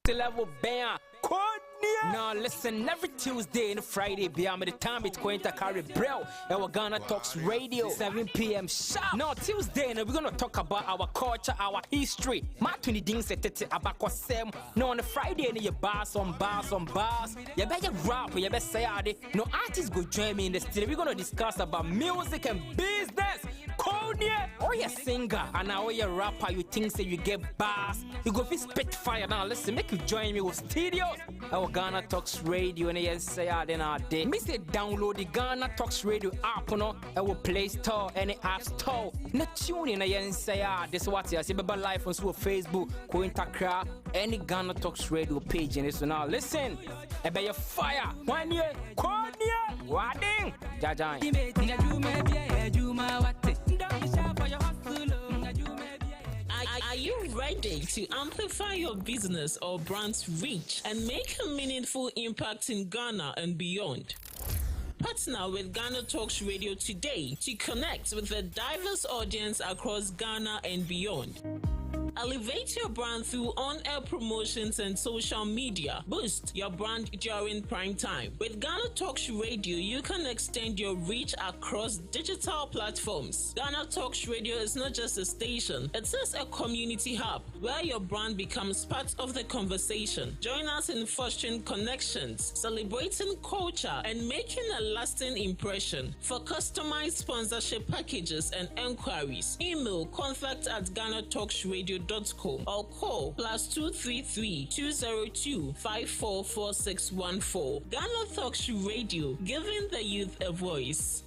Level bam. Now listen, every Tuesday and Friday, beyond the time it's going to carry bro. Our GhanaTalks Radio, 7 p.m. sharp. Now Tuesday, we're gonna talk about our culture, our history. Martin Ding said about Sam. No, on the Friday, you bars on bars on bars. You better rap, you better say no artists go join me in the studio. We're gonna discuss about music and business. Konya, or you singer, and now you rapper, you think say you get bars. You go fit spit fire. Now listen, make you join me with studios. Our GhanaTalks Radio and yes say then our day. Me say download the GhanaTalks Radio app no our Play Store and App Store. Na tune in and say this what you see baba live on Facebook, ko Instagram, any GhanaTalks Radio page and so now listen. E be your fire. One year, Konya, wading. Jaja. Are you ready to amplify your business or brand's reach and make a meaningful impact in Ghana and beyond? Partner with GhanaTalks Radio today to connect with a diverse audience across Ghana and beyond. Elevate your brand through on-air promotions and social media. Boost your brand during prime time. With GhanaTalks Radio, you can extend your reach across digital platforms. GhanaTalks Radio is not just a station, it is a community hub where your brand becomes part of the conversation. Join us in fostering connections, celebrating culture, and making a lasting impression. For customized sponsorship packages and enquiries, email contact@GhanaTalksRadio.com or call +233 202 544614. GhanaTalks Radio, giving the youth a voice.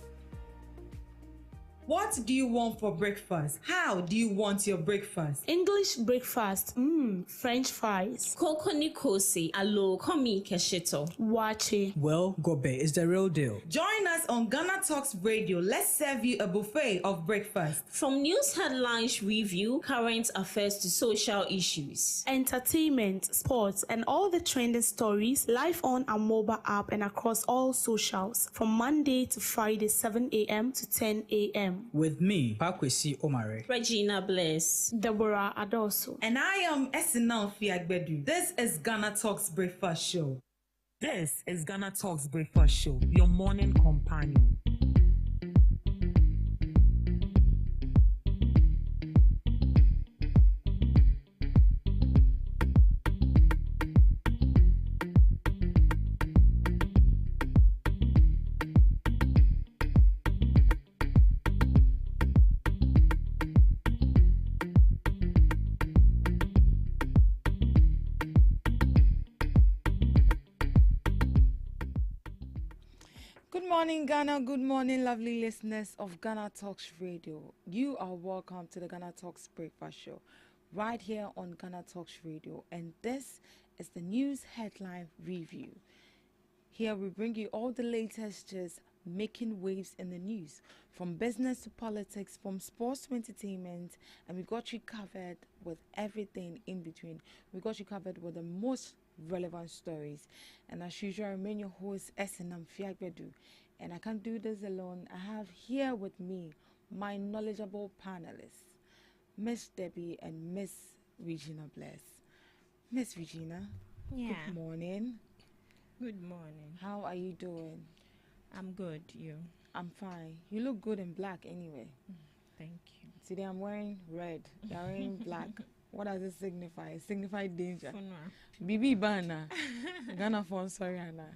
What do you want for breakfast? How do you want your breakfast? English breakfast, French fries. Koko nikosi, alo komi kesheto. Wache. Well, Gobe is the real deal. Join us on GhanaTalks Radio. Let's serve you a buffet of breakfast. From news headlines review, current affairs to social issues. Entertainment, sports, and all the trending stories live on our mobile app and across all socials from Monday to Friday, 7 a.m. to 10 a.m. With me, Pakwesi Omare, Regina Bless, Deborah Adoso, and I am Esinal Fiagbedu. This is GhanaTalks Breakfast Show. This is GhanaTalks Breakfast Show, your morning companion. Good morning, Ghana. Good morning, lovely listeners of GhanaTalks Radio. You are welcome to the GhanaTalks Breakfast Show right here on GhanaTalks Radio. And this is the news headline review. Here we bring you all the latest just making waves in the news, from business to politics, from sports to entertainment, and we got you covered with everything in between. We got you covered with the most relevant stories. And as usual, I remain your host, Esinam Fiagbedu. And I can't do this alone. I have here with me my knowledgeable panelists, Miss Debbie and Miss Regina Bless. Miss Regina, good morning. Good morning. How are you doing? I'm good. You? I'm fine. You look good in black anyway. Thank you. Today I'm wearing red. You're wearing black. What does it signify? It signifies danger. Bibi Bana. Ghana phone, sorry, Anna.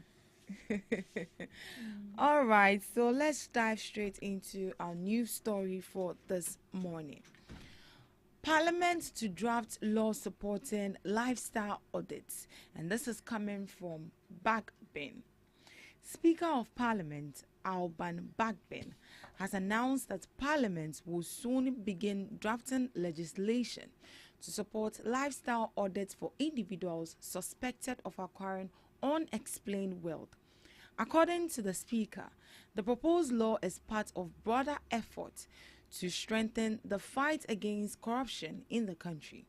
All right, so let's dive straight into our news story for this morning. Parliament to draft law supporting lifestyle audits, and this is coming from Bagbin. Speaker of Parliament Alban Bagbin has announced that Parliament will soon begin drafting legislation to support lifestyle audits for individuals suspected of acquiring unexplained wealth. According to the Speaker, the proposed law is part of broader effort to strengthen the fight against corruption in the country.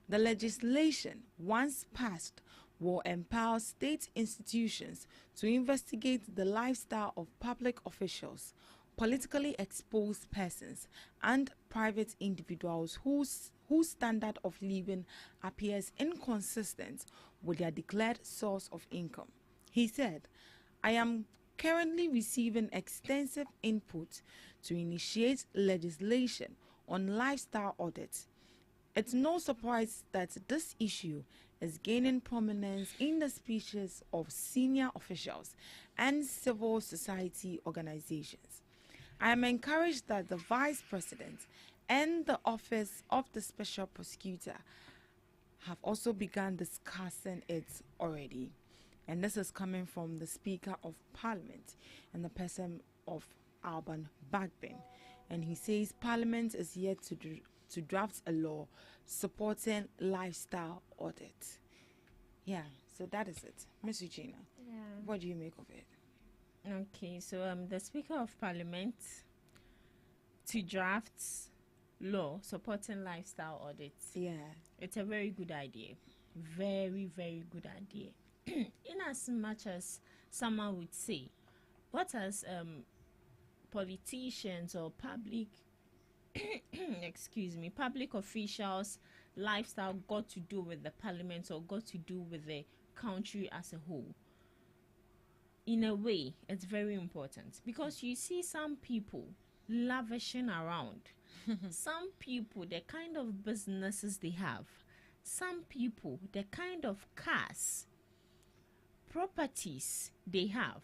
The legislation, once passed, will empower state institutions to investigate the lifestyle of public officials, politically exposed persons, and private individuals whose standard of living appears inconsistent with their declared source of income. He said, I am currently receiving extensive input to initiate legislation on lifestyle audits. It's no surprise that this issue is gaining prominence in the speeches of senior officials and civil society organizations. I am encouraged that the Vice President and the Office of the Special Prosecutor have also begun discussing it already. And this is coming from the Speaker of Parliament and the person of Alban Bagbin. And he says Parliament is yet to draft a law supporting lifestyle audit. Yeah, so that is it. Miss Regina, what do you make of it? Okay, so the Speaker of Parliament to draft law supporting lifestyle audits. Yeah. It's a very good idea. Very, very good idea. In as much as someone would say, what has politicians or public public officials lifestyle got to do with the parliament or got to do with the country as a whole? In a way, it's very important because you see some people lavishing around. Some people, the kind of businesses they have. Some people, the kind of cars, properties they have.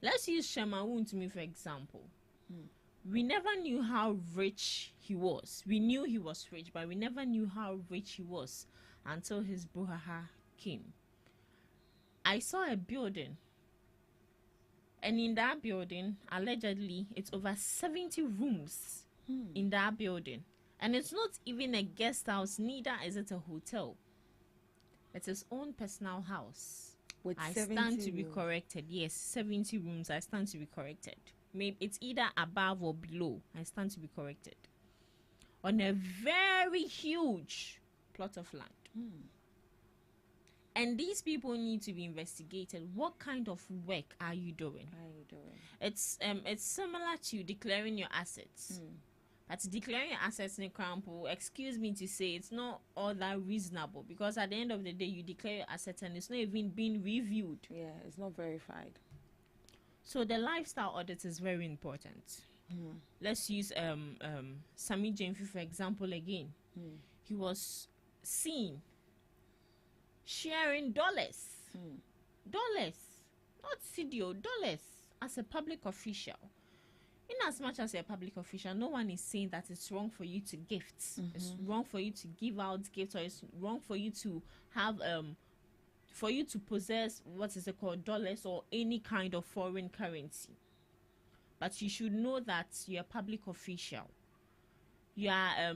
Let's use Shema Wuntumi for example. We never knew how rich he was. We knew he was rich, but we never knew how rich he was until his brouhaha came. I saw a building, and in that building, allegedly, it's over 70 rooms in that building. And it's not even a guest house, neither is it a hotel. It's his own personal house. With I 70 stand to be rooms. corrected. Yes, 70 rooms. I stand to be corrected. Maybe it's either above or below. I stand to be corrected. On a very huge plot of land. And these people need to be investigated. What kind of work are you doing? It's similar to declaring your assets. But declaring your assets in a crown pool, excuse me to say, it's not all that reasonable because at the end of the day, you declare your assets and it's not even being reviewed. Yeah, it's not verified. So the lifestyle audit is very important. Let's use Sami Jenfi for example again. He was seen sharing dollars, not CDO, dollars as a public official. In as much as a public official, no one is saying that it's wrong for you to gift. It's wrong for you to give out gifts, or it's wrong for you to have for you to possess what is it called, dollars or any kind of foreign currency. But you should know that you're a public official. You are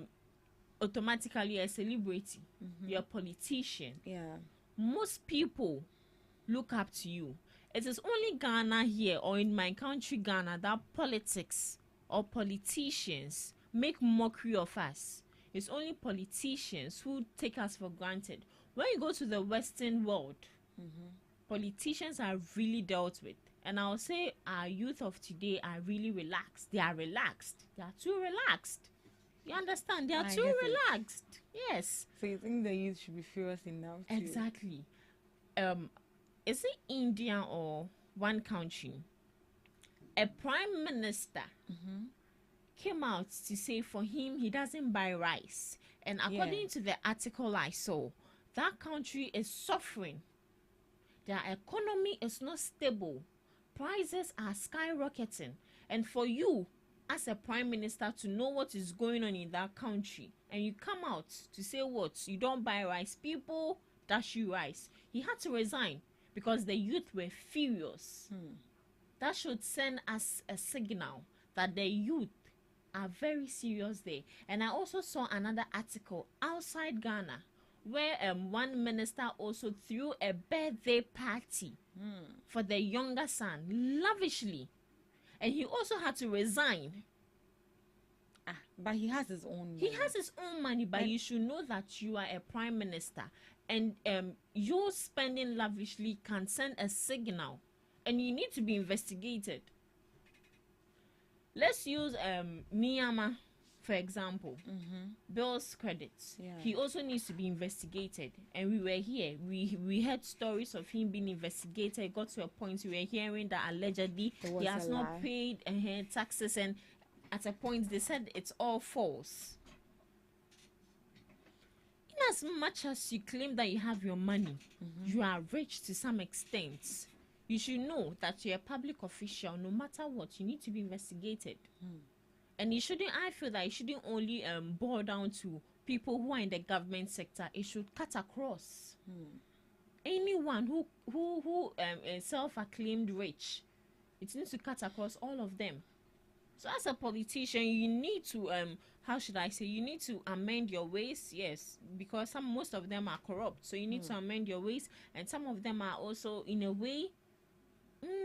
automatically a celebrity. You're a politician. Yeah. Most people look up to you. It is only Ghana here or in my country Ghana that politics or politicians make mockery of us. It's only politicians who take us for granted. When you go to the Western world, politicians are really dealt with. And I'll say our youth of today are really relaxed. They are relaxed. They are too relaxed. You understand? They are I too get it. relaxed. Yes. So you think the youth should be furious enough to... Exactly. Is it India or one country? A prime minister came out to say for him he doesn't buy rice. And according to the article I saw, that country is suffering. Their economy is not stable. Prices are skyrocketing. And for you, as a prime minister, to know what is going on in that country, and you come out to say what? You don't buy rice. People dash you rice. He had to resign because the youth were furious. That should send us a signal that the youth are very serious there. And I also saw another article outside Ghana where one minister also threw a birthday party for the younger son lavishly, and he also had to resign. But he has his own money. He has his own money, but you should know that you are a prime minister, and you spending lavishly can send a signal, and you need to be investigated. Let's use Myanmar for example, bills credits, Yeah. he also needs to be investigated. And we were here, we heard stories of him being investigated. It got to a point we were hearing that allegedly It was he has a not lie. paid taxes, and at a point they said it's all false. In as much as you claim that you have your money, you are rich to some extent, you should know that you're a public official. No matter what, you need to be investigated. And it shouldn't, I feel that it shouldn't only boil down to people who are in the government sector. It should cut across. Anyone who is self-acclaimed rich, it needs to cut across all of them. So as a politician, you need to how should I say, you need to amend your ways, yes, because most of them are corrupt. So you need to amend your ways, and some of them are also in a way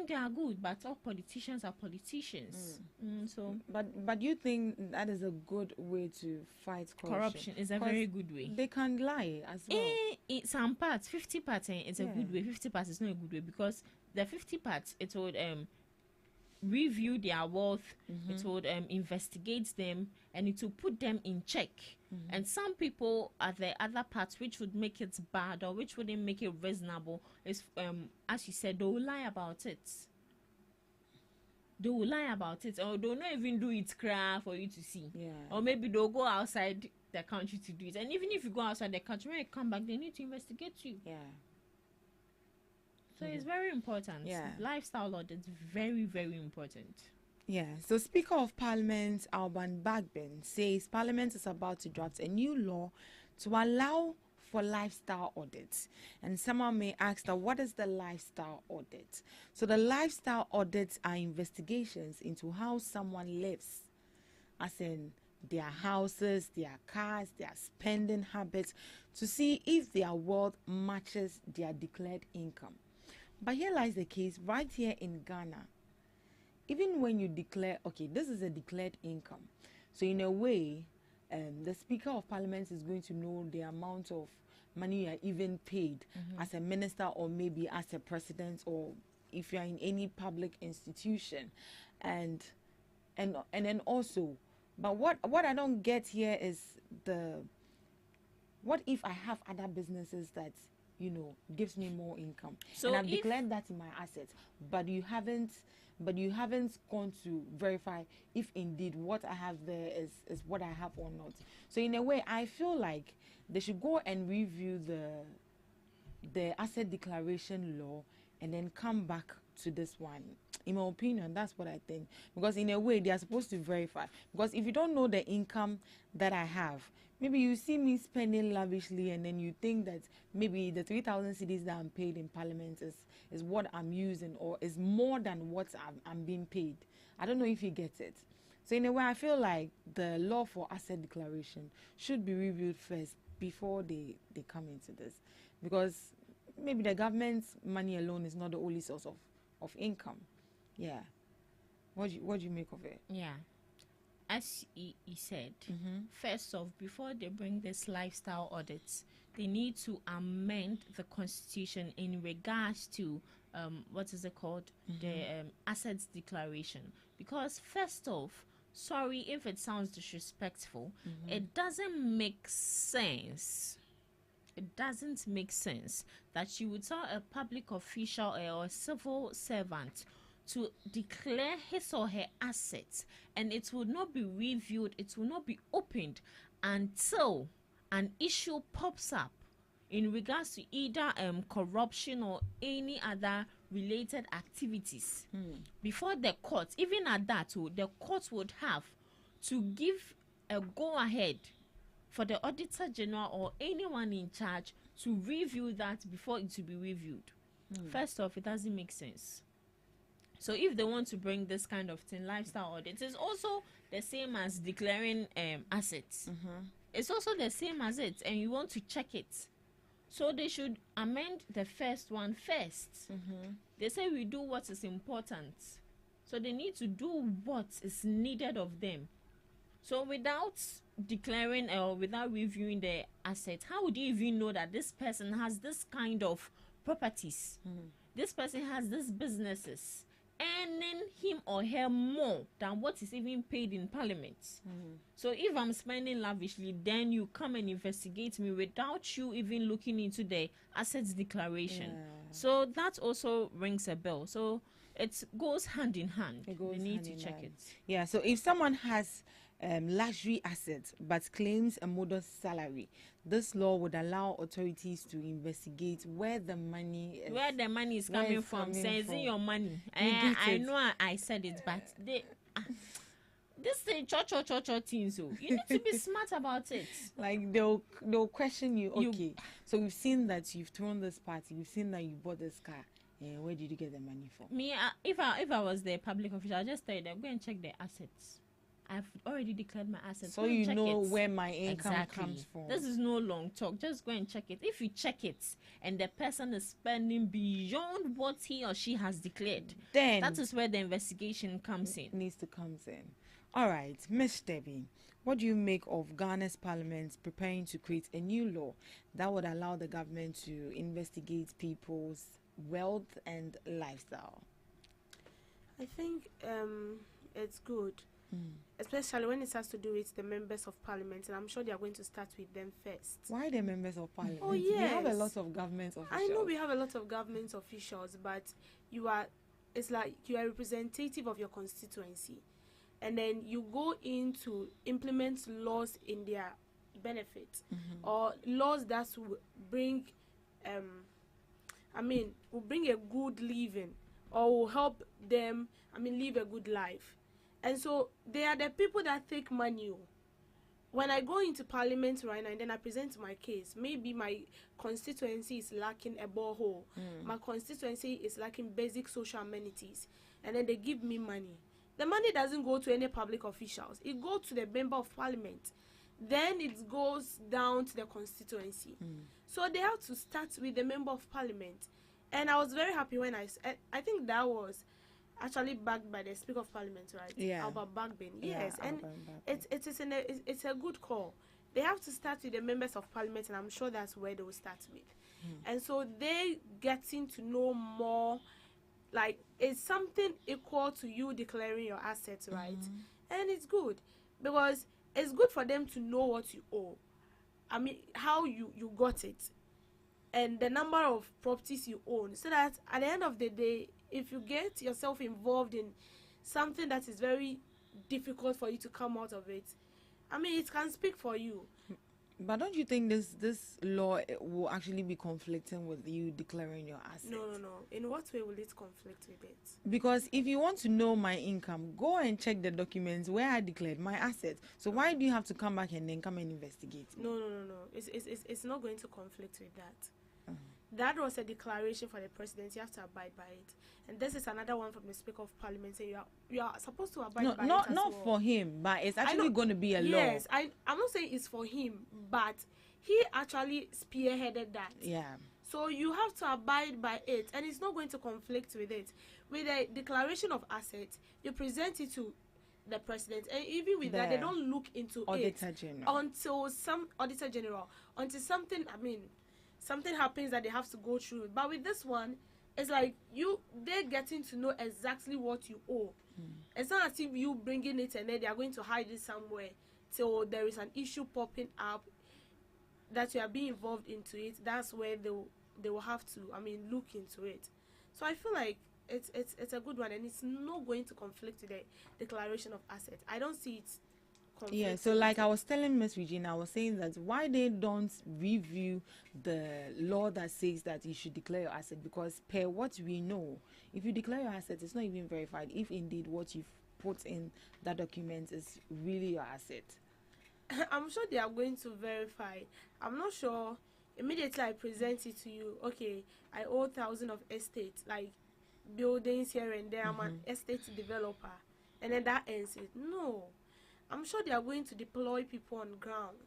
they are good, but all politicians are politicians. So But you think that is a good way to fight corruption is a 'Cause very good way. They can lie as well. In some parts, 50% is a Yeah. good way. 50% is not a good way, because the 50% it would review their wealth, it would investigate them, and it will put them in check. And some people at the other parts, which would make it bad or which wouldn't make it reasonable, is as you said, they will lie about it. They will lie about it, or they'll not even do it cry for you to see. Yeah. Or maybe they'll go outside the country to do it. And even if you go outside the country, when you come back, they need to investigate you. Yeah. So it's very important. Yeah. Lifestyle audit is very, very important. Yeah. So Speaker of Parliament Alban Bagbin says Parliament is about to draft a new law to allow for lifestyle audits. And someone may ask that what is the lifestyle audit? So the lifestyle audits are investigations into how someone lives, as in their houses, their cars, their spending habits, to see if their wealth matches their declared income. But here lies the case right here in Ghana. Even when you declare, okay, this is a declared income. So in a way, the Speaker of Parliament is going to know the amount of money you are even paid as a minister, or maybe as a president, or if you are in any public institution. And then also, but what I don't get here is what if I have other businesses that gives me more income, So and I've if- declared that in my assets, but you haven't gone to verify if indeed what I have there is what I have or not. So in a way, I feel like they should go and review the asset declaration law and then come back to this one. In my opinion, that's what I think. Because in a way, they are supposed to verify. Because if you don't know the income that I have, maybe you see me spending lavishly, and then you think that maybe the 3,000 cedis that I'm paid in Parliament is what I'm using, or is more than what I'm being paid. I don't know if you get it. So in a way, I feel like the law for asset declaration should be reviewed first before they come into this. Because maybe the government's money alone is not the only source of income. Yeah. What do you make of it? Yeah. As he said, first off, before they bring this lifestyle audits, they need to amend the constitution in regards to what is it called, the assets declaration. Because first off, sorry if it sounds disrespectful, it doesn't make sense. It doesn't make sense that you would tell a public official or a civil servant to declare his or her assets, and it will not be reviewed, it will not be opened until an issue pops up in regards to either corruption or any other related activities. Before the court, even at that, the court would have to give a go-ahead for the Auditor General or anyone in charge to review that before it to be reviewed. First off, it doesn't make sense. So if they want to bring this kind of thing, lifestyle audit, it's also the same as declaring assets. It's also the same as it, and you want to check it. So they should amend the first one first. They say we do what is important. So they need to do what is needed of them. So without declaring or without reviewing the asset, how would you even know that this person has this kind of properties? This person has these businesses, and earning him or her more than what is even paid in parliament. So if I'm spending lavishly, then you come and investigate me without you even looking into the assets declaration. So that also rings a bell. So it goes hand in hand. We need to check it. Yeah, so if someone has luxury assets but claims a modest salary, this law would allow authorities to investigate where the money is. Where the money is coming from. Says in your money. I know I said it, but they... this thing, cho things. So you need to be smart about it. Like they'll question you. Okay, so we've seen that you've thrown this party. We've seen that you bought this car. Where did you get the money from? Me, if I was the public official, I'll just tell you them, go and check the assets. I've already declared my assets. So you know where my income comes from. This is no long talk. Just go and check it. If you check it and the person is spending beyond what he or she has declared, then that is where the investigation comes in. Needs to come in. All right, Miss Debbie, what do you make of Ghana's parliament preparing to create a new law that would allow the government to investigate people's wealth and lifestyle? I think it's good, especially when it has to do with the members of parliament, and I'm sure they are going to start with them first. Why the members of parliament? Oh, yes. We have a lot of government officials. I know we have a lot of government officials, but it's like you are representative of your constituency, and then you go in to implement laws in their benefit, or laws that will bring will bring a good living, or will help them live a good life. And so they are the people that take money. When I go into parliament right now and then I present my case, maybe my constituency is lacking a borehole, my constituency is lacking basic social amenities, and then they give me money. The money doesn't go to any public officials. It goes to the member of parliament. Then it goes down to the constituency. So they have to start with the member of parliament. And I was very happy when I think that was actually backed by the Speaker of Parliament, right? Yeah. Albert Bagbin. Yes, Yeah, and Albert it's a good call. They have to start with the members of parliament, and I'm sure that's where they will start with. And so they getting to know more, like it's something equal to you declaring your assets, right? And it's good because it's good for them to know what you owe. How you got it, and the number of properties you own, so that at the end of the day, if you get yourself involved in something that is very difficult for you to come out of it, it can speak for you. But don't you think this law will actually be conflicting with you declaring your assets? No. In what way will it conflict with it? Because if you want to know my income, go and check the documents where I declared my assets. So why do you have to come back and then come and investigate me? No. It's not going to conflict with that. That was a declaration for the president. You have to abide by it. And this is another one from the Speaker of Parliament saying you are supposed to abide by it as not well. for him, but it's actually going to be a law. Yes, I'm not saying it's for him, but he actually spearheaded that. Yeah. So you have to abide by it, and it's not going to conflict with it. With the declaration of assets, you present it to the president, and even with that, they don't look into Auditor General. until something something happens that they have to go through. But with this one, it's like they're getting to know exactly what you owe. It's not as if you bringing it and then they are going to hide it somewhere till there is an issue popping up that you are being involved into it. That's where they will have to look into it. So I feel like it's a good one, and it's not going to conflict with the declaration of assets. I don't see it. Yeah, so like I was telling Miss Regina, I was saying that why they don't review the law that says that you should declare your asset, because per what we know, if you declare your asset, it's not even verified if indeed what you've put in that document is really your asset. I'm sure they are going to verify. I'm not sure. Immediately I present it to you, okay, I owe 1,000 of estate, like buildings here and there. I'm an estate developer, and then that ends it. No. I'm sure they are going to deploy people on ground,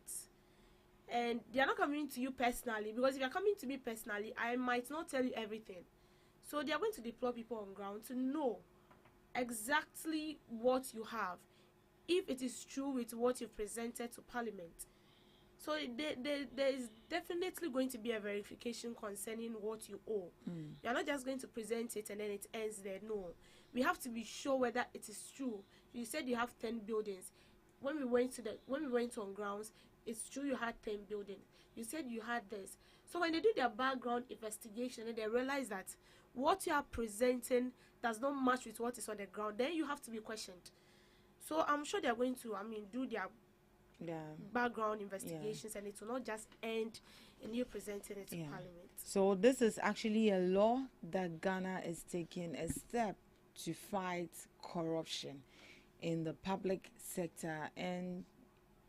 and they are not coming to you personally, because if you are coming to me personally, I might not tell you everything. So they are going to deploy people on ground to know exactly what you have, if it is true with what you've presented to Parliament. So there is definitely going to be a verification concerning what you owe. You're not just going to present it and then it ends there. No, we have to be sure whether it is true. You said you have 10 buildings. When we went on grounds, it's true you had 10 buildings. You said you had this. So when they do their background investigation and they realize that what you are presenting does not match with what is on the ground, then you have to be questioned. So I'm sure they're going to, do their background investigations, and it will not just end in you presenting it to Parliament. So this is actually a law that Ghana is taking a step to fight corruption in the public sector and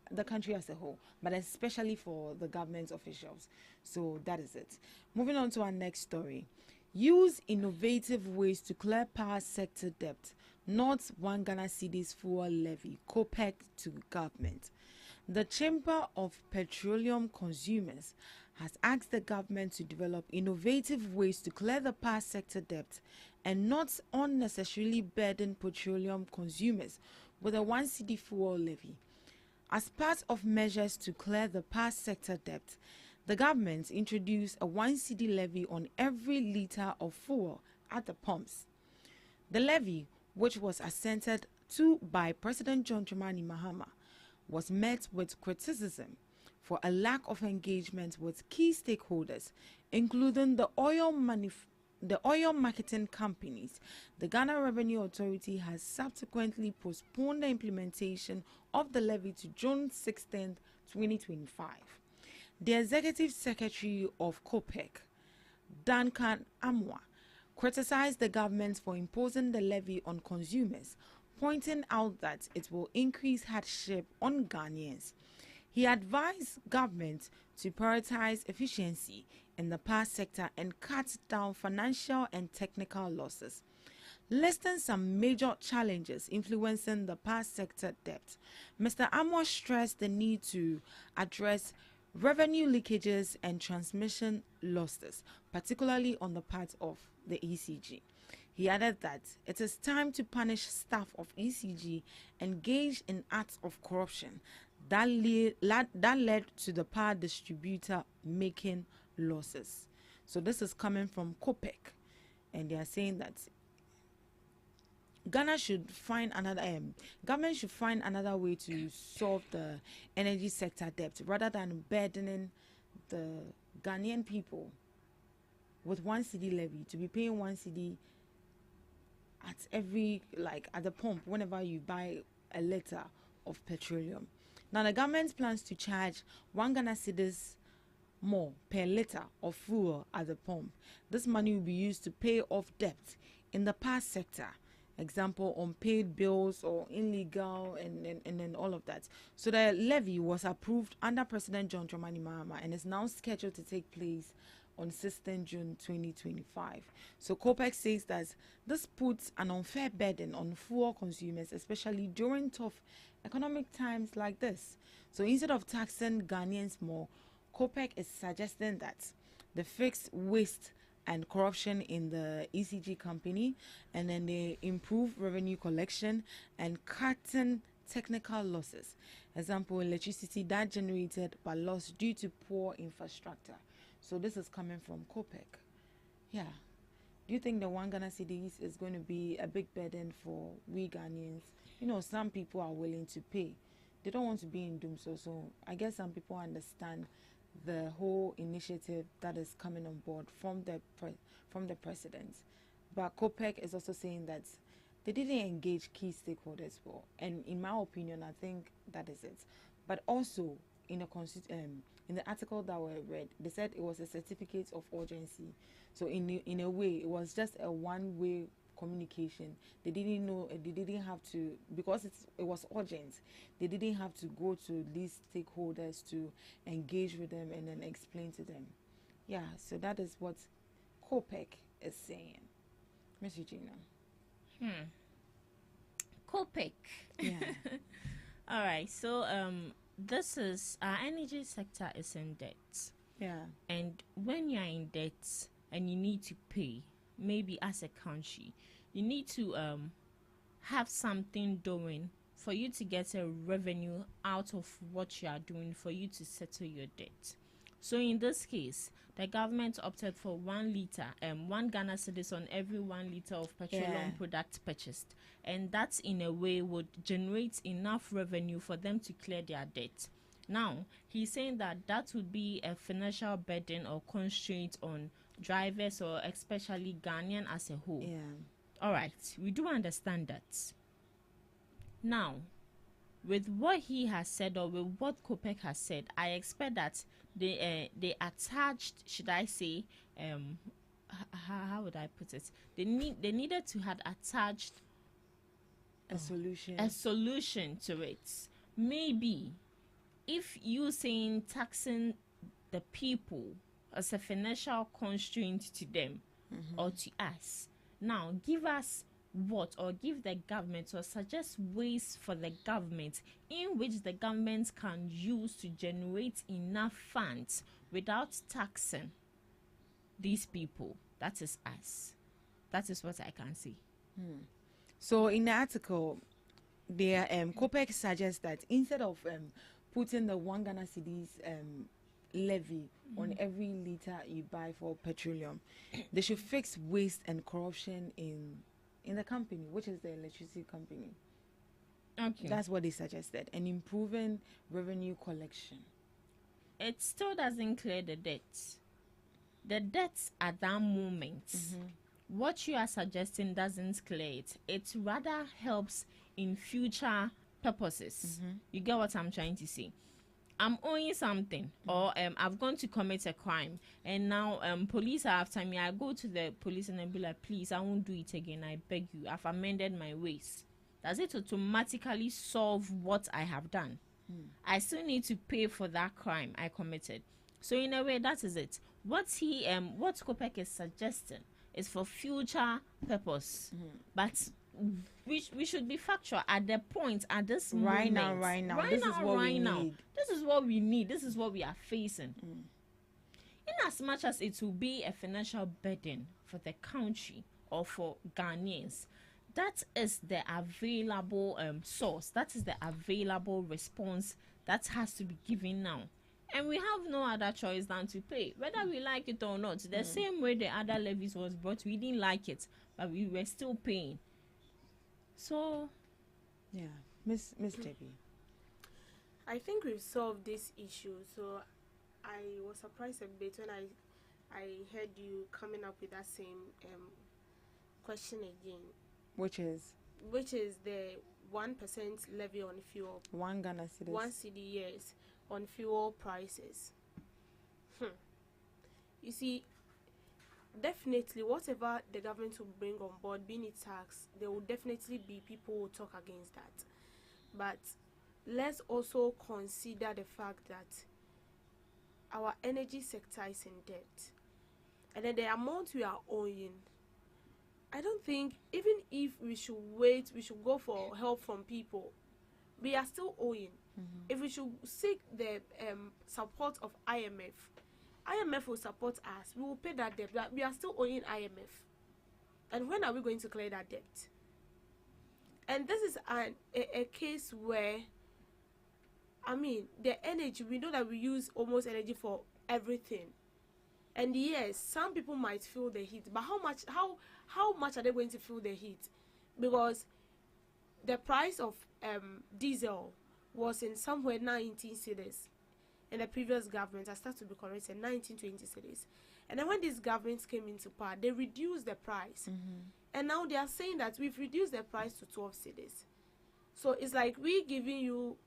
the country as a whole, but especially for the government officials. So that is it. Moving on to our next story. Use innovative ways to clear power sector debt. Not one Ghana cedis fuel levy. COPEC to government. The Chamber of Petroleum Consumers has asked the government to develop innovative ways to clear the power sector debt and not unnecessarily burden petroleum consumers with a 1 cedi fuel levy. As part of measures to clear the power sector debt, the government introduced a 1 cedi levy on every litre of fuel at the pumps. The levy, which was assented to by President John Dramani Mahama, was met with criticism for a lack of engagement with key stakeholders, including the oil marketing companies. The Ghana Revenue Authority has subsequently postponed the implementation of the levy to June 16, 2025. The Executive Secretary of COPEC, Duncan Amwa, criticized the government for imposing the levy on consumers, pointing out that it will increase hardship on Ghanaians. He advised government to prioritize efficiency in the power sector and cut down financial and technical losses. Listing some major challenges influencing the power sector debt, Mr. Amwa stressed the need to address revenue leakages and transmission losses, particularly on the part of the ECG. He added that it is time to punish staff of ECG engaged in acts of corruption that led to the power distributor making losses. So this is coming from COPEC, and they are saying that government should find another way to solve the energy sector debt rather than burdening the Ghanaian people with 1 cedi levy, to be paying 1 cedi at at the pump whenever you buy a liter of petroleum. Now the government plans to charge 1 Ghana cedis more per liter of fuel at the pump. This money will be used to pay off debt in the power sector. Example, unpaid bills or illegal and all of that. So the levy was approved under President John Dramani Mahama and is now scheduled to take place on 16 June 2025. So COPEC says that this puts an unfair burden on fuel consumers, especially during tough economic times like this. So instead of taxing Ghanaians more, COPEC is suggesting that they fix waste and corruption in the ECG company, and then they improve revenue collection and cutting technical losses. Example, electricity that generated but lost due to poor infrastructure. So this is coming from COPEC. Yeah. Do you think the 1 Ghana cedis is going to be a big burden for we Ghanaians? You know, some people are willing to pay. They don't want to be in doom. So I guess some people understand the whole initiative that is coming on board from the president. But COPEC is also saying that they didn't engage key stakeholders well. And in my opinion, I think that is it. But also in the article that we read, they said it was a certificate of urgency. So in a way, it was just a one-way communication. They didn't know, they didn't have to, because it was urgent, they didn't have to go to these stakeholders to engage with them and then explain to them. Yeah, so that is what COPEC is saying. Miss Eugenia. COPEC. Yeah. All right, so this is our energy sector is in debt. Yeah. And when you're in debt and you need to pay, maybe as a country, you need to have something doing for you to get a revenue out of what you are doing for you to settle your debt. So in this case, the government opted for 1 liter, 1 Ghana cedis on every 1 liter of petroleum product purchased, and that in a way would generate enough revenue for them to clear their debt. Now, he's saying that would be a financial burden or constraint on drivers, or especially Ghanaian as a whole. Yeah. All right, we do understand that. Now, with what he has said, or with what COPEC has said, I expect that they attached, should I say, how would I put it? They needed to have attached a solution to it. Maybe if you saying taxing the people as a financial constraint to them or to us, now give us what, or give the government, or suggest ways for the government in which the government can use to generate enough funds without taxing these people. That is us. That is what I can say. So in the article, their COPEC suggests that instead of putting the 1 Ghana cedis levy on every liter you buy for petroleum, they should fix waste and corruption in the company, which is the electricity company. Okay. That's what they suggested, and improving revenue collection. It still doesn't clear the debts. The debts at that moment, what you are suggesting doesn't clear it. It rather helps in future purposes. You get what I'm trying to say? I'm owing something, or I've gone to commit a crime, and now police are after me. I go to the police and I be like, please, I won't do it again. I beg you. I've amended my ways. Does it automatically solve what I have done? I still need to pay for that crime I committed. So in a way, that is it. What COPEC is suggesting is for future purpose, but we should be factual at the point, at this right moment. now. This is what we need. This is what we need. This is what we are facing. In as much as it will be a financial burden for the country or for Ghanaians, that is the available source. That is the available response that has to be given now. And we have no other choice than to pay, whether we like it or not. The same way the other levies was brought, we didn't like it, but we were still paying. So, yeah, Miss Debbie. I think we've solved this issue. So I was surprised a bit when I heard you coming up with that same question again. Which is the 1% levy on fuel. 1 Ghana cedis. 1 cedi, yes, on fuel prices. You see, definitely whatever the government will bring on board, being it tax, there will definitely be people who will talk against that. But let's also consider the fact that our energy sector is in debt, and then the amount we are owing, I don't think, even if we should wait, we should go for help from people, we are still owing. If we should seek the support of IMF will support us. We will pay that debt. We are still owing IMF. And when are we going to clear that debt? And this is a case where, I mean, the energy, we know that we use almost energy for everything. And yes, some people might feel the heat, but how much are they going to feel the heat? Because the price of diesel was in somewhere 19 cedis. In the previous government, I start to be corrected, 1920 cedis. And then when these governments came into power, they reduced the price. And now they are saying that we've reduced the price to 12 cedis. So it's like we giving you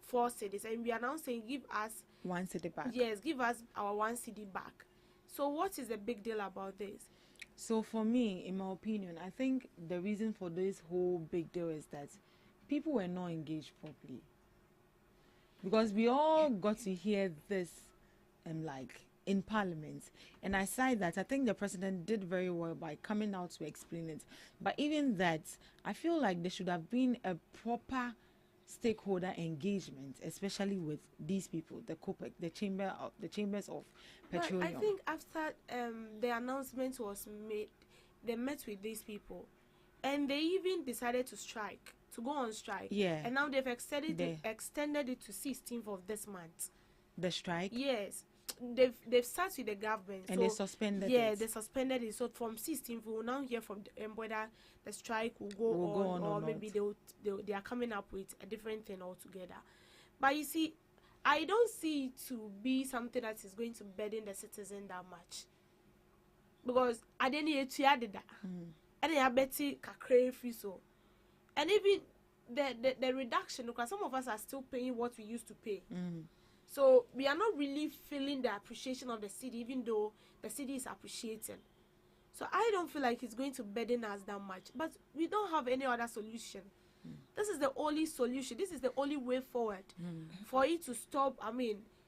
4 cedis, and we are now saying give us 1 cedi back. Yes, give us our 1 cedi back. So what is the big deal about this? So for me, in my opinion, I think the reason for this whole big deal is that people were not engaged properly. Because we all got to hear this like in Parliament, and aside that, I think the president did very well by coming out to explain it. But even that, I feel like there should have been a proper stakeholder engagement, especially with these people, the COPEC, the chambers of petroleum. But I think after the announcement was made, they met with these people, and they even decided to strike. to go on strike. Yeah. And now they've extended it to 16th of this month. The strike? Yes. They've started with the government. And they suspended it. Yeah, they suspended it. So from 16th, we will now hear from whether the strike will go on or maybe they are coming up with a different thing altogether. But you see, I don't see it to be something that is going to burden the citizen that much. Because I didn't hear that. And I bet it free so. And even the reduction, because some of us are still paying what we used to pay. So we are not really feeling the appreciation of the city, even though the city is appreciating. So I don't feel like it's going to burden us that much. But we don't have any other solution. This is the only solution. This is the only way forward for it to stop,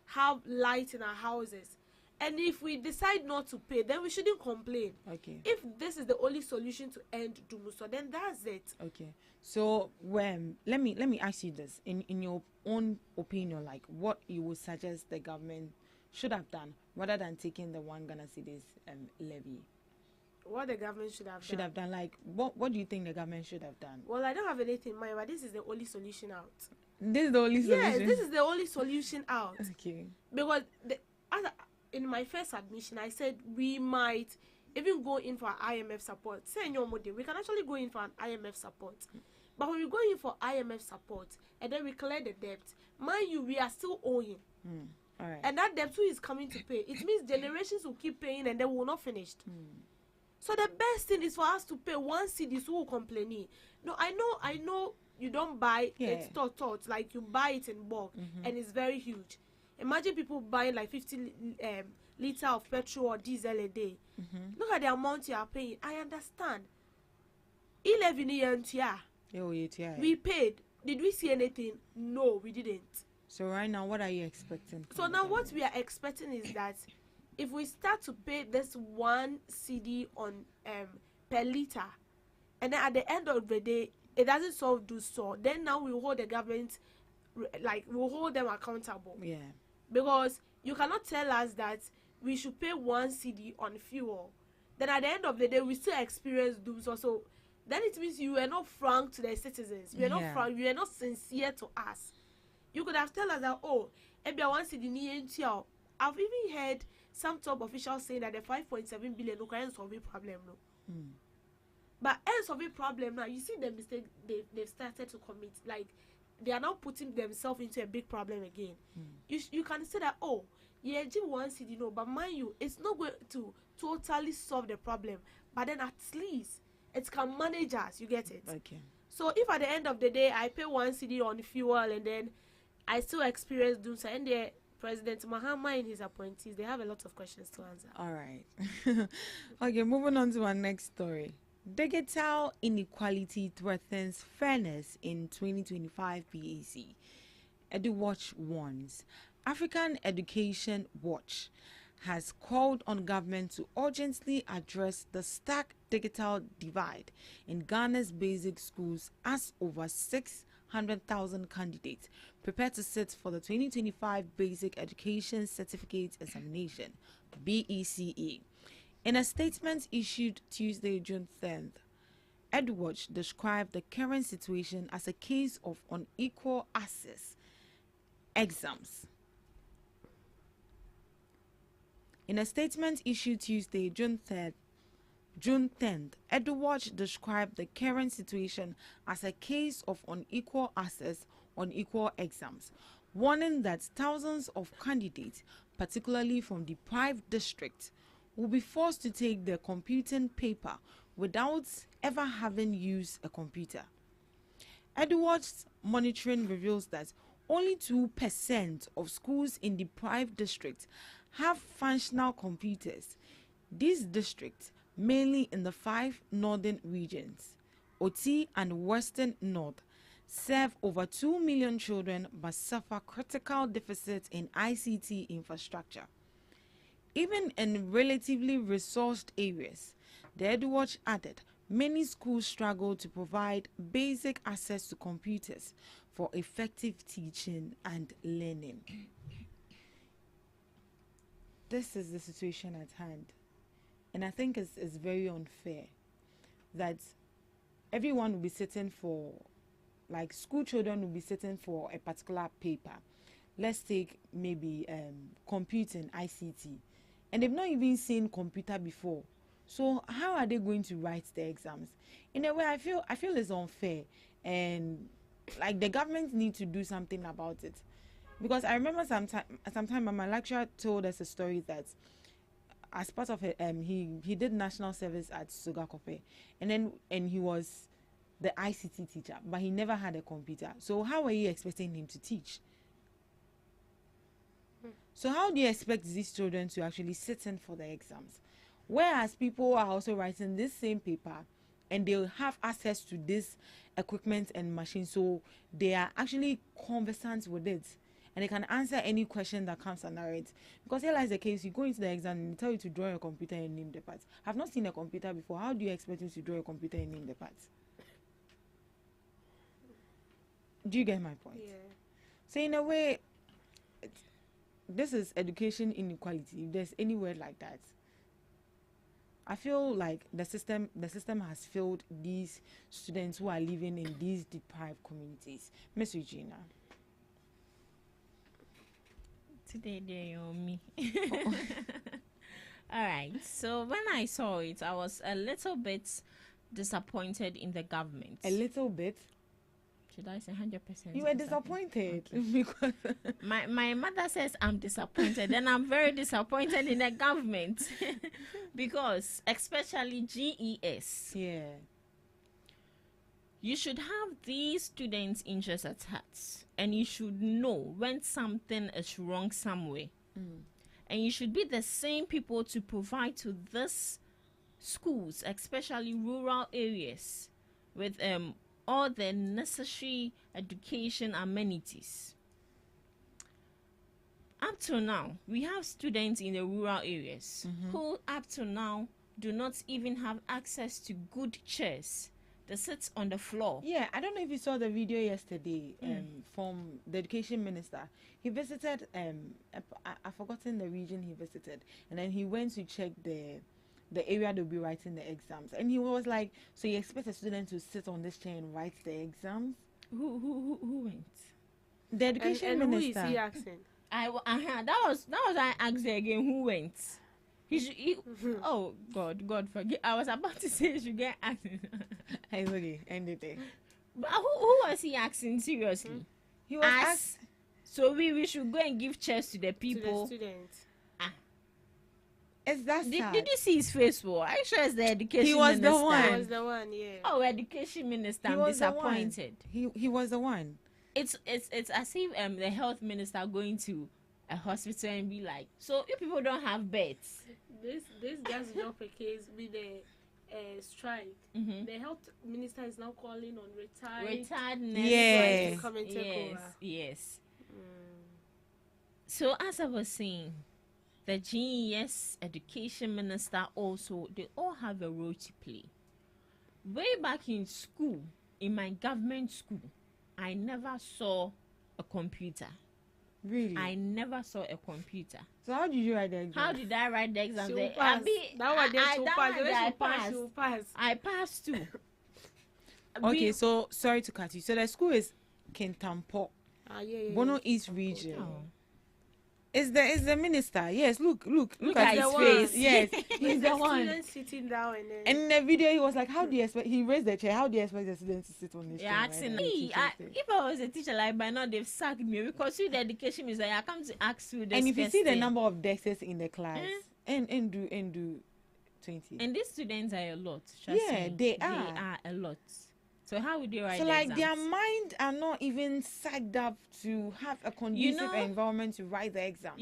have light in our houses. And if we decide not to pay, then we shouldn't complain. Okay. If this is the only solution to end Dumuso, then that's it. Okay. So let me ask you this. In your own opinion, like what you would suggest the government should have done rather than taking the one Ghana cedis levy? What the government should have done. Like what do you think the government should have done? Well, I don't have anything in mind, but this is the only solution out. This is the only solution? Yes, this is the only solution out. Okay. Because in my first admission, I said we might even go in for IMF support. We can actually go in for an IMF support. But when we go in for IMF support and then we clear the debt, mind you, we are still owing. All right. And that debt too is coming to pay. It means generations will keep paying and they will not finish. So the best thing is for us to pay one cedi who will complain. No, I know you don't buy it thoughts like you buy it in bulk and it's very huge. Imagine people buying like 50 liter of petrol or diesel a day. Look at the amount you are paying. I understand. 11 years, we paid. Did we see anything? No, we didn't. So right now, what are you expecting? So now what we are expecting is that if we start to pay this one cedi on per liter, and then at the end of the day, it doesn't solve so, then now we hold the government, we'll hold them accountable. Yeah. Because you cannot tell us that we should pay one cedi on fuel. Then at the end of the day, we still experience doom. So then it means you are not frank to the citizens. You are not frank. You are not sincere to us. You could have told us that, maybe one cedi near. I've even heard some top officials saying that the 5.7 billion can solve a problem. No. But solve a problem now. You see the mistake they've started to commit. Like, they are now putting themselves into a big problem again. You can say that, give one cedi, no, but mind you, it's not going to totally solve the problem. But then at least it can manage us. You get it? Okay. So if at the end of the day I pay one cedi on fuel and then I still experience doom, and the President Mahama and his appointees, they have a lot of questions to answer. All right. Okay, moving on to our next story. Digital inequality threatens fairness in 2025 PAC. EduWatch warns. African Education Watch has called on government to urgently address the stark digital divide in Ghana's basic schools as over 600,000 candidates prepare to sit for the 2025 Basic Education Certificate Examination, BECE. In a statement issued Tuesday, June 10th, EduWatch described the current situation as a case of unequal access exams. In a statement issued Tuesday, June 10th, EduWatch described the current situation as a case of unequal access, unequal exams, warning that thousands of candidates, particularly from deprived districts, will be forced to take the computing paper without ever having used a computer. EduWatch's monitoring reveals that only 2% of schools in deprived districts have functional computers. These districts, mainly in the 5 northern regions, Oti and Western North, serve over 2 million children but suffer critical deficits in ICT infrastructure. Even in relatively resourced areas, the EduWatch added, many schools struggle to provide basic access to computers for effective teaching and learning. This is the situation at hand. And I think it's very unfair that everyone will be sitting for like school children will be sitting for a particular paper. Let's take maybe computing, ICT, and they've not even seen computer before. So how are they going to write the exams? In a way, I feel it's unfair, and like the government need to do something about it. Because I remember sometime my lecturer told us a story that as part of it, he did national service at Sugakope, and he was the ICT teacher, but he never had a computer. So how are you expecting him to teach? So how do you expect these children to actually sit in for the exams? Whereas people are also writing this same paper and they'll have access to this equipment and machine, so they are actually conversant with it and they can answer any question that comes under it. Because here lies the case, you go into the exam and they tell you to draw a computer and name the parts. I've not seen a computer before. How do you expect me to draw a computer and name the parts? Do you get my point? Yeah. So in a way, this is education inequality. If there's any word like that, I feel like the system has failed these students who are living in these deprived communities. Miss Regina. Today they on me. All right. So when I saw it, I was a little bit disappointed in the government. A little bit. Should I say 100%? You were disappointed because my mother says I'm disappointed, and I'm very disappointed in the government because especially GES. Yeah. You should have these students' interests at heart, and you should know when something is wrong somewhere. And you should be the same people to provide to these schools, especially rural areas, with all the necessary education amenities. Up to now, we have students in the rural areas who up to now do not even have access to good chairs. They sit on the floor. Yeah, I don't know if you saw the video yesterday from the education minister. He visited I've forgotten the region he visited, and then he went to check the area they'll be writing the exams, and he was like, so you expect a student to sit on this chair and write the exams? Who went? The education and minister. who is he asking? That was I asked again, who went? Oh God forgive. I was about to say you should get asking. It's okay, end it there. But who was he asking seriously? He was asked. So we should go and give chairs to the To people. the students. Is that sad? Did you see his face? For I'm sure it's the education He was the minister. one. He was the one, yeah. Oh, education minister, He I'm was the one. disappointed. He was the one. It's as if the health minister going to a hospital and be like, so you people don't have beds. This just drop a case with the strike. The health minister is now calling on retired nurses Yeah. to come and take over. Yes. So as I was saying, the GES education minister also, they all have a role to play. Way back in school, in my government school, I never saw a computer. Really? I never saw a computer. So how did you write the exam? How did I write the exam? She will pass. That one she will pass. The way she will pass. I passed too. Okay, so sorry to cut you. So the school is Kintampo, Yeah. Bono East Region. Oh. Is the minister? Yes, look Look at at his his face. face. Yes, he's the one. Students sitting down and then. And in the video, he was like, "How do you expect?" He raised the chair. How do you expect the students to sit on this chair? Yeah, asking me. If I was a teacher like by now, they've sacked me because you the education is like I come to ask you this. And if you see the question. number of desks in the class, and do 20. And these students are a lot. Trust Yeah, me. they They are. are a lot. So how would they write So the like exams? their mind are not even psyched up to have a conducive environment to write the exam.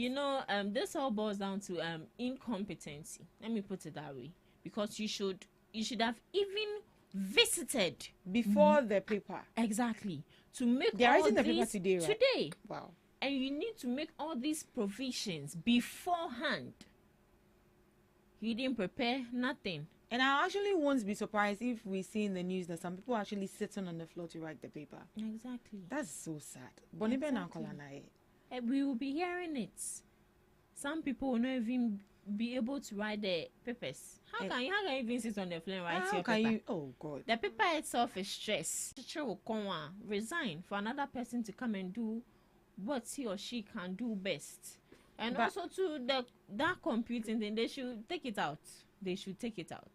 This all boils down to incompetency. Let me put it that way, because you should have even visited Before the paper. exactly to make They are all writing the paper these today, right? today, Wow. and you need to make all these provisions beforehand. You didn't prepare nothing. And I actually won't be surprised if we see in the news that some people are actually sitting on the floor to write the paper. Exactly. That's so sad. Bonibe na Exactly. nkola na ye. We will be hearing it. Some people will not even be able to write the papers? How can you even sit on the floor and write How your can paper? you? Oh God. The paper itself is stress. Teacher will come and resign for another person to come and do what he or she can do best. And But- also to that computing thing, they should take it out. They should take it out.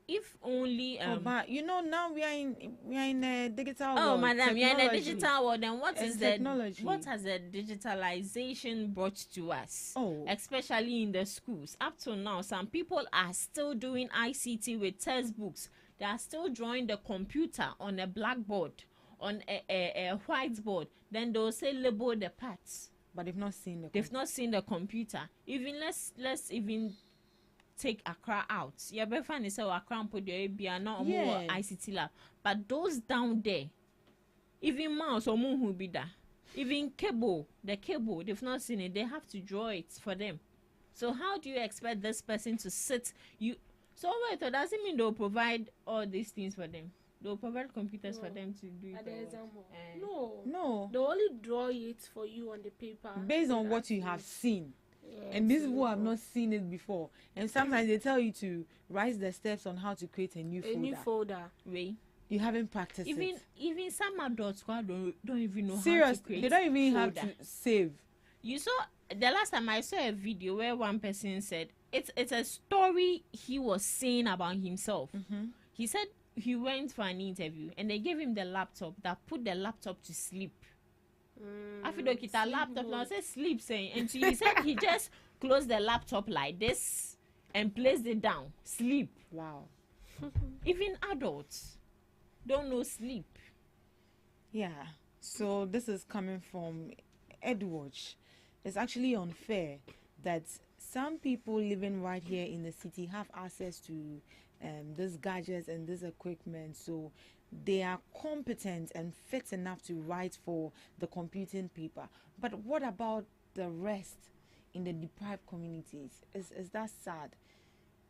If only But you know, now we are in a digital oh world. madam, you're in a Technology. digital world, then what And is technology. what has the digitalization brought to us? Oh. Especially in the schools. Up to now, some people are still doing ICT with textbooks. They are still drawing the computer on a blackboard, on a whiteboard. Then they'll say label the parts. But they've not seen the. They've not seen the computer. Even let's even take Accra out. Yeah, but funny so Accra and put the ABA not Yeah. more ICT lab. But those down there, even mouse or moon will be there. Even cable, the cable, they've not seen it. They have to draw it for them. So how do you expect this person to sit? So wait, so does it mean they'll provide all these things for them? They'll provide computers for them to do it. At the or what? exam hall. Eh. No. No. They only draw it for you on the paper. Based on and what ask you have seen. Yeah, And these to people have look not seen it before. And sometimes they tell you to write the steps on how to create a new a folder. new folder. Wait. You haven't practiced Even it. even some adults who don't even know how Serious, to create they don't even have folder. to save. You saw the last time I saw a video where one person said it's a story he was saying about himself. He said he went for an interview and they gave him the laptop that put the laptop to sleep. After the kita laptop now say sleep saying, and so he said he just closed the laptop like this and placed it down, sleep. Wow. Even adults don't know sleep. Yeah. So this is coming from Edwatch. It's actually unfair that some people living right here in the city have access to these gadgets and this equipment, so they are competent and fit enough to write for the computing paper. But what about the rest in the deprived communities? Is that sad?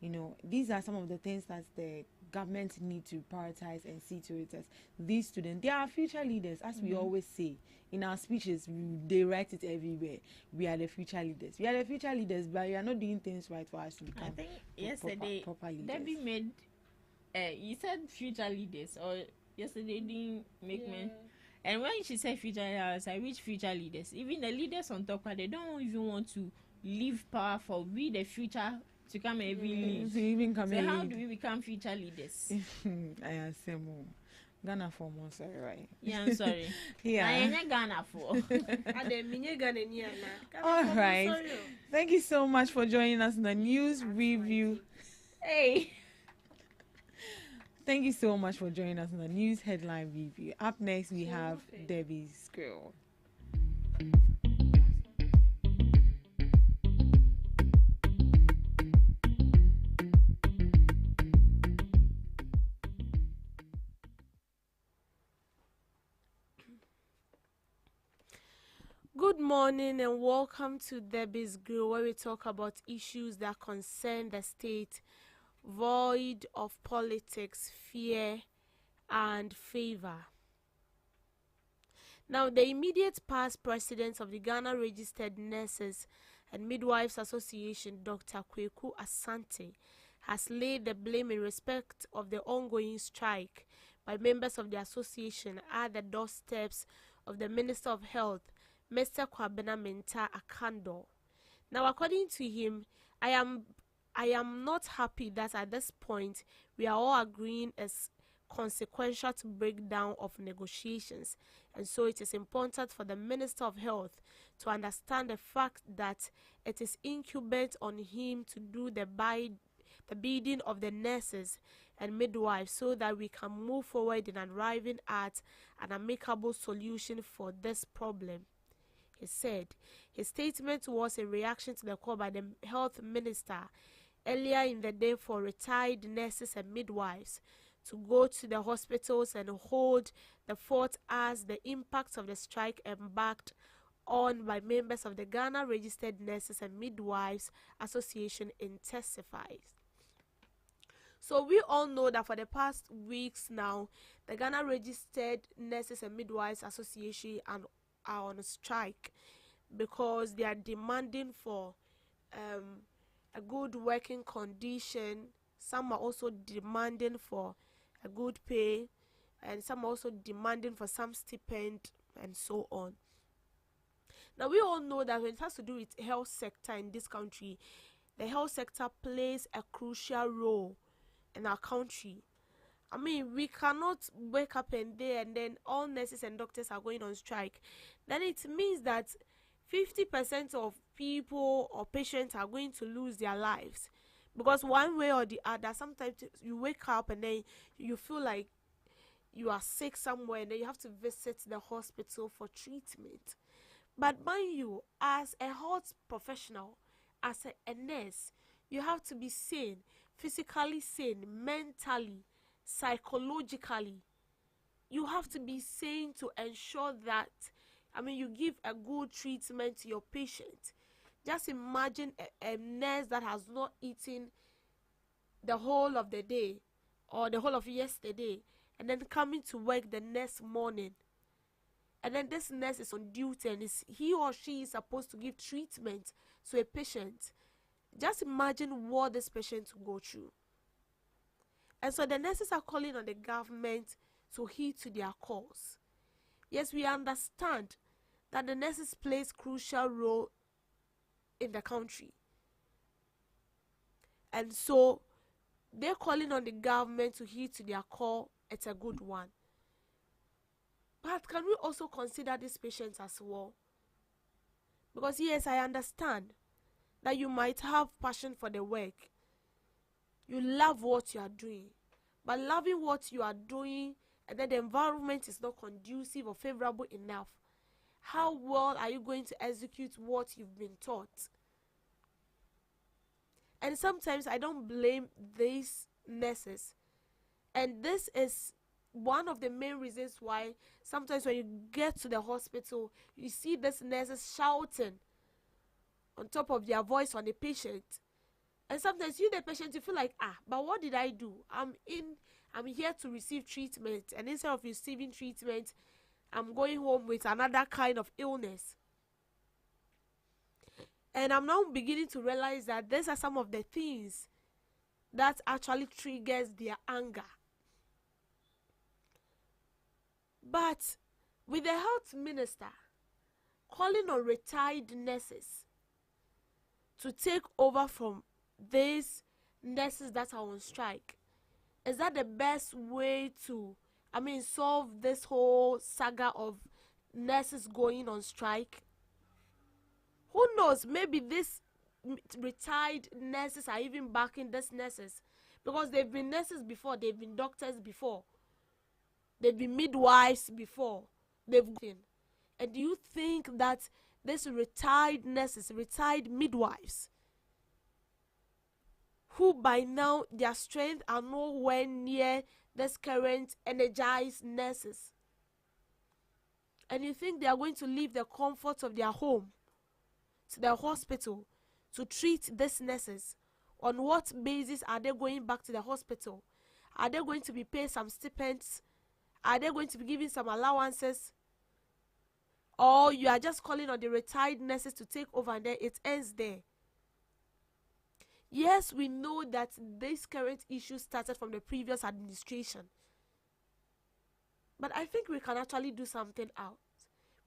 You know, these are some of the things that the government need to prioritize and see to it as these students, they are future leaders, as we always say in our speeches. They write it everywhere. We are the future leaders. We are the future leaders, but we are not doing things right for us to become. I think yesterday proper leaders. Debbie made you said future leaders, or yesterday didn't make me. And when she said future leaders, I was like, which future leaders? Even the leaders on top, they don't even want to leave power for we the future to come and even lead. To even come So and how lead. do we become future leaders? I am saying more. Ghana for more, sorry, right? Yeah, I'm sorry. Yeah. I ain't Ghana for. All right. Thank you so much for joining us in the news review. Hey. Thank you so much for joining us in the news headline review. Up next, we have Debbie's Girl. Good morning and welcome to Debbie's Grill, where we talk about issues that concern the state, void of politics, fear, and favor. Now, the immediate past president of the Ghana Registered Nurses and Midwives Association, Dr. Kweku Asante, has laid the blame in respect of the ongoing strike by members of the association at the doorsteps of the Minister of Health, Mr. Kwabena Menta Akando. Now, according to him, I am not happy that at this point we are all agreeing as consequential to breakdown of negotiations, and so it is important for the Minister of Health to understand the fact that it is incumbent on him to do the bidding of the nurses and midwives so that we can move forward in arriving at an amicable solution for this problem. He said his statement was a reaction to the call by the health minister earlier in the day for retired nurses and midwives to go to the hospitals and hold the fort as the impact of the strike embarked on by members of the Ghana Registered Nurses and Midwives Association intensifies. So we all know that for the past weeks now, the Ghana Registered Nurses and Midwives Association are on a strike because they are demanding for a good working condition. Some are also demanding for a good pay, and some are also demanding for some stipend, and so on. Now we all know that when it has to do with health sector in this country, the health sector plays a crucial role in our country. I mean, we cannot wake up and day and then all nurses and doctors are going on strike. Then it means that 50% of people or patients are going to lose their lives, because one way or the other, sometimes you wake up and then you feel like you are sick somewhere, and then you have to visit the hospital for treatment. But mind you, as a health professional, as a nurse, you have to be sane, physically sane, mentally, psychologically. You have to be sane to ensure that, I mean, you give a good treatment to your patient. Just imagine a nurse that has not eaten the whole of the day or the whole of yesterday, and then coming to work the next morning. And then this nurse is on duty, and he or she is supposed to give treatment to a patient. Just imagine what this patient will go through. And so the nurses are calling on the government to heed to their calls. Yes, we understand that the nurses plays crucial role in the country. And so they're calling on the government to heed to their call. It's a good one. But can we also consider these patients as well? Because yes, I understand that you might have passion for the work. You love what you are doing. But loving what you are doing and then the environment is not conducive or favorable enough, how well are you going to execute what you've been taught? And sometimes I don't blame these nurses. And this is one of the main reasons why sometimes when you get to the hospital, you see these nurses shouting on top of their voice on the patient. And sometimes you, the patient, you feel like, but what did I do? I'm here to receive treatment, and instead of receiving treatment, I'm going home with another kind of illness. And I'm now beginning to realize that these are some of the things that actually triggers their anger. But with the health minister calling on retired nurses to take over from these nurses that are on strike, is that the best way to, solve this whole saga of nurses going on strike? Who knows, maybe these retired nurses are even backing these nurses, because they've been nurses before, they've been doctors before, they've been midwives before, and do you think that these retired nurses, retired midwives, who by now their strength are nowhere near this current energized nurses, and you think they are going to leave the comfort of their home to the hospital to treat these nurses? On what basis are they going back to the hospital? Are they going to be paid some stipends? Are they going to be given some allowances? Or you are just calling on the retired nurses to take over and then it ends there? Yes, we know that this current issue started from the previous administration. But I think we can actually do something out.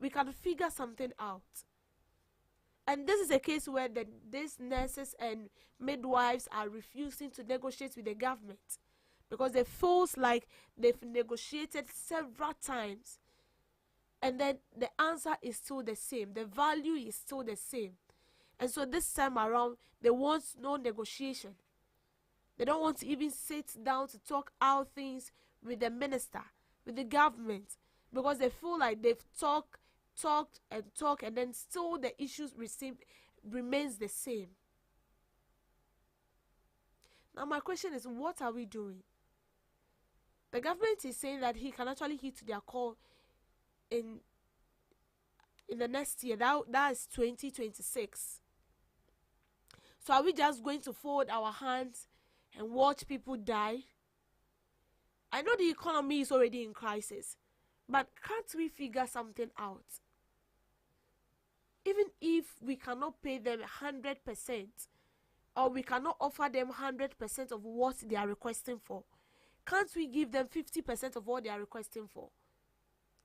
We can figure something out. And this is a case where these nurses and midwives are refusing to negotiate with the government, because it feels like they've negotiated several times, and then the answer is still the same. The value is still the same. And so this time around, they want no negotiation. They don't want to even sit down to talk out things with the minister, with the government, because they feel like they've talked, and then still the issues remains the same. Now my question is, what are we doing? The government is saying that he can actually heed to their call in the next year. That is 2026. So are we just going to fold our hands and watch people die? I know the economy is already in crisis, but can't we figure something out? Even if we cannot pay them 100% or we cannot offer them 100% of what they are requesting for. Can't we give them 50% of what they are requesting for?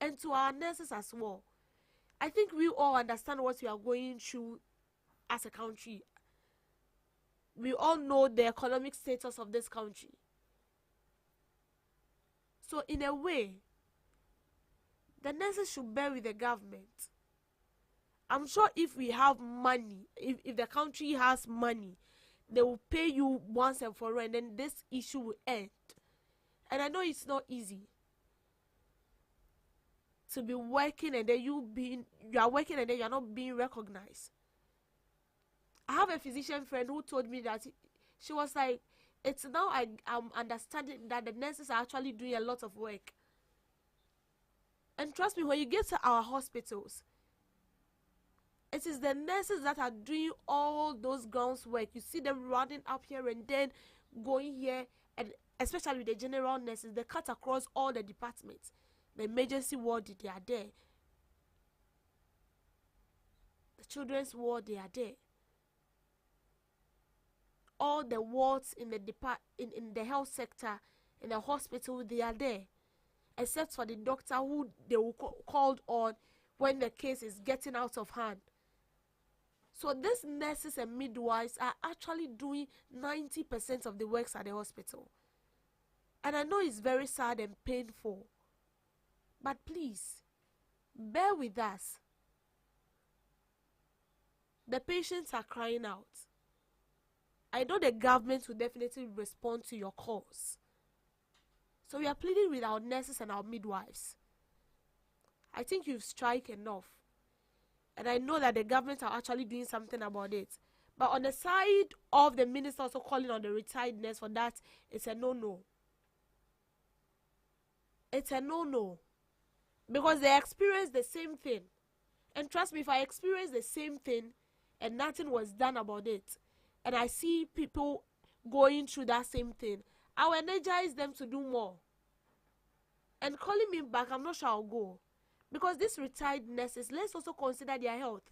And to our nurses as well. I think we all understand what we are going through as a country. We all know the economic status of this country. So in a way, the nurses should bear with the government. I'm sure if we have money, if the country has money, they will pay you once and for all, and then this issue will end. And I know it's not easy to be working and then you are working and then you are not being recognized. I have a physician friend who told me that she was like, it's now I'm understanding that the nurses are actually doing a lot of work. And trust me, when you get to our hospitals, it is the nurses that are doing all those grounds work. You see them running up here and then going here, and especially with the general nurses, they cut across all the departments. The emergency ward, they are there. The children's ward, they are there. All the wards in the in the health sector, in the hospital, they are there. Except for the doctor who they will called on when the case is getting out of hand. So these nurses and midwives are actually doing 90% of the works at the hospital. And I know it's very sad and painful. But please, bear with us. The patients are crying out. I know the government will definitely respond to your calls. So we are pleading with our nurses and our midwives. I think you've strike enough. And I know that the government are actually doing something about it. But on the side of the minister also calling on the retired nurse for that, it's a no-no. It's a no-no. Because they experience the same thing. And trust me, if I experience the same thing and nothing was done about it, and I see people going through that same thing, I will energize them to do more. And calling me back, I'm not sure I'll go. Because these retired nurses, let's also consider their health.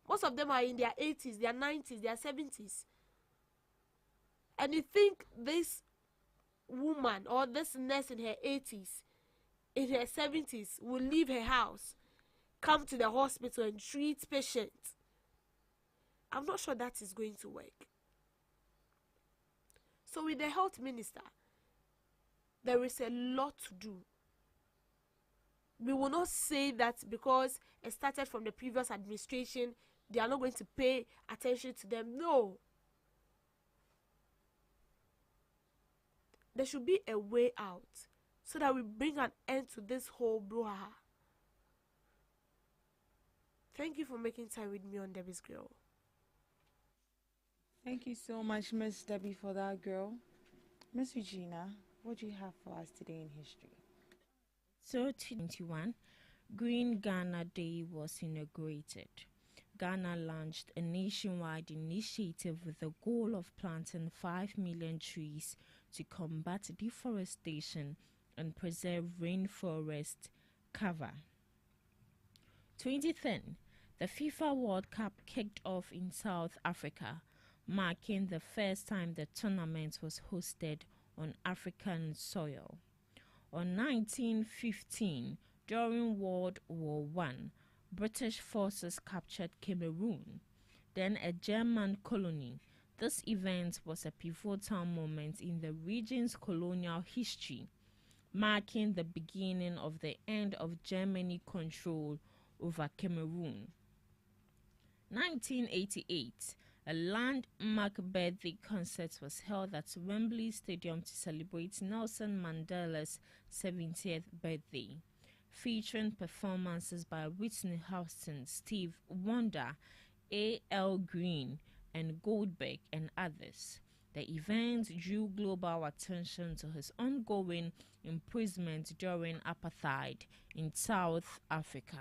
Most of them are in their 80s, their 90s, their 70s. And you think this woman or this nurse in her 80s, in her 70s, will leave her house, come to the hospital and treat patients? I'm not sure that is going to work. So with the health minister, there is a lot to do. We will not say that because it started from the previous administration, they are not going to pay attention to them. No. There should be a way out so that we bring an end to this whole brouhaha. Thank you for making time with me on Debbie's Girl. Thank you so much, Miss Debbie, for that, girl. Miss Regina, what do you have for us today in history? So, 2021, Green Ghana Day was inaugurated. Ghana launched a nationwide initiative with the goal of planting 5 million trees to combat deforestation and preserve rainforest cover. 2010, the FIFA World Cup kicked off in South Africa, marking the first time the tournament was hosted on African soil. On 1915, during World War I, British forces captured Cameroon, then a German colony. This event was a pivotal moment in the region's colonial history, marking the beginning of the end of Germany control over Cameroon. 1988, a landmark birthday concert was held at Wembley Stadium to celebrate Nelson Mandela's 70th birthday, featuring performances by Whitney Houston, Steve Wonder, A.L. Green, and Goldberg, and others. The event drew global attention to his ongoing imprisonment during apartheid in South Africa.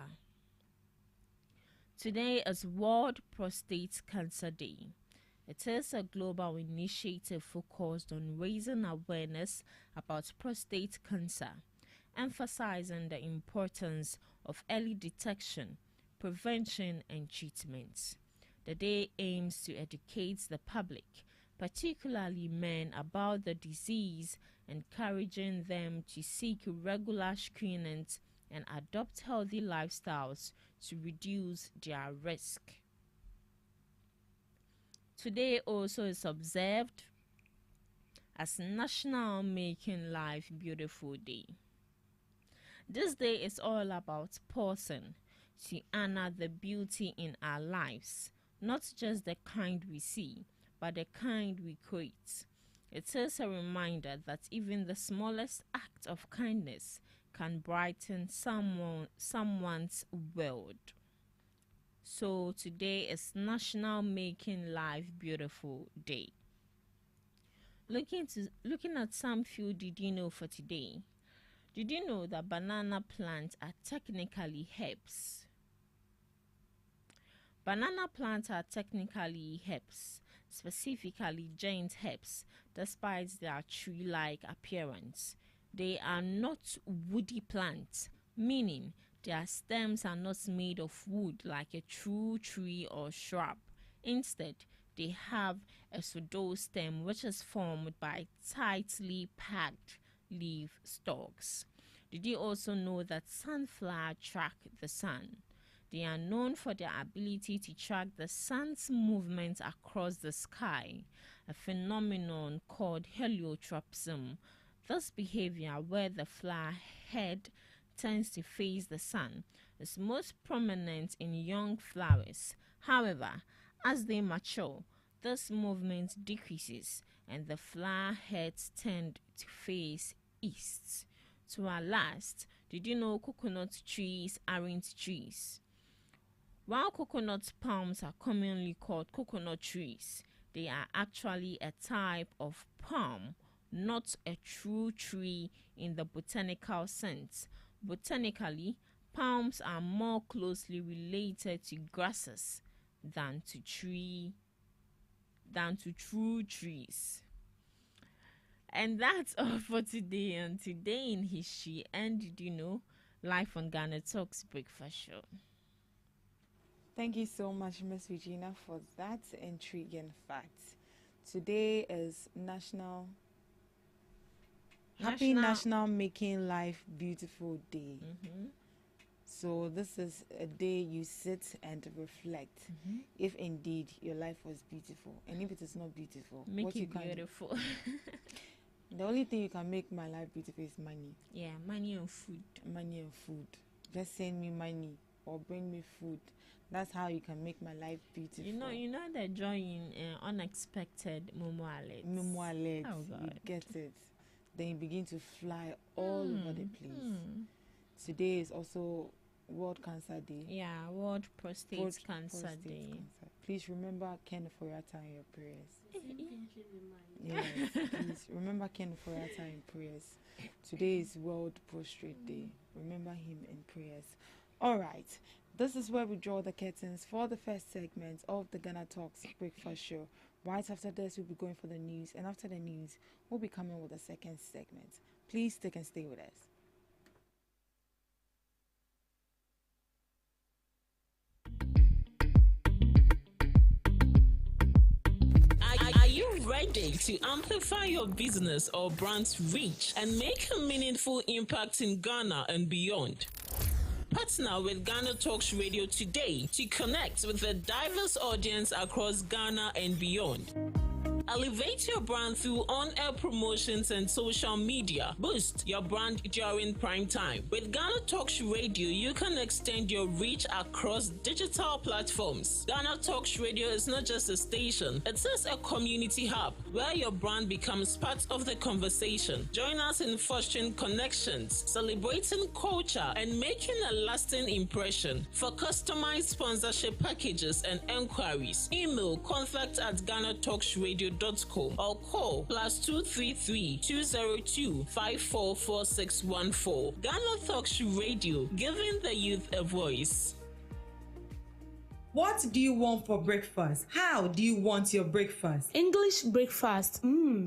Today is World Prostate Cancer Day. It is a global initiative focused on raising awareness about prostate cancer, emphasizing the importance of early detection, prevention, and treatment. The day aims to educate the public particularly men, about the disease, encouraging them to seek regular screenings and adopt healthy lifestyles to reduce their risk. Today also is observed as National Making Life Beautiful Day. This day is all about pausing to honor the beauty in our lives, not just the kind we see, but the kind we create. It is a reminder that even the smallest act of kindness can brighten someone's world. So today is National Making Life Beautiful Day. Looking at some few did you know for today. Did you know that banana plants are technically herbs? Banana plants are technically herbs, specifically giant herbs, despite their tree-like appearance. They are not woody plants, meaning their stems are not made of wood like a true tree or shrub. Instead, they have a pseudostem which is formed by tightly packed leaf stalks. Did you also know that sunflowers track the sun? They are known for their ability to track the sun's movement across the sky, a phenomenon called heliotropism. This behavior, where the flower head tends to face the sun, is most prominent in young flowers. However, as they mature, this movement decreases and the flower heads tend to face east. To our last, did you know coconut trees aren't trees? While coconut palms are commonly called coconut trees, they are actually a type of palm, not a true tree in the botanical sense. Botanically, palms are more closely related to grasses than to true trees. And that's all for today on Today in History. And did you know, live on Ghana Talks Breakfast Show. Thank you so much, Miss Regina, for that intriguing fact. Today is Happy National Making Life Beautiful Day. So this is a day you sit and reflect if indeed your life was beautiful, and if it is not beautiful, Make what it you can beautiful. The only thing you can make my life beautiful is money. Yeah, money and food. Money and food. Just send me money or bring me food. That's how you can make my life beautiful. You know the joy in unexpected Momo alerts. Oh God. You get it. Then you begin to fly all over the place. Today is also World Cancer Day. Yeah, World Prostate Cancer Day. Please remember Ken Foyata in your prayers. Yes, please remember Ken Foyata in prayers. Today is World Prostrate Day. Remember him in prayers. All right. This is where we draw the curtains for the first segment of the Ghana Talks Breakfast Show. Right after this, we'll be going for the news. And after the news, we'll be coming with the second segment. Please stick and stay with us. Are you ready to amplify your business or brand's reach and make a meaningful impact in Ghana and beyond? Partner with Ghana Talks Radio today to connect with a diverse audience across Ghana and beyond. Elevate your brand through on-air promotions and social media. Boost your brand during prime time. With Ghana Talks Radio, you can extend your reach across digital platforms. Ghana Talks Radio is not just a station, it is a community hub where your brand becomes part of the conversation. Join us in fostering connections, celebrating culture, and making a lasting impression. For customized sponsorship packages and enquiries, email contact@GhanaTalksRadio.com or call +233 202 544614. Ghana Talks Radio, giving the youth a voice. What do you want for breakfast? How do you want your breakfast? English breakfast.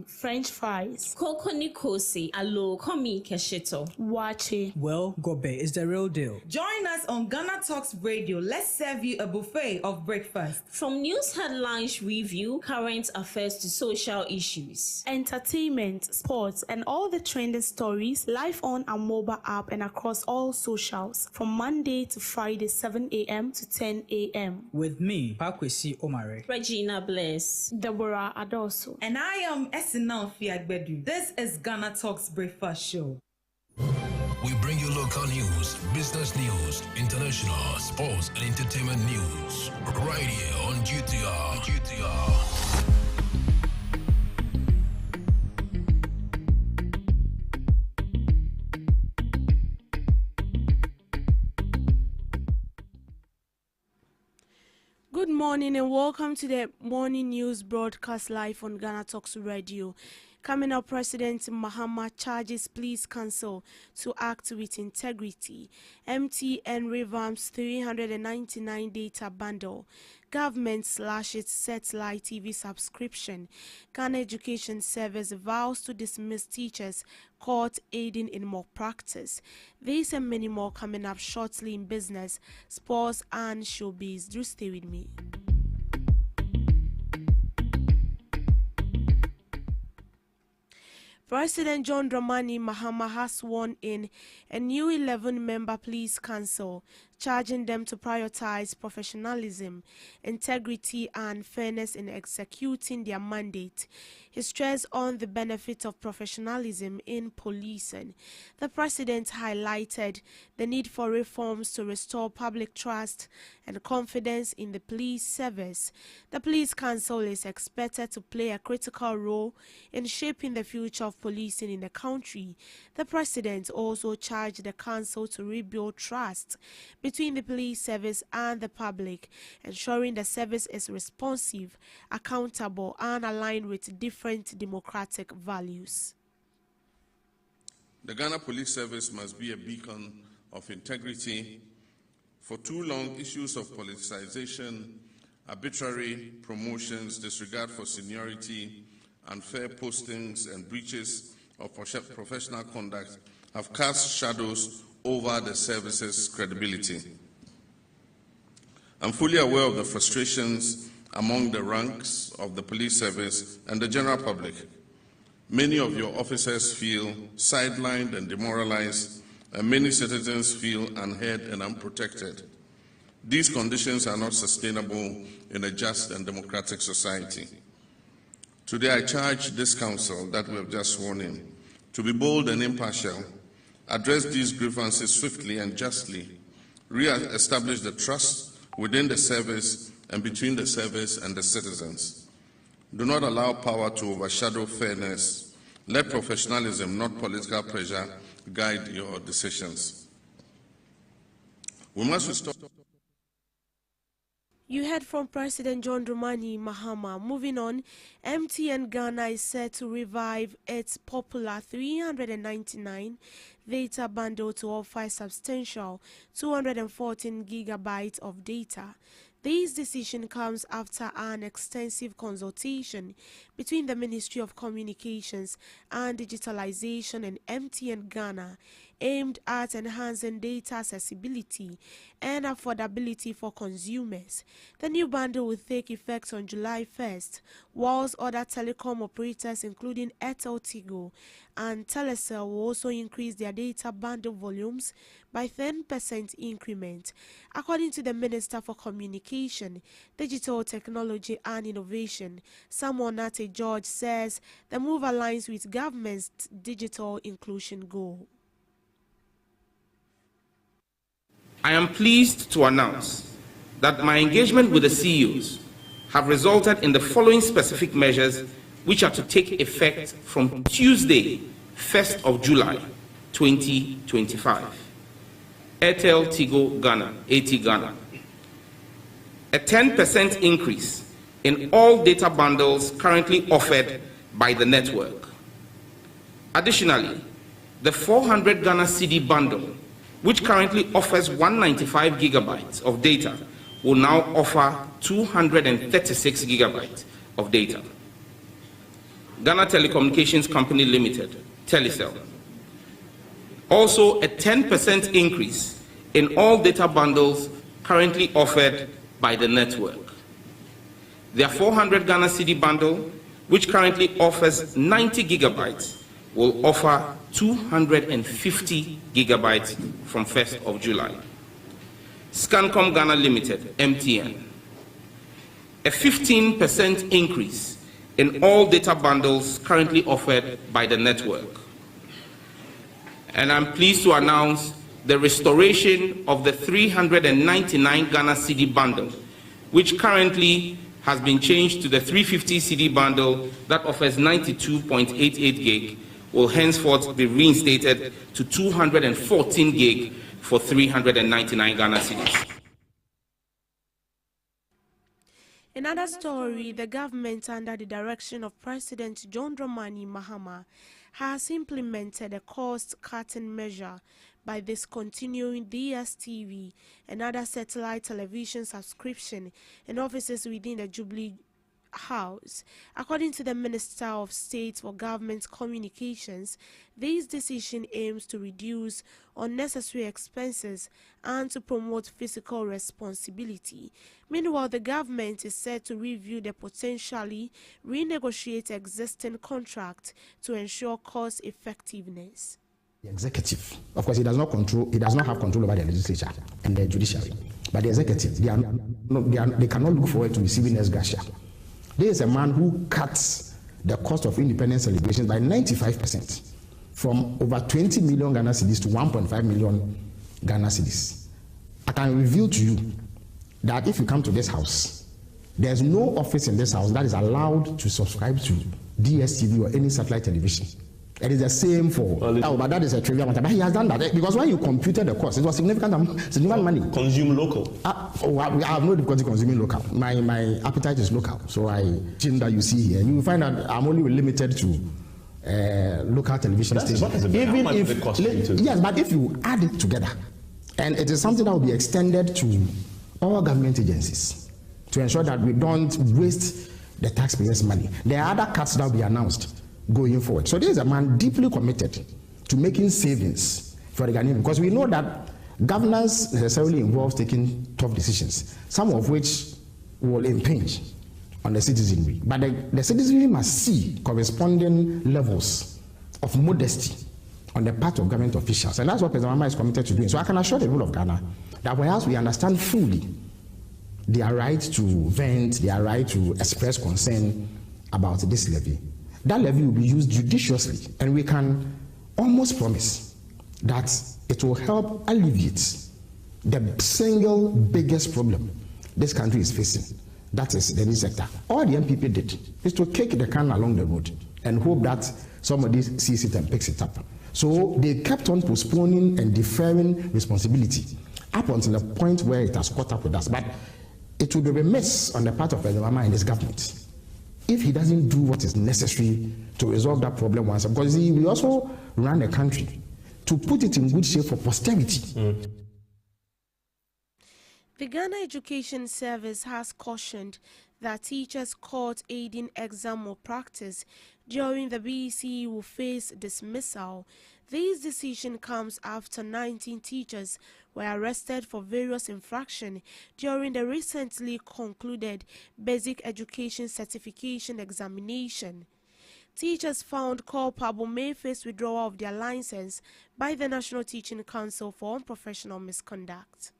French fries. Koko Nikosi, alo komi keshito. Wache. Well, Gobe is the real deal. Join us on Ghana Talks Radio. Let's serve you a buffet of breakfast. From news headlines review, current affairs to social issues. Entertainment, sports, and all the trending stories live on our mobile app and across all socials from Monday to Friday, 7 a.m. to 10 a.m. With me, Pakwesi Omare. Regina Bless. Deborah Adoso. And I am Esinal Fiagbedu. This is Ghana Talks Breakfast Show. We bring you local news, business news, international, sports, and entertainment news. Right here on GTR. Good morning and welcome to the morning news broadcast live on Ghana Talks Radio. Coming up, President Mahama charges Police Council to act with integrity. MTN revamps 399 data bundle. Government slashes satellite TV subscription. Ghana Education Service vows to dismiss teachers caught aiding in mock practice. These and many more coming up shortly in business, sports, and showbiz. Do stay with me. President John Dramani Mahama has sworn in a new 11-member police council, charging them to prioritize professionalism, integrity, and fairness in executing their mandate. He stressed on the benefit of professionalism in policing. The president highlighted the need for reforms to restore public trust and confidence in the police service. The police council is expected to play a critical role in shaping the future of policing in the country. The president also charged the council to rebuild trust between the police service and the public, ensuring the service is responsive, accountable, and aligned with different democratic values. The Ghana Police Service must be a beacon of integrity. For too long, issues of politicization, arbitrary promotions, disregard for seniority, unfair postings, and breaches of professional conduct have cast shadows over the service's credibility. I'm fully aware of the frustrations among the ranks of the police service and the general public. Many of your officers feel sidelined and demoralized, and many citizens feel unheard and unprotected. These conditions are not sustainable in a just and democratic society. Today I charge this council that we have just sworn in to be bold and impartial, address these grievances swiftly and justly, re-establish the trust within the service and between the service and the citizens. Do not allow power to overshadow fairness. Let professionalism, not political pressure, guide your decisions. We must restore. You heard from President John Dramani Mahama. Moving on, MTN Ghana is set to revive its popular 399 data bundle to offer a substantial 214 gigabytes of data. This decision comes after an extensive consultation between the Ministry of Communications and Digitalization and MTN Ghana, aimed at enhancing data accessibility and affordability for consumers. The new bundle will take effect on July 1st, whilst other telecom operators including Airtel Tigo and Telecel will also increase their data bundle volumes by 10% increment. According to the Minister for Communication, Digital Technology and Innovation, Samuel Nate George, says the move aligns with government's digital inclusion goal. I am pleased to announce that my engagement with the CEOs have resulted in the following specific measures which are to take effect from Tuesday, 1st of July, 2025. Airtel Tigo Ghana, AT Ghana. A 10% increase in all data bundles currently offered by the network. Additionally, the 400 Ghana CD bundle, which currently offers 195 gigabytes of data, will now offer 236 gigabytes of data. Ghana Telecommunications Company Limited, Telecel, also a 10% increase in all data bundles currently offered by the network. Their 400 Ghana cedi bundle, which currently offers 90 gigabytes, will offer 250 gigabytes from 1st of July. Scancom Ghana Limited, MTN, a 15% increase in all data bundles currently offered by the network. And I'm pleased to announce the restoration of the 399 Ghana cedi bundle, which currently has been changed to the 350 cedi bundle that offers 92.88 gig, will henceforth be reinstated to 214 gig for 399 Ghana cedis. Another story, the government under the direction of President John Dramani Mahama has implemented a cost-cutting measure by discontinuing DSTV and other satellite television subscription in offices within the Jubilee House. According to the Minister of State for Government Communications, this decision aims to reduce unnecessary expenses and to promote fiscal responsibility. Meanwhile, the government is set to review the potentially renegotiate existing contract to ensure cost effectiveness. The executive, of course, it does not have control over the legislature and the judiciary. But the executive, they cannot look forward to receiving ex gratia. There is a man who cuts the cost of independence celebrations by 95%, from over 20 million Ghana cedis to 1.5 million Ghana cedis. I can reveal to you that if you come to this house, there's no office in this house that is allowed to subscribe to DSTV or any satellite television. It is the same for, but that is a trivial matter. But he has done that because when you computed the cost, it was significant money. Consume local. I have no difficulty consuming local. My appetite is local. So I think that you see here, you will find that I'm only limited to local television stations. Even if it costs yes, but if you add it together, and it is something that will be extended to all government agencies to ensure that we don't waste the taxpayers' money. There are other cuts that will be announced going forward. So this is a man deeply committed to making savings for the Ghanaian, because we know that governance necessarily involves taking tough decisions, some of which will impinge on the citizenry. But the citizenry must see corresponding levels of modesty on the part of government officials. And that's what President Mahama is committed to doing. So I can assure the people of Ghana that whereas we understand fully their right to vent, their right to express concern about this levy, that levy will be used judiciously, and we can almost promise that it will help alleviate the single biggest problem this country is facing. That is the news sector. All the MPP did is to kick the can along the road and hope that somebody sees it and picks it up. So they kept on postponing and deferring responsibility up until the point where it has caught up with us. But it would be remiss on the part of President Mahama and his government if he doesn't do what is necessary to resolve that problem once, because we also run the country to put it in good shape for posterity. The Ghana Education Service has cautioned that teachers caught aiding exam malpractice during the BEC will face dismissal. This decision comes after 19 teachers were arrested for various infractions during the recently concluded Basic Education Certification examination. Teachers found culpable may face withdrawal of their license by the National Teaching Council for unprofessional misconduct.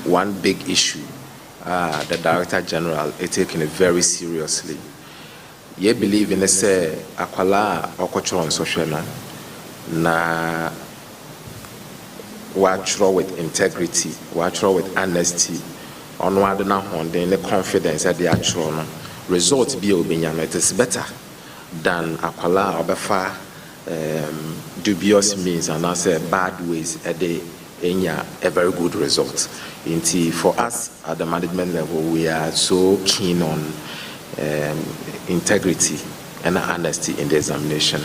One big issue, the Director General is taking it very seriously. You believe in the say akwala okochoro social na watchro with integrity, watchro with honesty, on one na holding the confidence that they actual results be obinyam. It is better than akwala obefa dubious means and also bad ways at the a very good result. For us at the management level, we are so keen on integrity and honesty in the examination.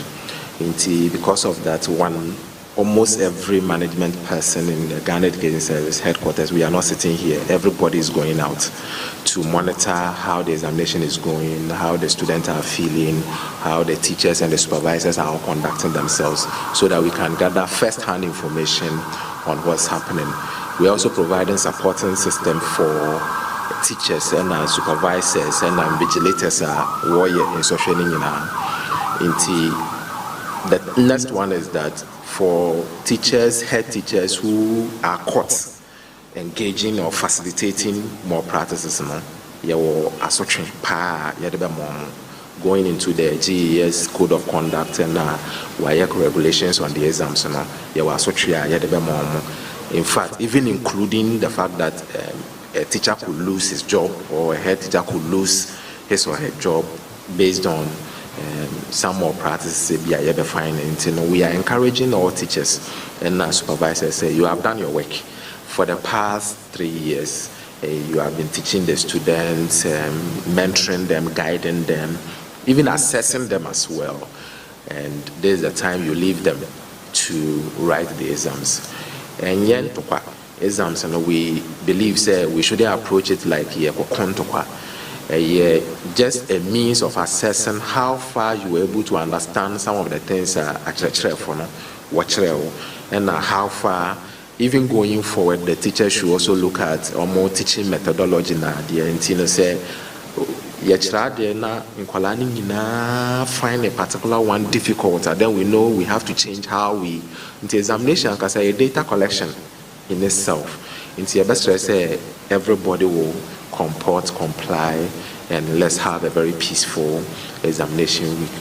Because of that, one almost every management person in the Ghana Education Service headquarters, we are not sitting here. Everybody is going out to monitor how the examination is going, how the students are feeling, how the teachers and the supervisors are conducting themselves, so that we can gather first-hand information on what's happening. We are also providing supporting system for teachers and supervisors and vigilators warrior in social the next one is that for teachers, head teachers who are caught engaging or facilitating more practices, going into the GES code of conduct and regulations on the exams, in fact, even including the fact that a teacher could lose his job or a head teacher could lose his or her job based on some more practices. We are encouraging all teachers and supervisors say, you have done your work for the past 3 years. You have been teaching the students, mentoring them, guiding them, even assessing them as well. And this is the time you leave them to write the exams. And yet, exams, and we believe we should approach it like just a means of assessing how far you were able to understand some of the things and how far, even going forward, the teacher should also look at more teaching methodology now. Find a particular one difficult, and then we know we have to change how we into examination, because a data collection in itself. Into your best say everybody will comply, and let's have a very peaceful examination week.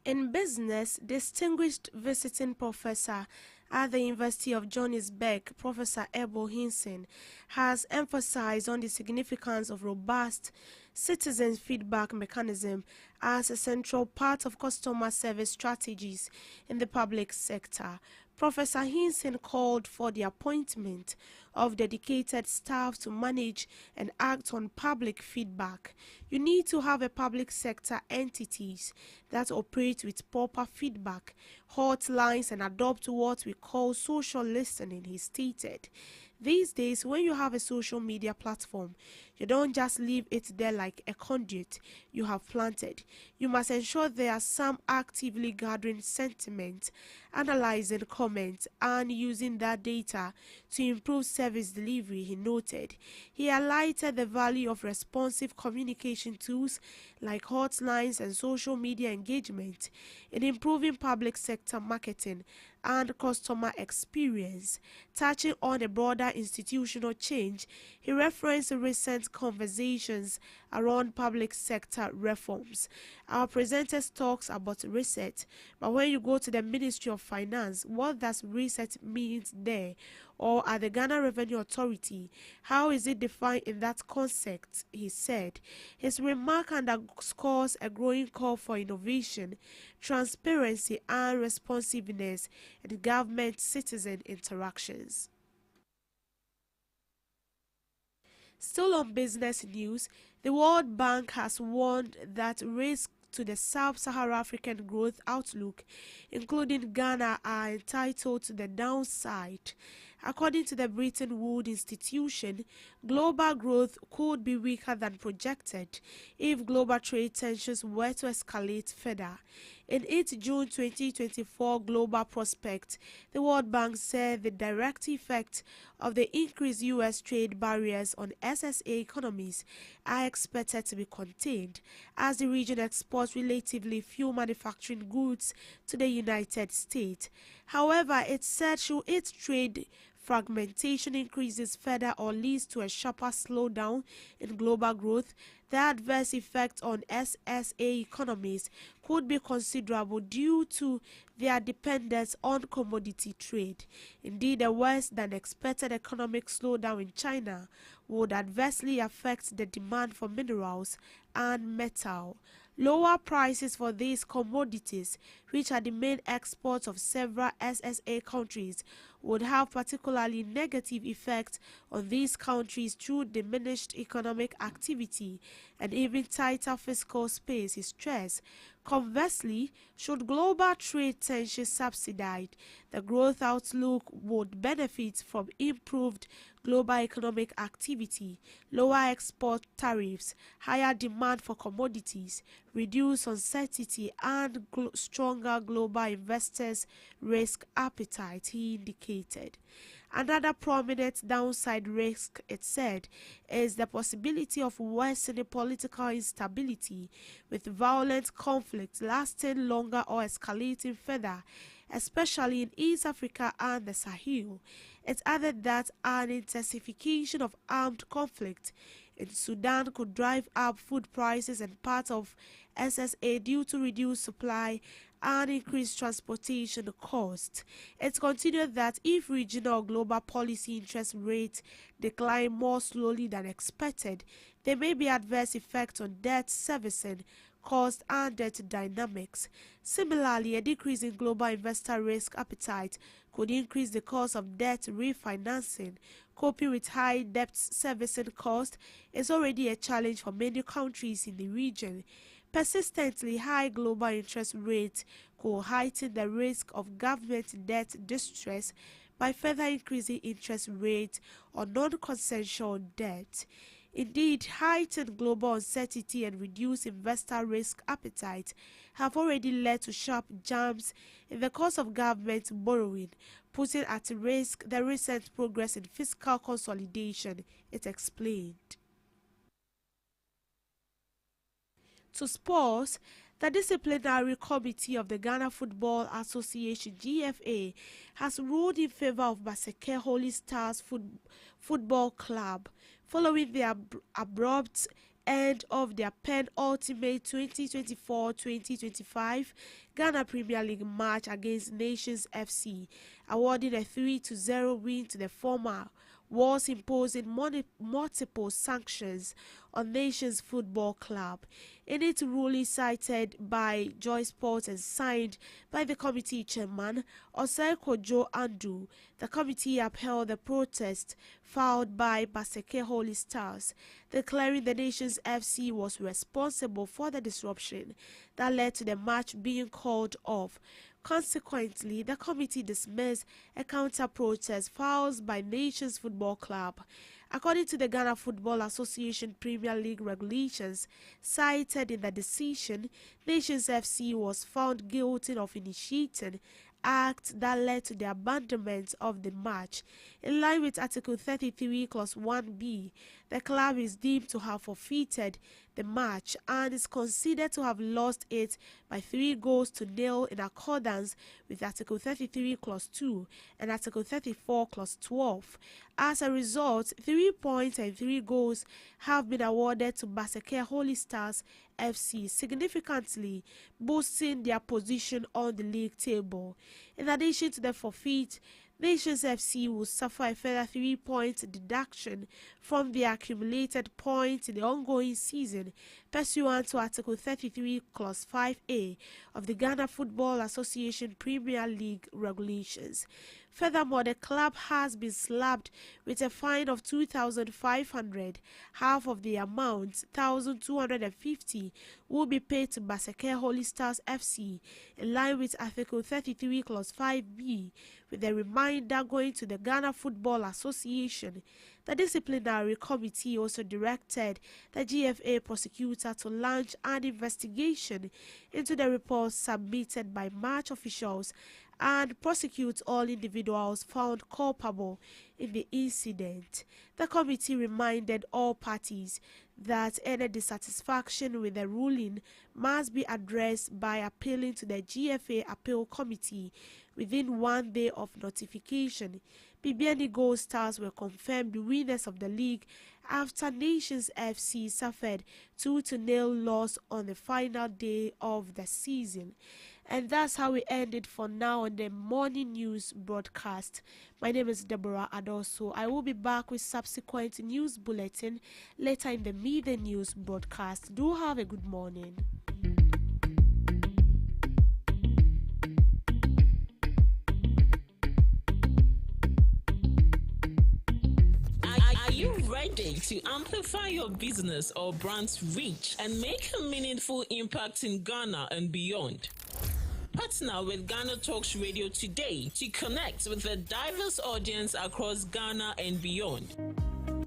In business, distinguished visiting professor at the University of Johannesburg, Professor Ebo Hinson, has emphasized on the significance of robust citizen feedback mechanism as a central part of customer service strategies in the public sector. Professor Hinson called for the appointment of dedicated staff to manage and act on public feedback. You need to have a public sector entities that operate with proper feedback, hotlines, and adopt what we call social listening, he stated. These days, when you have a social media platform, you don't just leave it there like a conduit you have planted. You must ensure there are some actively gathering sentiment, analyzing comments, and using that data to improve service delivery, he noted. He highlighted the value of responsive communication tools like hotlines and social media engagement in improving public sector marketing and customer experience. Touching on a broader institutional change, he referenced recent conversations around public sector reforms. Our presenters talks about reset, but when you go to the Ministry of Finance, what does reset mean there? Or at the Ghana Revenue Authority, how is it defined in that concept, he said. His remark underscores a growing call for innovation, transparency, and responsiveness in government-citizen interactions. Still on business news, the World Bank has warned that risks to the sub-Saharan African growth outlook, including Ghana, are entitled to the downside. According to the Bretton Woods Institution, global growth could be weaker than projected if global trade tensions were to escalate further. In its June 2024 global prospect, the World Bank said the direct effect of the increased U.S. trade barriers on SSA economies are expected to be contained, as the region exports relatively few manufacturing goods to the United States. However, it said should its trade fragmentation increases further or leads to a sharper slowdown in global growth, the adverse effect on SSA economies could be considerable due to their dependence on commodity trade. Indeed, a worse than expected economic slowdown in China would adversely affect the demand for minerals and metal. Lower prices for these commodities, which are the main exports of several SSA countries, would have particularly negative effects on these countries through diminished economic activity and even tighter fiscal space is stressed. Conversely, should global trade tensions subside, the growth outlook would benefit from improved global economic activity, lower export tariffs, higher demand for commodities, reduced uncertainty, and stronger global investors' risk appetite, he indicated. Another prominent downside risk, it said, is the possibility of worsening political instability, with violent conflict lasting longer or escalating further, especially in East Africa and the Sahel. It added that an intensification of armed conflict in Sudan could drive up food prices and part of SSA due to reduced supply and increased transportation costs. It continued that if regional or global policy interest rates decline more slowly than expected, there may be adverse effects on debt servicing, cost, and debt dynamics. Similarly, a decrease in global investor risk appetite could increase the cost of debt refinancing. Coping with high debt servicing costs is already a challenge for many countries in the region. Persistently high global interest rates could heighten the risk of government debt distress by further increasing interest rates on non-consensual debt. Indeed, heightened global uncertainty and reduced investor risk appetite have already led to sharp jumps in the cost of government borrowing, putting at risk the recent progress in fiscal consolidation, it explained. To sports, the disciplinary committee of the Ghana Football Association (GFA) has ruled in favor of Baseke Holy Stars Football Club following the abrupt end of their penultimate 2024-2025 Ghana Premier League match against Nations FC, awarding a 3-0 win to the former, whilst imposing multiple sanctions on Nations Football Club. In its ruling cited by Joy Sports and signed by the committee chairman, Osei Kojo Andu, the committee upheld the protest filed by Baseke Holy Stars, declaring the Nations FC was responsible for the disruption that led to the match being called off. Consequently, the committee dismissed a counter-protest filed by Nations Football Club. According to the Ghana Football Association Premier League regulations cited in the decision, Nations FC was found guilty of initiating act that led to the abandonment of the match. In line with Article 33, Clause 1b, the club is deemed to have forfeited the match and is considered to have lost it by 3-0 in accordance with Article 33, Clause 2 and Article 34, Clause 12. As a result, 3 points and 3 goals have been awarded to Baseke Holy Stars FC, significantly boosting their position on the league table. In addition to the forfeit, Nations FC will suffer a further 3-point deduction from the accumulated points in the ongoing season, pursuant to Article 33, Clause 5A of the Ghana Football Association Premier League regulations. Furthermore, the club has been slapped with a fine of 2,500. Half of the amount, 1,250, will be paid to Baseke Holy Stars FC, in line with Article 33, Clause 5B, with the remainder going to the Ghana Football Association. The disciplinary committee also directed the GFA prosecutor to launch an investigation into the reports submitted by match officials and prosecute all individuals found culpable in the incident. The committee reminded all parties that any dissatisfaction with the ruling must be addressed by appealing to the GFA Appeal Committee within 1 day of notification. BBN Gold Stars were confirmed winners of the league after Nations FC suffered 2-0 loss on the final day of the season. And that's how we end it for now on the morning news broadcast. My name is Deborah Adoso. I will be back with subsequent news bulletin later in the midday news broadcast. Do have a good morning. Are you ready today to amplify your business or brand's reach and make a meaningful impact in Ghana and beyond. Partner with Ghana Talks Radio today to connect with a diverse audience across Ghana and beyond.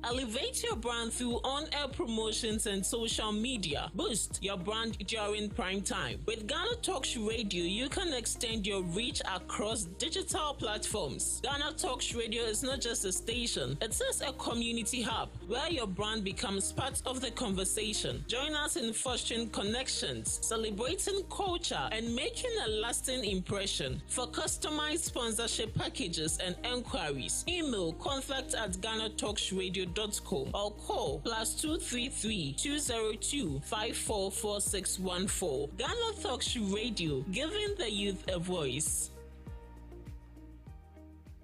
Elevate your brand through on-air promotions and social media. Boost your brand during prime time. With Ghana Talks Radio, you can extend your reach across digital platforms. Ghana Talks Radio is not just a station, it is a community hub where your brand becomes part of the conversation. Join us in fostering connections, celebrating culture, and making a lasting impression. For customized sponsorship packages and enquiries, email contact@GhanaTalksRadio.com or call +233 202 544614. Ghana Talks Radio, giving the youth a voice.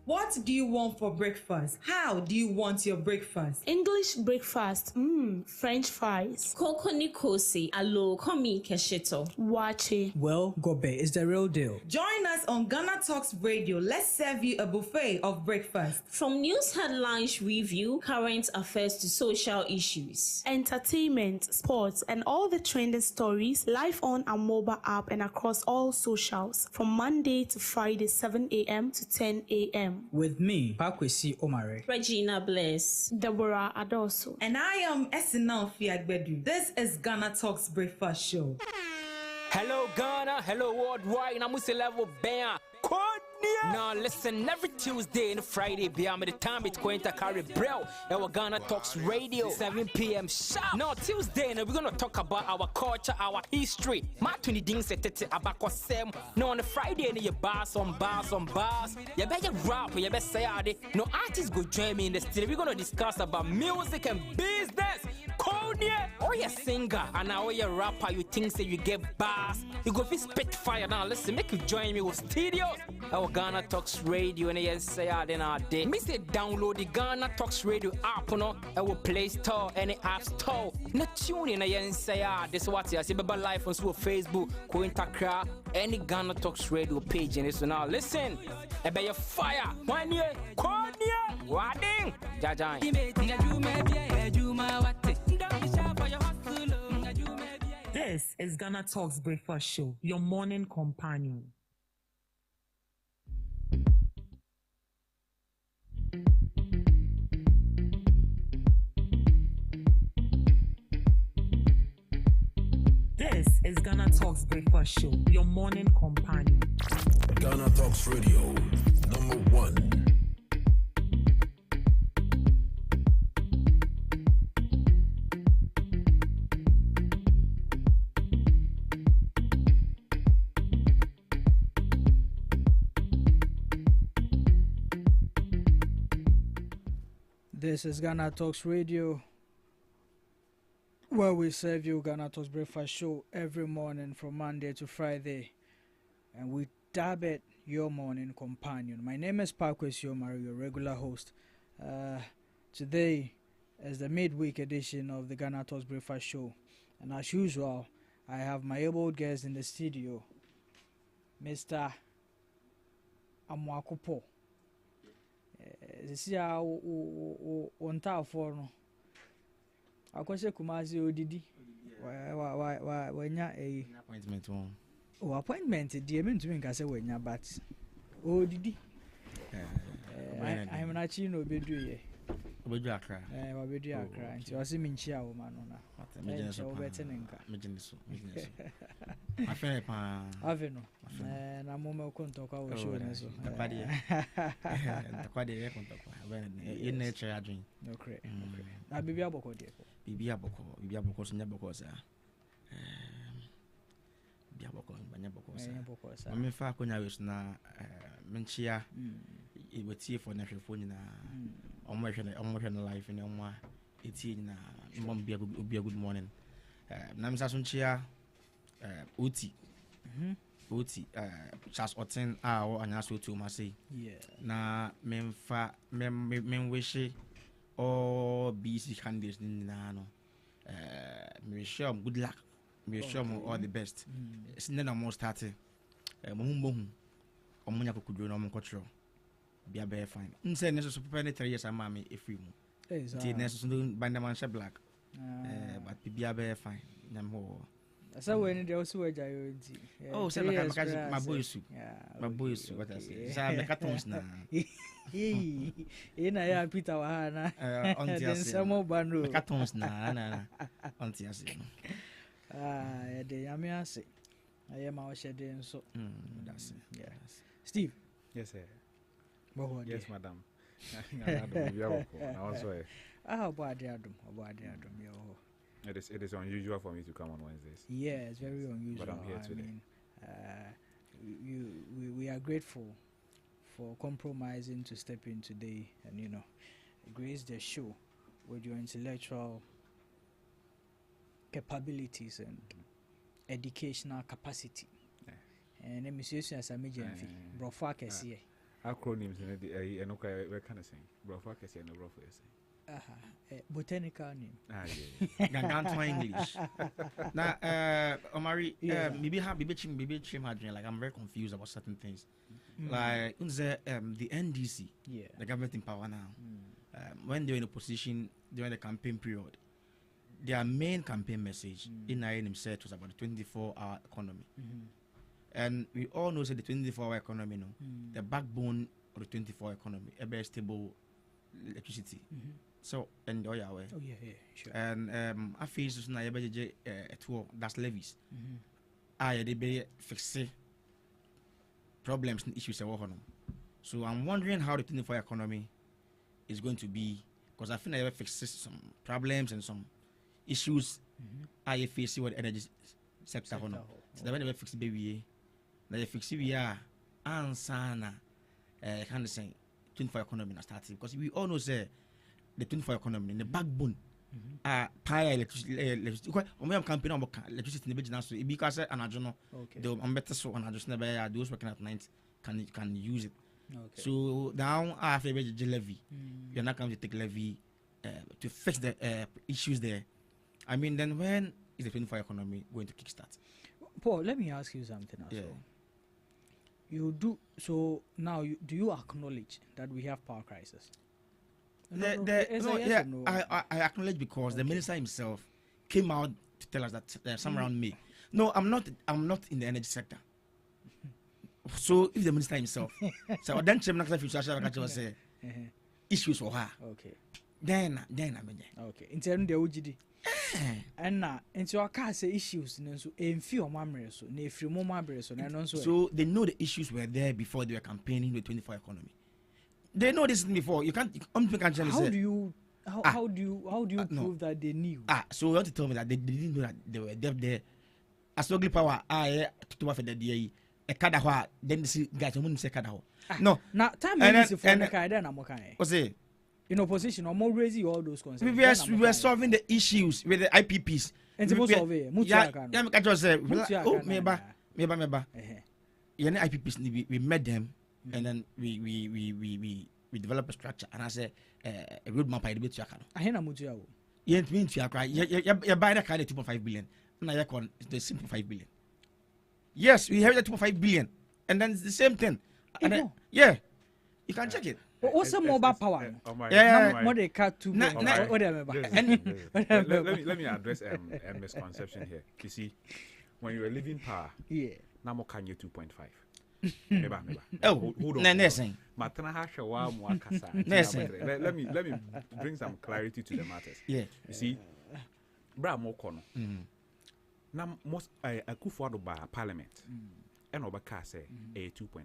What do you want for breakfast? How do you want your breakfast? English breakfast, French fries. Koko Nikosi, alo komi kesheto. Wache. Well, Gobe is the real deal. Join us on Ghana Talks Radio. Let's serve you a buffet of breakfast. From news headlines review, current affairs to social issues. Entertainment, sports, and all the trending stories live on our mobile app and across all socials from Monday to Friday, 7 a.m. to 10 a.m. With me, Pakwesi Omare. Regina Bless. Deborah Adoso. And I am Esinal Fiagbedu. This is Ghana Talks Breakfast Show. Hello Ghana, hello worldwide, I'm Musi Level Bam. Now listen, every Tuesday and Friday, beyond the time it's going to carry Brell, our Ghana Talks Radio, 7 p.m. sharp. Now Tuesday, we're going to talk about our culture, our history. Matuni ding setete abako sem. Now on the Friday, you bars on bars. You better rap, you better say no artists go join me in the studio. We're going to discuss about music and business. Konya, or you singer, and now you rapper, you think say you get bars. You go be spit fire. Now listen, make you join me with studios. Our Ghana Talks Radio, and yes, say then our day. Me say download the Ghana Talks Radio app, no, our Play Store, any App Store. No tune in, and say this is what you see. Baba live on Facebook, Kointakra, any Ghana Talks Radio page, and so now listen. I bet you fire. 1 year, Konya, Wading, Jajan. This is Ghana Talks Breakfast Show, your morning companion. This is Ghana Talks Breakfast Show, your morning companion. Ghana Talks Radio, #1. This is Ghana Talks Radio, where we serve you Ghana Talks Breakfast Show every morning from Monday to Friday, and we dab it your morning companion. My name is Pakwesi Omari, your regular host. Today is the midweek edition of the Ghana Talks Breakfast Show, and as usual, I have my able guest in the studio, Mr. Amwakopo. This is on top for no. I question Kumasi Odidi. Why when ya a appointment one? Oh, appointment, dear, mean to me, I say when ya but Odidi. I'm not you know, be do ye. Obedu Accra. Obedu Accra. Nti o se minchia wo ma no na. Mejeneso. So bete nenka. Mejeneso. Afere pa. Aveno. Na mo me konto kwa wo show ne so. Takwade. Takwade ye konto kwa. Ye na eche adwen. Okay. Na bibi aboko de. Bibi aboko so nya boko sa. Bibi aboko banya boko sa. Me fa akonya we so na menchia. Ibetie for na hwefo nyina. Omo hwe na life ni omo etie nyina. Mbom bia good morning. Na misa so nchia Oti. Oti Charles Otten o anya so to ma say. Yeah. Na memfa memwishi all BC candidates nyina no. Me wish you good luck. Me wish you all the best. It's na mo start mo omunya kokudro na mo control. Be a bear fine. Nse ne so prepare 3 years ama me efiri mu. The next one by the man black. But be fine. So when they also were oh, say my boys, what I say. So I'm cartons now. In a Peter Wahana, on some more bundle cartons now. Auntie, the Yamiasi. I am our shedding so. That's it. Yes. Steve. Yes, sir. Yes, madam. It is unusual for me to come on Wednesdays. Yeah, it's very unusual. But I'm here today. We are grateful for compromising to step in today and grace the show with your intellectual capabilities and educational capacity. And let me see you as a major Brofa Kessie. Acronyms in the where can I say? Brofa Kessie and Brofa botanical name. Ganganto English. Now, Omari, maybe like I'm very confused about certain things. Like the NDC, the government in power now. When they're in a position during the campaign period, their main campaign message in himself was about the 24-hour economy. And we all know that the 24-hour economy, the backbone of the 24-hour economy, a very stable electricity. So, and oh yeah, sure. And I feel so now that's levies. They be fix problems and issues. So I'm wondering how the 24-hour economy is going to be, because I think I fix some problems and some issues I face with energy sector. So when they fix baby, they fix we are ansana kind of saying 24-hour economy na starting, because we all know say the 24-hour economy the backbone power electricity I'm campaign about electricity in the business, so because an the better so an never those working at night can use it. So now after levy, you're not going to take levy to fix the issues there. I mean, then when is the 24-hour economy going to kickstart? Paul, let me ask you something as well. You do so now. Do you acknowledge that we have power crisis? I acknowledge, because the minister himself came out to tell us that some around me. No, I'm not in the energy sector. So if the minister himself, so then say issues for her. Okay. Then I'm in. Okay. In terms of the OGD. And now, into our case issues, so so they know the issues were there before they were campaigning the 24-hour economy. They know this before. You can't. How do you prove that they knew? So you want to tell me that they didn't know that they were there? As ugly power, to for the DA. A kada then see guys, I wouldn't say kada. No. Now time is for the kada and Amokai. What's it? In opposition, or more raising all those concerns. We were solving the issues with the IPPs. And supposed to I just say, maybe. IPPs, we met them, and then we develop a structure, and I say a roadmap I debate. I hear Mutuao. You mean you buy that kind of 2.5 billion, and I con the simple 5 billion. Yes, we have the 2.5 billion, and then it's the same thing. And you can check it. What's the mobile power? Let me address a misconception here. You see, when you are leaving power, now can you 2.5? Oh, hold on. Let me bring some clarity to the matters. Yeah. You see, Bra Mokono. Now most Akufo-Addo by Parliament. And Obaka say a 2.5.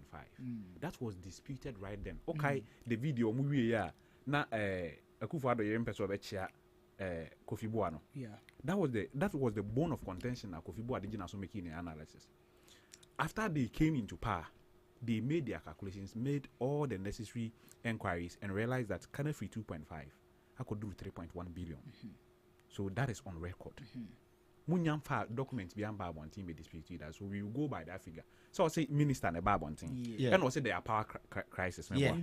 That was disputed right then. Okay, the video movie na Akufo-Addo person becha Kofi Boano. Yeah. That was the bone of contention that Kofi Boano didn't also making an analysis. After they came into power, they made their calculations, made all the necessary inquiries, and realized that Ghana free 2.5, I could do 3.1 billion. So that is on record. Munyam documents beyond Babon team may dispute that, so we will go by that figure. So I'll say minister and a Babon team, and also there are power crisis. Yeah, I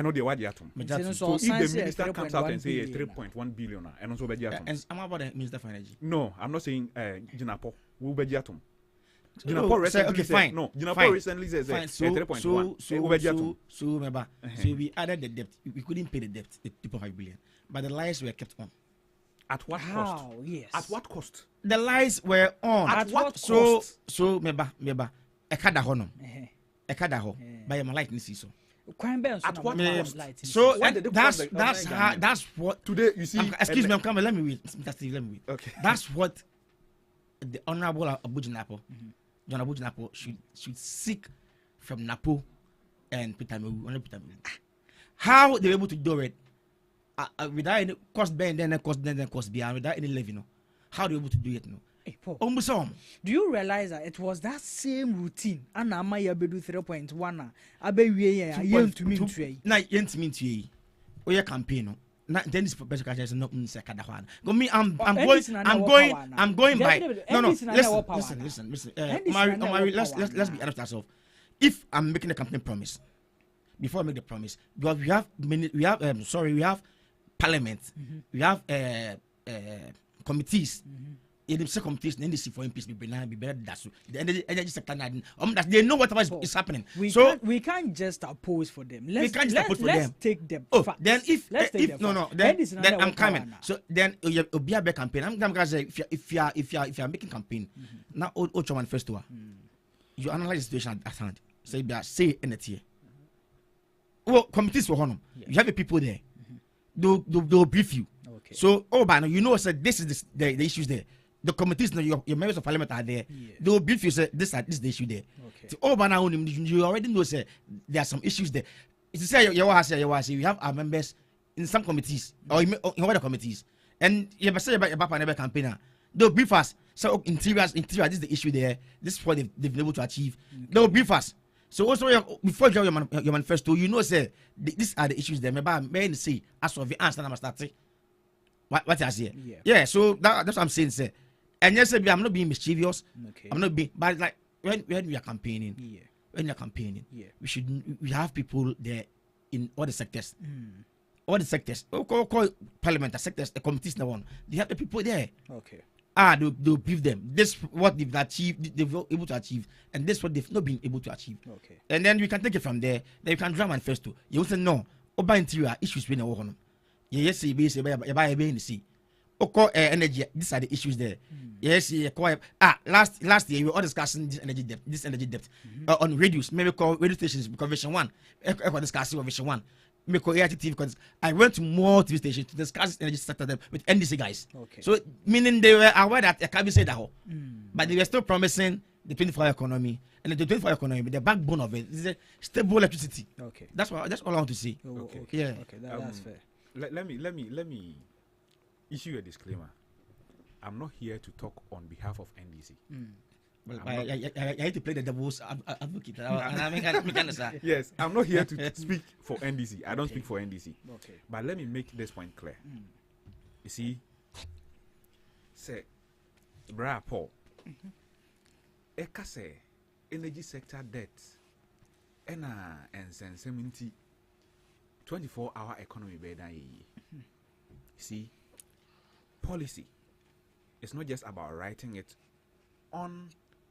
know the Wadiatum. So if the minister comes out and say 3.1 billion, and also Bediatum. And I'm about the minister for energy. No, I'm not saying Jinapo. Who Bediatum? Junapol recently okay, said, fine. no, Junapol Fine. recently says Fine. 3.1. So remember, so we added the debt. We couldn't pay the debt, the 2.5 billion, but the lies were kept on. At what cost? Yes. At what cost? The lies were on. At what cost? So remember, ekada honum, ekada ho. By my light see so. At what cost? So that's what today you see. Excuse me, I'm coming. Let me wait. Mr. Steve, let me wait. Okay. That's what the Honorable Abuja Napo, John Abuja Napo should seek from Napo and Peter Mewu. How they were able to do it without any cost bear and then cost beer without any levy, how they were able to do it, Hey, Paul, do you realize that it was that same routine? And I'm a bedu 3.1. I be we yen to mean to na yen to mean to ye campaign. Na then this professor can not second one. Go me, I'm going by. No, listen. Mary, let's be honest ourselves. If I'm making a campaign promise, before I make the promise, because we have parliament, we have committees. In the committees, then they see for MPs be better. That's the energy sector. They know whatever is happening. We can't just oppose for them. Let's take them. Facts. Then if then I'm coming. So then you'll be a better campaign. I'm gonna say if you are making campaign now, Ocho Manifesto, you analyze the situation at hand. Say anything. Well, committees for honor. You have the people there. They'll brief you. Okay. So, you know, this is the issues there. The committees, your members of parliament are there. Yeah. They will brief you. Say this is the issue there. Okay. So, you already know. Say there are some issues there. It's to say you have our members in some committees or in other committees, and you say about another campaigner. They'll brief us. So interior, this is the issue there. This is what they've been able to achieve. Okay. They'll brief us. So also before you get your manifesto, you know, say these are the issues there. Maybe say as of the answer, I'm starting. What I say? Yeah. So that's what I'm saying, sir. And yes, I'm not being mischievous. Okay. I'm not being, but like when we are campaigning, we have people there in all the sectors. All the sectors, call parliament sectors, the committees, no one. They have the people there. Okay. They'll brief them. This what they've achieved, they've been able to achieve, and this what they've not been able to achieve. Okay. And then we can take it from there. Then you can draw manifesto. You will say no. Oba interior issues being a war. Yes, you be in the sea. Energy. These are the issues there. Yes, last year we were all discussing this energy debt. On radios, maybe call radio stations because Vision 1. Discussing Vision 1. Because I went to more TV stations to discuss energy sector with NDC guys. Okay. So meaning they were aware that I can't say that, but they were still promising the 24-hour economy, and the 24-hour economy, the backbone of it is a stable electricity. Okay. That's all I want to see. Okay. Yeah. Okay. That's fair. Let me issue a disclaimer. I'm not here to talk on behalf of NDC. Well, I hate to play the devil's advocate. Yes, I'm not here to speak for NDC. I don't speak for NDC. Okay. But let me make this point clear. You see, say, Bra Paul, Eka say, energy sector debt, and 24-hour economy better. You see, policy is not just about writing it on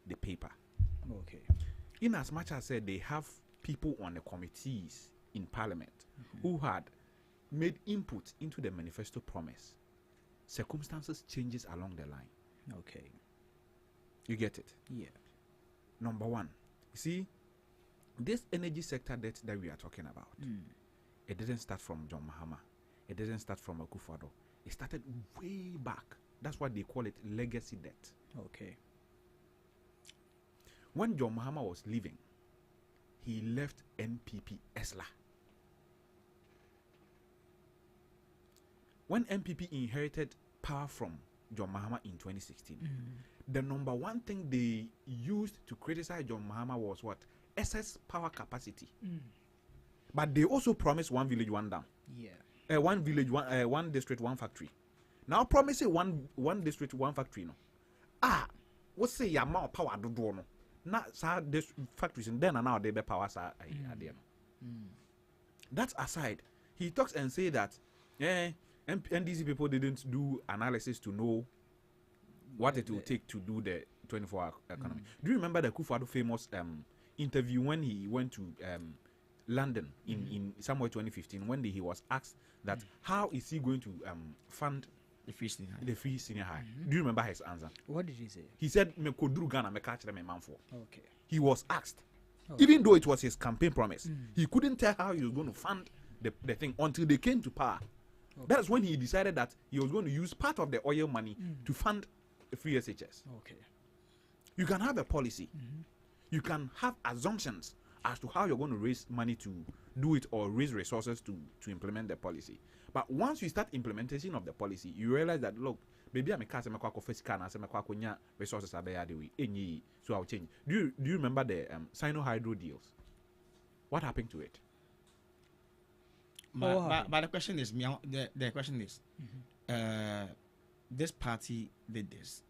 the paper. Okay. In as much as said they have people on the committees in parliament who had made input into the manifesto promise, circumstances changes along the line. Okay. You get it? Yeah. Number one, you see, this energy sector debt that we are talking about, it didn't start from John Mahama. It didn't start from Akufo-Addo. It started way back. That's why they call it legacy debt. Okay. When John Mahama was leaving, he left NPP ESLA. When NPP inherited power from John Mahama in 2016, the number one thing they used to criticize John Mahama was what? Excess power capacity. But they also promised one village, one dam. Yeah. One village, one district, one factory. Now promising one district, one factory. No. What's say your amount of power do no? Not this factories and then and now they be power idea. That aside, he talks and say that NDC people didn't do analysis to know what it will take to do 24-hour economy. Do you remember the Akufo-Addo famous interview when he went to London in somewhere 2015 when he was asked that how is he going to fund the free senior high? Do you remember his answer? What did he say? He said, "Me koduru Ghana, me catch them a man for." Okay. He was asked, even though it was his campaign promise, he couldn't tell how he was going to fund the thing until they came to power. Okay. That's when he decided that he was going to use part of the oil money to fund the free SHS. Okay. You can have a policy. You can have assumptions as to how you're going to raise money to do it or raise resources to implement the policy. But once you start implementation of the policy, you realize that, look, maybe I'm a cast and resources are there the way. So I'll change. Do you remember the Sino-Hydro deals? What happened to it? But the question is, the question is, this party did this.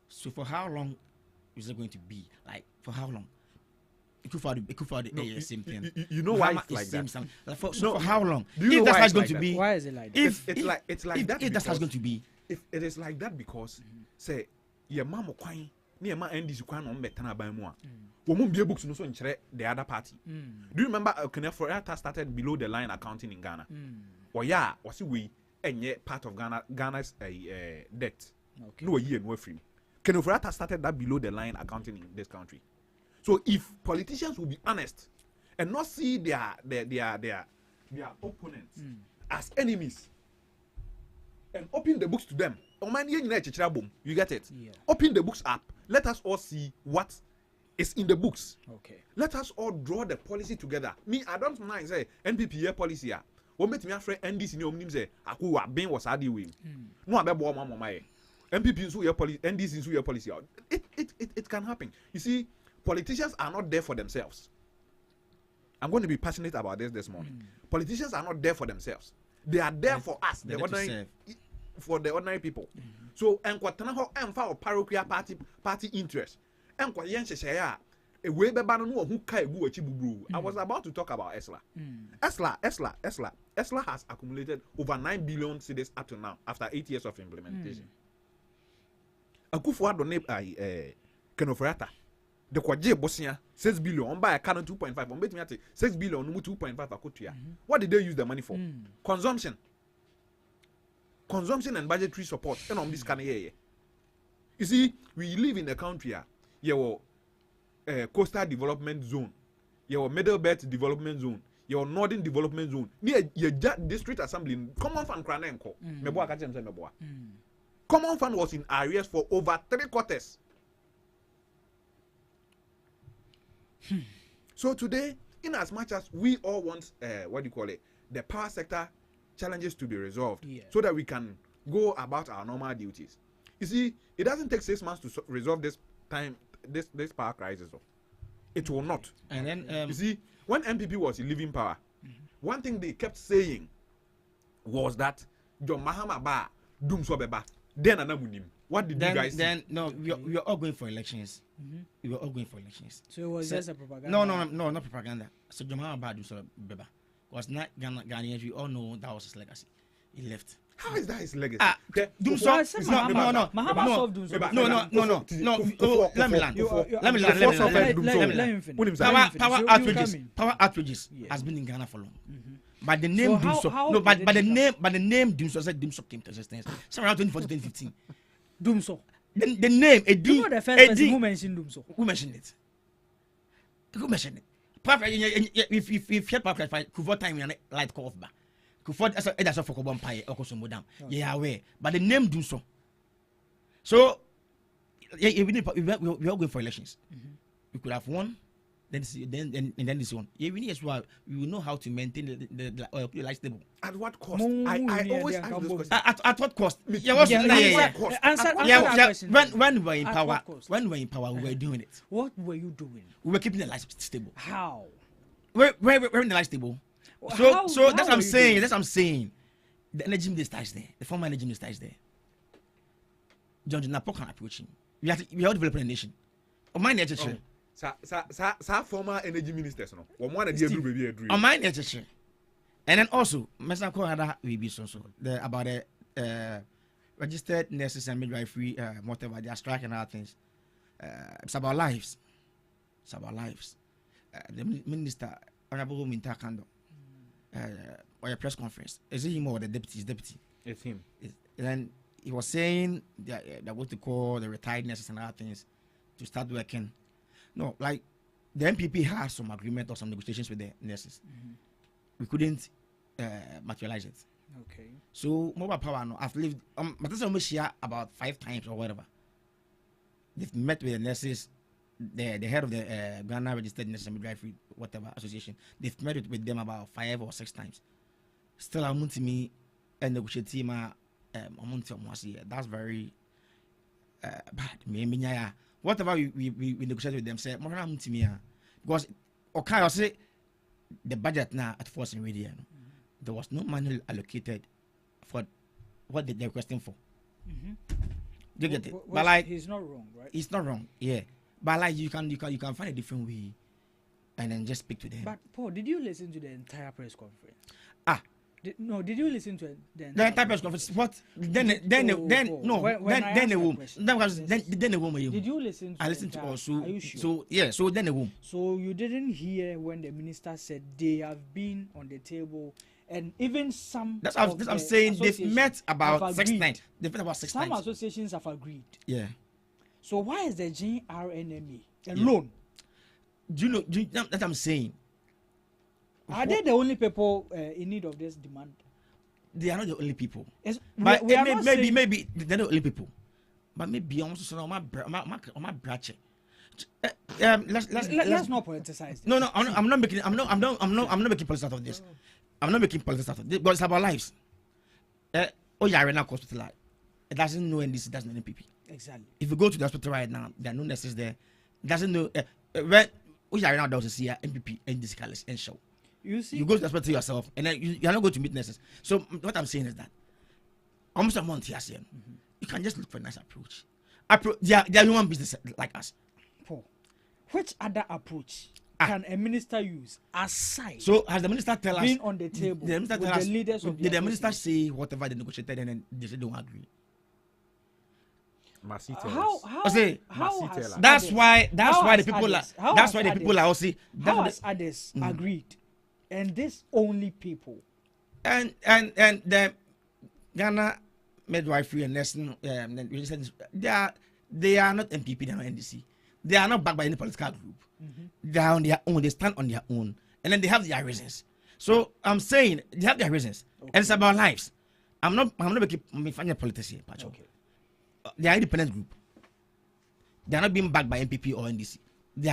So for how long is it going to be? Like, for how long? It could for the same thing. You know why it's like that? For how long? Do you if know that's why it's going like to that? be, Why is it like that? It's like that. If that's how it's going to be. If it is like that because say your mama kwai near my end is kwan on betana by more. Won't be books no so the other party. Do you remember Keneforiata started below the line accounting in Ghana? Or yeah, was we and yet part of Ghana's debt. Okay. No year no free. Keneforiata started that below the line accounting in this country. So if politicians will be honest and not see their opponents as enemies and open the books to them, you get it? Yeah. Open the books up. Let us all see what is in the books. Okay. Let us all draw the policy together. Me, I don't mind say NPP policy. What make me afraid NDC ni omnim say aku wa ben was adi we. No abebo mama mai. NPP nso your policy, NDC nso your policy. It can happen. You see, politicians are not there for themselves. I'm going to be passionate about this morning. Politicians are not there for themselves. They are there for us, for the ordinary people. So, and what ho emfa or parochial party interest. And what yen share a way no who kai gu achibu. I was about to talk about ESLA. ESLA has accumulated over 9 billion cedis up to now after 8 years of implementation. Akufo-Addo Kenoforiata the kwaje bosia 6 billion on buy a canon 2.5 on betting at 6 billion no 2.5 akotua. What did they use the money for? Consumption and budgetary support and on this kind of year. You see, we live in a country your coastal development zone, your middle belt development zone, your northern development zone, near your district assembly, common fund cranenko. Common fund was in arrears for over 3 quarters. So today, in as much as we all want, the power sector challenges to be resolved, so that we can go about our normal duties. You see, it doesn't take 6 months to resolve this power crisis. It will not. And then you see, when MPP was in living power, one thing they kept saying was that John Mahama Ba Doom Sobeba. Then anamunim. What did you guys then see? No, we are all going for elections. We were all going for elections. So it was just a propaganda. No, not propaganda. So John Mahama Ba Doom Sobeba was not Ghanaians. We all know that was his legacy. He left. How is that his legacy? No. Let me finish. Power outrages has been in Ghana for long. But the name Doomso. But the name Doomso said Doomso came to existence somewhere around 2014-2015. Doomso. The name Do you know the first person who mentioned Doomso? Who mentioned it? Who mentioned it? If you hear Power Kufo time in light call off back. That's for Kobompire or Kosomodam. Yeah, aware. But the name Doomso. So we are going for elections. We could have won. Then this one. Yeah, we need as well. We will know how to maintain the life stable. At what cost? I always ask this question. At what cost? When we were in power, we were doing it. What were you doing? We were keeping the life stable. How? We're in the life stable. So that's what I'm saying. That's what I'm saying. The energy minister is there. The former energy minister is there. John Napo can approach him. We are developing a nation. On my nature. Sa former energy ministers no. One of the baby agree. On my nature. And then also, Mr. Kohada will be so about the registered nurses and midwifery, whatever they are striking other things. It's about lives. It's about lives. The minister, Honorable Minta Kando, or a press conference. Is it him or the deputy? His deputy. It's him. Then he was saying that what to call the retired nurses and other things to start working. No, like the MPP has some agreement or some negotiations with the nurses. We couldn't materialize it. Okay. So mobile power no, I've lived but this almost share about 5 times or whatever. They've met with the nurses, the head of the Ghana Registered Nurses and Midwifery whatever association. They've met with them about 5 or 6 times. Still I'm to me and negotiate team that's very bad. Whatever we negotiate with them say more to me because okay I say the budget now at Force in Radio there was no money allocated for what they're requesting for. You get it? But like he's not wrong, right? He's not wrong, yeah. But like you can find a different way and then just speak to them. But Paul, did you listen to the entire press conference? Did you listen to the entire press conference? What? Then the woman. Did you listen to I listened to also. Are you sure? So yeah, so then the woman. So you didn't hear when the minister said they have been on the table and even some. That's what I'm saying. They've met about 6 times. They've met about 6 times. Some associations have agreed. Yeah. So why is the GRNMA alone? Do you know that I'm saying? Are they the only people in need of this demand? They are not the only people. But maybe they're the only people. But maybe also my branch. Let's not politicize this. No, I'm not making politics out of this. I'm not making politics out of this, but it's about lives. Right now hospital. It doesn't know NDC, doesn't know NPP. Exactly. If you go to the hospital right now, there are no nurses there. It doesn't know when right now there was a CR, NPP, NDC college and show. You see, you go to the hospital yourself, and then you're not going to meet nurses. So what I'm saying is that almost a month here, you can just look for a nice approach. They are human business like us. Paul, which other approach can a minister use aside? So has the minister tell us being on the table with the leaders of did the minister say whatever they negotiated and then they said don't agree? That's why the people are also how has others agreed and this only people and the Ghana midwifery and nursing they are not MPP, they are not NDC, they are not backed by any political group. They are on their own, they stand on their own, and then they have their reasons. So I'm saying they have their reasons, and it's about lives. I'm not making a politician. Okay. They are an independent group. They are not being backed by MPP or NDC. They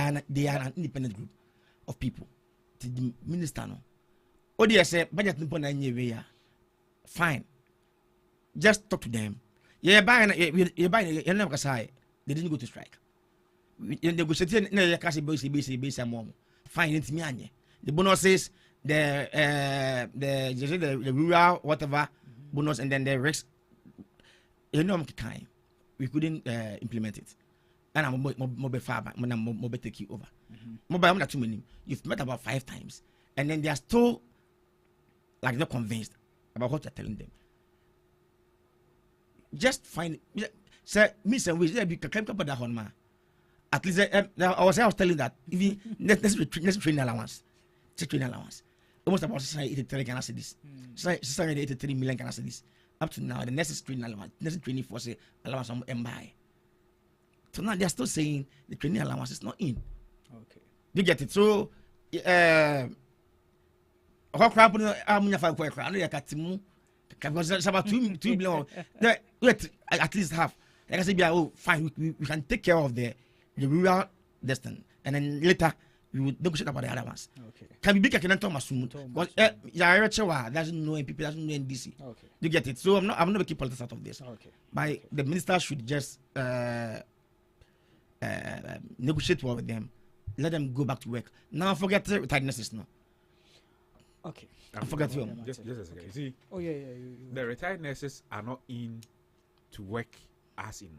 are an independent group of people. The minister no. They say budget no fine. Just talk to them. They didn't go to strike. They negotiated fine. The bonuses, the rural whatever bonus, and then the Rex. We couldn't implement it. And I'm more far back when I'm more take you over. Mobile not too many. You've met about 5 times, and then they are still like not convinced about what you're telling them. Just find say miss and wish be can come that one. At least I was telling that even next training allowance, almost about 683 Ghana cedis, 683 million Ghana cedis. Up to now, the next training allowance, next training for say allowance on MBI. So now they are still saying the training allowance is not in. Okay. You get it? So, how crap on because it's about 2 billion. At least half. Like I said, oh, fine, we can take care of the rural destiny, and then later we will negotiate about the other ones. Okay. Can be big I cannot Because doesn't know NPP, doesn't know NDC. Okay. You get it? So I'm not making politics out of this. Okay. The minister should just negotiate with them, let them go back to work. Now forget the retired nurses now. Okay. I forgot to just a second. Okay. You see? Oh yeah. The retired nurses are not in to work as in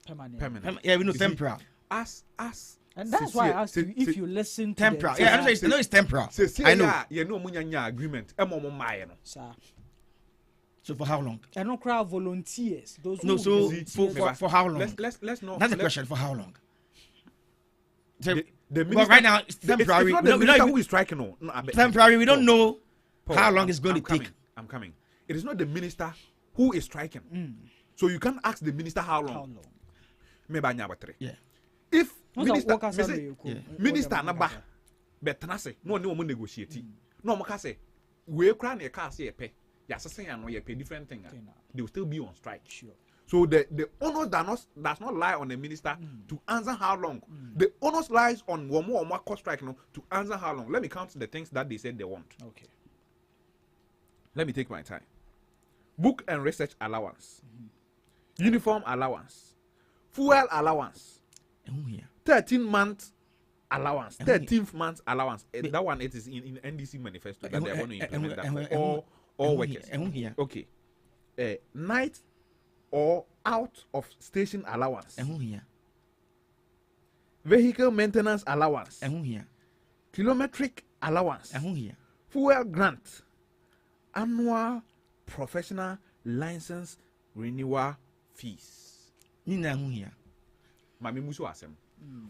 permanent. Yeah, we know temporary. And that's why I asked you if you listen to temporary. Yeah, I know it's temporary. I know. You know, munya agreement. So for how long? I don't crowd volunteers. Those for how long? Let's not. That's the question. For how long? the minister, but right now, it's temporary. It's not the minister who is striking. No, temporary. We don't know how long it's going to take. I'm coming. It is not the minister who is striking. So you can't ask the minister how long. Yeah. If minister naba betanase no ne omo negotiate no omo ka say we kra na ka say yepe yasese ya no yepe different thing they will still be on strike. Sure. So the onus does not lie on the minister to answer how long. The onus lies on one more strike to answer how long. Let me count the things that they said they want. Okay. Let me take my time. Book and research allowance, uniform allowance, fuel allowance, 13-month allowance, 13th month allowance. That one it is in NDC manifesto that they want to implement that for all workers. Okay. Night or out of station allowance, vehicle maintenance allowance, kilometric allowance, fuel grant, annual professional license renewal fees. Mami muso asem.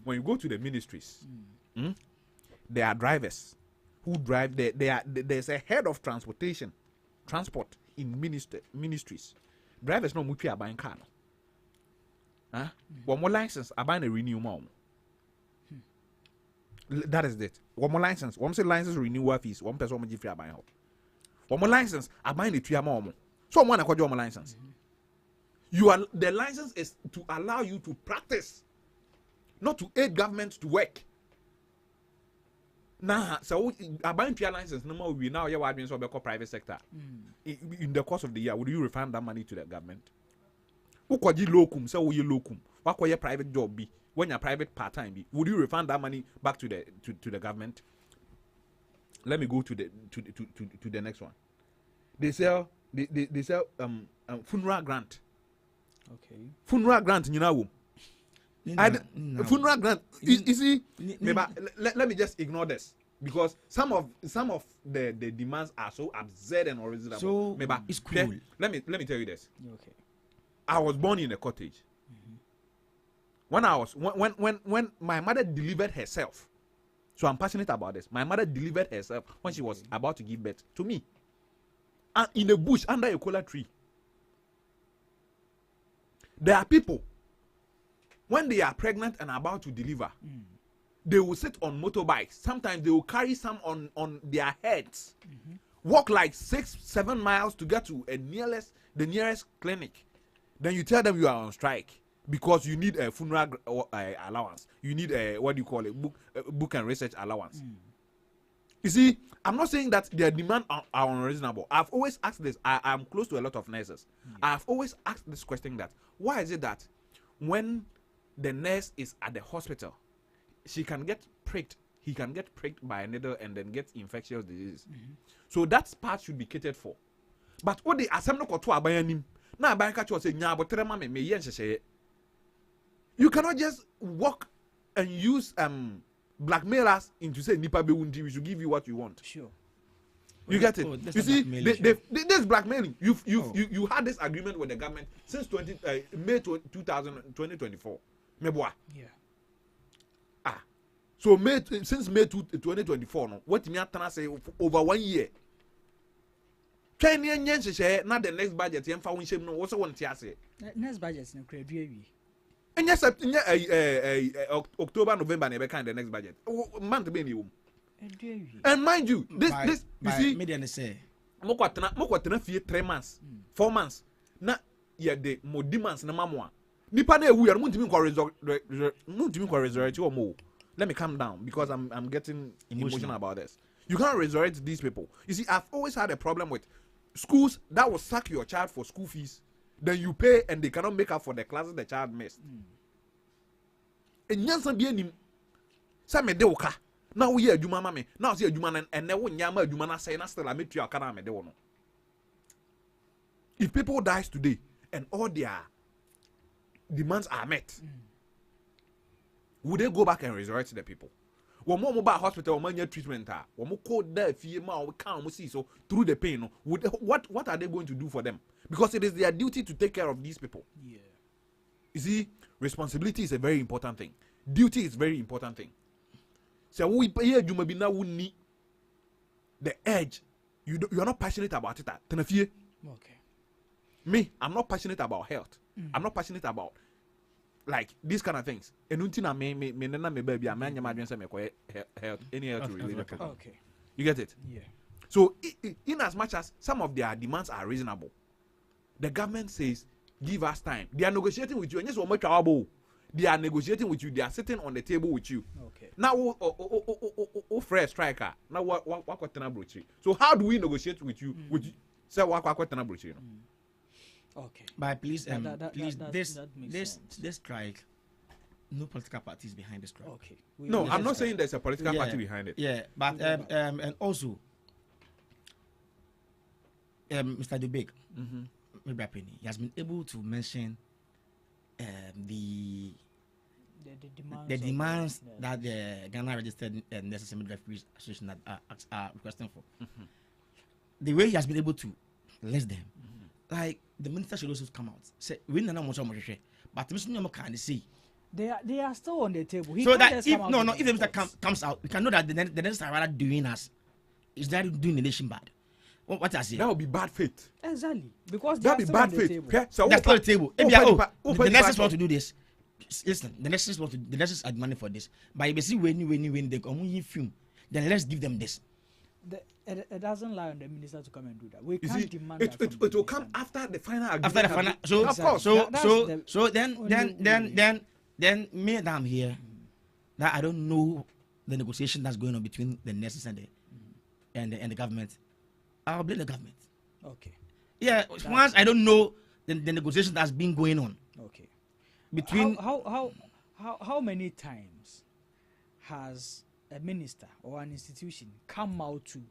When you go to the ministries, there are drivers who drive. There's a head of transport in ministries. Drivers no mutu are buying car. One more license are buying a renewal. That is it. One more license. One say license renewal fees. One person will give you a buying. One more license are buying the 3 more. So one accord your license. The license is to allow you to practice, not to aid government to work. Nah, so buying 3 license no more. We now you are doing so private sector. In the course of the year, would you refund that money to the government? Who could you locum? So you locum. What could your private job be? When your private part time be? Would you refund that money back to the government? Let me go to the next one. They sell funeral grant. Okay. Funeral grant, you know. Funeral grant. You see, let me just ignore this because some of the demands are so absurd and unreasonable. So it's cool. Okay? Let me tell you this. Okay. I was born in a cottage. When my mother delivered herself, so I'm passionate about this. My mother delivered herself when she was about to give birth to me, and in a bush under a cola tree. There are people, when they are pregnant and about to deliver, they will sit on motorbikes. Sometimes they will carry some on their heads, walk like 6-7 miles to get to the nearest clinic. Then you tell them you are on strike because you need a funeral allowance. You need a book and research allowance. You see, I'm not saying that their demand are unreasonable. I've always asked this. I'm close to a lot of nurses. I've always asked this question that why is it that when the nurse is at the hospital, she can get pricked, he can get pricked by a needle and then get infectious disease. So that part should be catered for. But what the assembly got to abayanim na abayanka cho say nya abotrema me yen hyehyeye. You cannot just walk and use blackmail us into say nipa be wunti we should give you what you want. Sure. You get it? You see, this blackmailing. You had this agreement with the government since May 2024. Meboa. Yeah. So since May 2024, no. What me atana say over 1 year. 10 years not the next budget. Yem fa winshem no. What's one tiase? Next budget no create we. And yes, October, November, never kind the next budget. Month be ni. And mind you, this you see, moko 3 months, 4 months. Na ya de mo demands na mamwa. Nipa na ewu ya muntimi ko resurrect or more. Let me calm down because I'm getting emotional about this. You can't resurrect these people. You see, I've always had a problem with schools that will sack your child for school fees. Then you pay and they cannot make up for the classes the child missed. And yansan bi enim. Sa me de oka. Now we hear adwuma mama me. Now see adwuma and ne wo nyama adwuma na say na still ametu aka na me de wo no. If people dies today and all their demands are met, would they go back and resurrect the people? One more mobile hospital, one year treatment, one more code there, FEMA, we can't see so through the pain. No? What are they going to do for them? Because it is their duty to take care of these people. Yeah. You see, responsibility is a very important thing. duty is very important thing. So we here you maybe now we need the edge. You are not passionate about it. Okay. Me, I'm not passionate about health. I'm not passionate about like these kind of things. And until me baby, I'm health, any health related. Okay. You get it? Yeah. So in as much as some of their demands are reasonable, the government says, give us time. They are negotiating with you. And yes, they are negotiating with you. They are sitting on the table with you. Okay. Now, fresh striker. Now, what so how do we negotiate with you? With you? Say what Okay. But please, That makes this sense. strike, no political parties behind the strike. Okay. No, I'm not saying there's a political party behind it. Yeah, but and also, Mr. Dubek, he has been able to mention the demands that the Ghana Registered Nurses and Midwifery Association that are requesting for. The way he has been able to list them, like the minister should also come out say we don't know much about it, but Mr. can say they are still on the table. So that if if the minister comes out, we can know that the nurses are rather doing us. Is that doing the nation bad? What I say? That would be bad faith. Exactly, because that would be bad faith. Okay, so that's not the table. The nurses want to do this. Listen, the nurses are demanding for this. But if you see when they come in film, then let's give them this. It doesn't lie on the minister to come and do that. We can't demand it. It will come after the final agreement. After the final, so of course. So then me and I'm here. That I don't know the negotiation that's going on between the nurses and the government. I'll blame the government. Okay. Yeah, once I don't know the negotiation that's been going on. Okay. Between how many times has a minister or an institution come out to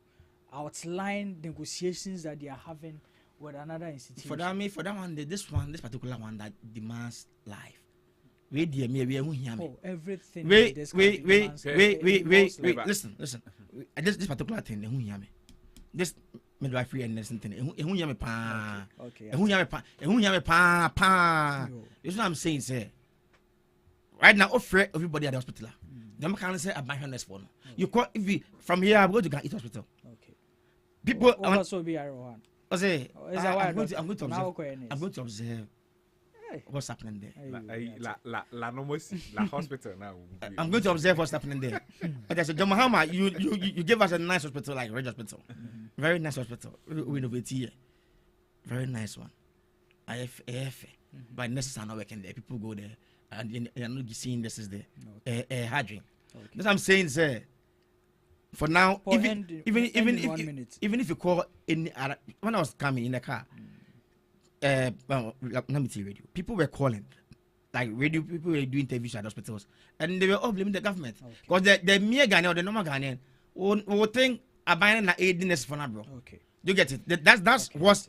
outline negotiations that they are having with another institution? For that one, this particular one that demands life. Wait, dear me, everything. Wait. Listen. This particular thing, they won't hear me. This midwifery and nursing thing, they won't hear me pa. Okay. They won't hear me pa. You know what I'm saying, sir? Right now, offer everybody at the hospital. Them can't say I'm buying this phone. You call from here, I'm going to Ghana hospital. Okay. People also be Irohan. I'm going to observe what's happening there. La hospital now. I'm going to observe what's happening there. But I said, John Mahama, you gave us a nice hospital, like Red Hospital. Very nice hospital. We innovate here. Very nice one. AF. But nurses are not working there. People go there and they are not seeing nurses there. Hygiene. That's what I'm saying, sir. For now, even if you call any other, when I was coming in the car, let me tell you, radio. People were calling, like radio people were doing interviews at hospitals, and they were all blaming the government because the mere Ghanaian or the normal Ghanaian will think about an aidness for now, bro. Okay, you get it? That's what's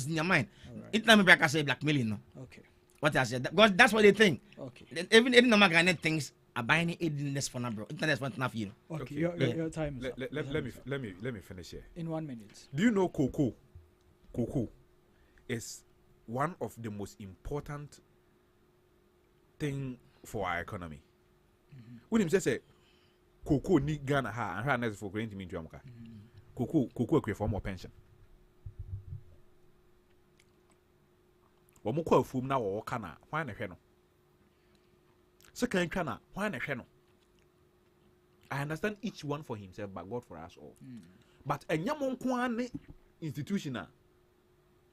in your mind. It's not like I say blackmailing, no. Okay, what I said because that's what they think. Okay, even normal Ghanaian thinks about any aidness for now, bro. Internet for enough, you know. Okay, your time is up. Let me finish here. In 1 minute. Do you know cocoa? Cocoa is one of the most important thing for our economy. When him say cocoa ni Ghana ha and her next for going to me to cocoa create for more pension. What more food now or kana? Why na hweno? Second kana? Why na hweno? I understand each one for himself, but God for us all. But a nyamon kwane institutional.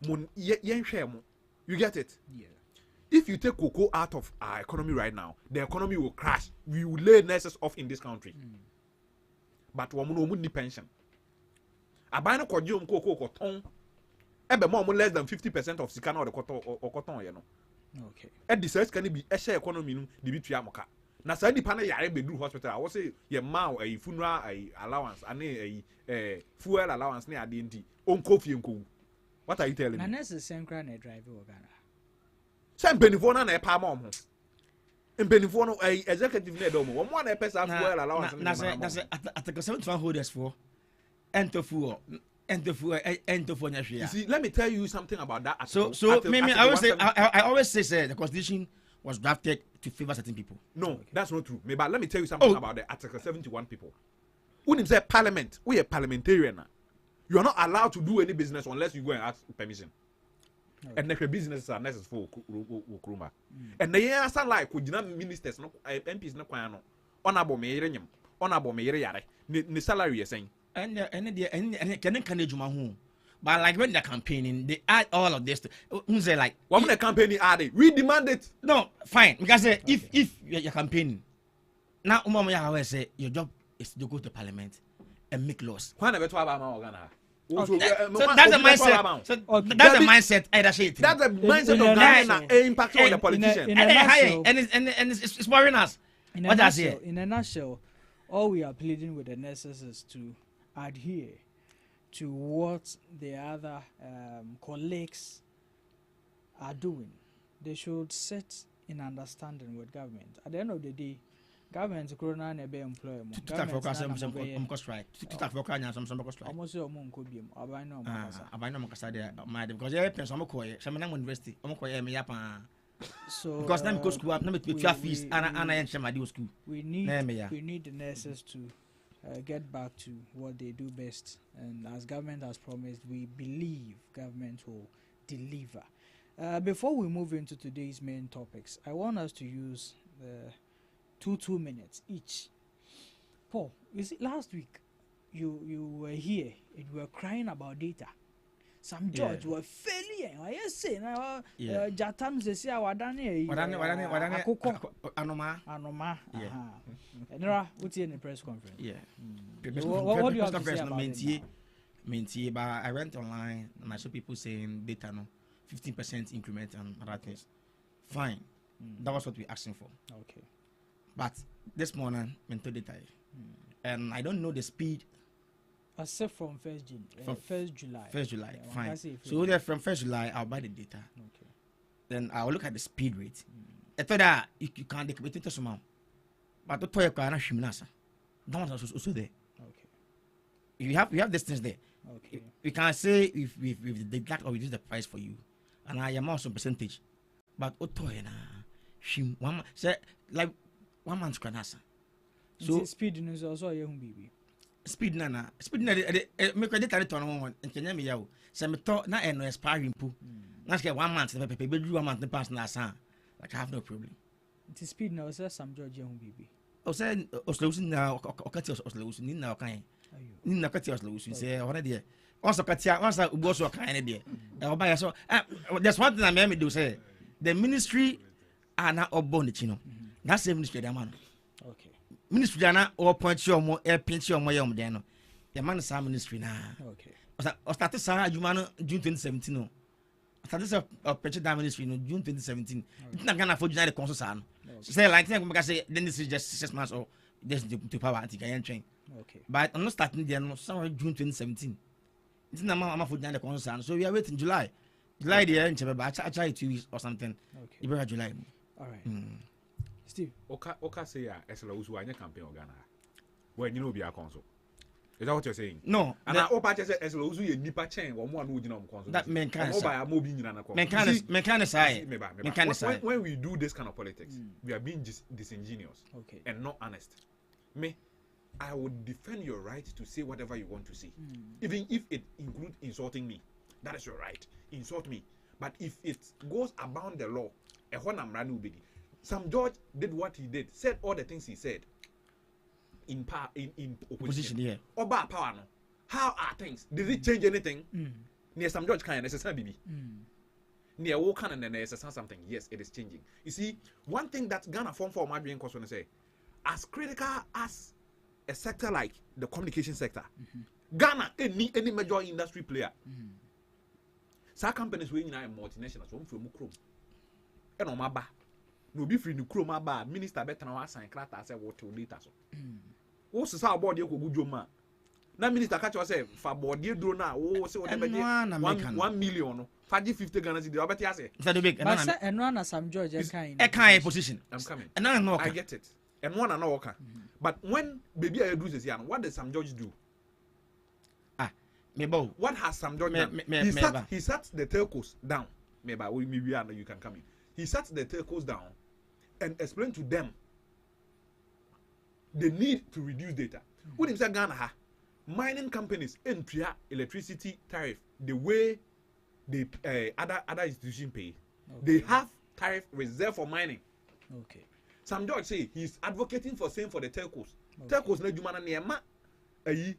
You get it? Yeah. If you take cocoa out of our economy right now, the economy will crash. We will lay nurses off in this country. But we need pension. I buy no cocoa cotton. Less than 50% of Sikana or the cotton, you know. Okay. And the search can be a share economy, the Bitriamoka. Now, Sandy Pana Yare do hospital. I will say, your mouth, a funeral allowance, and a fuel allowance near the own coffee and cool. What are you telling me? Nanes is same kind of driver Ghana. Some Benivona and a palm. And Benivono, a executive nedo, one person fuel allowance. That's at the 71 holders for enter for. You see, let me tell you something about that. So maybe I always say, the Constitution was drafted to favor certain people. No, that's not true. But let me tell you something about the Article 71 people. When you say parliament, we are parliamentarian now. You are not allowed to do any business unless you go and ask permission. And the businesses are necessary for Kuruma. And the answer like ministers, MPs, no honorable mayor, honorable mayor, the salary is saying. And can you but like when they're campaigning, they add all of this. Who's like, what the campaigning are they? We demand it. No, fine. Because if you're campaigning, now I say your job is to go to parliament and make laws. Why never talk about my organ? So that's the mindset. So that's the mindset. That's the mindset of Ghana impact on the politician. And it's worrying us. In a nutshell, all we are pleading with the nurses is to adhere to what the other colleagues are doing. They should set in understanding with government. At the end of the day, government corona na be employment. So because now go school, now me fees, we need the nurses to get back to what they do best, and as government has promised, we believe government will deliver. Before we move into today's main topics, I want us to use 2 minutes each. Paul, you see, last week you were here and you were crying about data. Some judge were failing. I say now, Jatam say wadane anoma. Yeah. Nora, what's in the press conference? Yeah. What do you have to say about it? But I went online and I saw people saying data 15% increment and other things. Fine. That was what we're asking for. Okay. But this morning, mental data, and I don't know the speed. Except from 1st July. 1st July, yeah, fine. So there from 1st July, I'll buy the data. Okay. Then I'll look at the speed rate. I thought that you can't decimate it to some amount. But the toy car is Shiminasa. That one was also there. Okay. We have this things there. Okay. We can say if the data or reduce the price for you, and I am also percentage. But toy na Shim one say like 1 month kranasa. So speed is also a baby. Speed na make credit tell to one and kenya me yawo say me to na eno expiring po na say 1 month na pepe be 1 month pass na san like I have no problem. It is speed now say some George baby. O say oslewusin na okati oslewusin ni na okan ni na okati oslewusin say already there once okati once ubo so okan ne there e oba so there's one thing I me do say the ministry are not upon the chino. That's the ministry the man. Okay. Ministry are not all point your more air pinch your more yum deno. The man is our ministry now. Okay. Or started you man June 2017. No. Started a picture down ministry no June 2017. It's not gonna afford United Council son. Say like I say then this is just 6 months or just to power anti train. Okay. But I'm not starting there no somewhere June 2017. It's not I'm afford United Council son. So we are waiting July. July the end, I try 2 weeks or something. Okay. You better July. All right. Steve. Oka say Esla Usu anya campaign Ghana. When you know be a council. Is that what you're saying? No. And I Opa say Esla Usu ye nipa chain or more no council. That man can say. When we do this kind of politics, we are being disingenuous and not honest. Me, I would defend your right to say whatever you want to say. Even if it includes insulting me. That is your right. Insult me. But if it goes abound the law, some judge did what he did, said all the things he said in opposition. Yeah. Oba power no. How are things? Did it change anything? Near some judge kind of baby. Near Wokan and then something. Yes, it is changing. You see, one thing that Ghana form for my being question say, as critical as a sector like the communication sector, Ghana any major industry player. Some companies we are multinationals from Chrome. And on my bar. No be free no Chrome bar. Minister better now sign crata say what to data so. What's the board you go good man? Now minister catch us say for board you do now. Oh say what 1 million. 50 Ghana cedi. I bet you say. It's big. And one some George kind position. I'm coming. And no I get it. And one and okay. But when baby I do this here, what does some George do? What has Sam George done? He sat the telcos down. Maybe you can come in. He sat the telcos down and explain to them the need to reduce data. What is Ghana? Mining companies entry electricity tariff the way the other institutions pay. They have tariff reserved for mining. Okay. Sam George say he's advocating for same for the telcos. Telcos na juma na niema ayi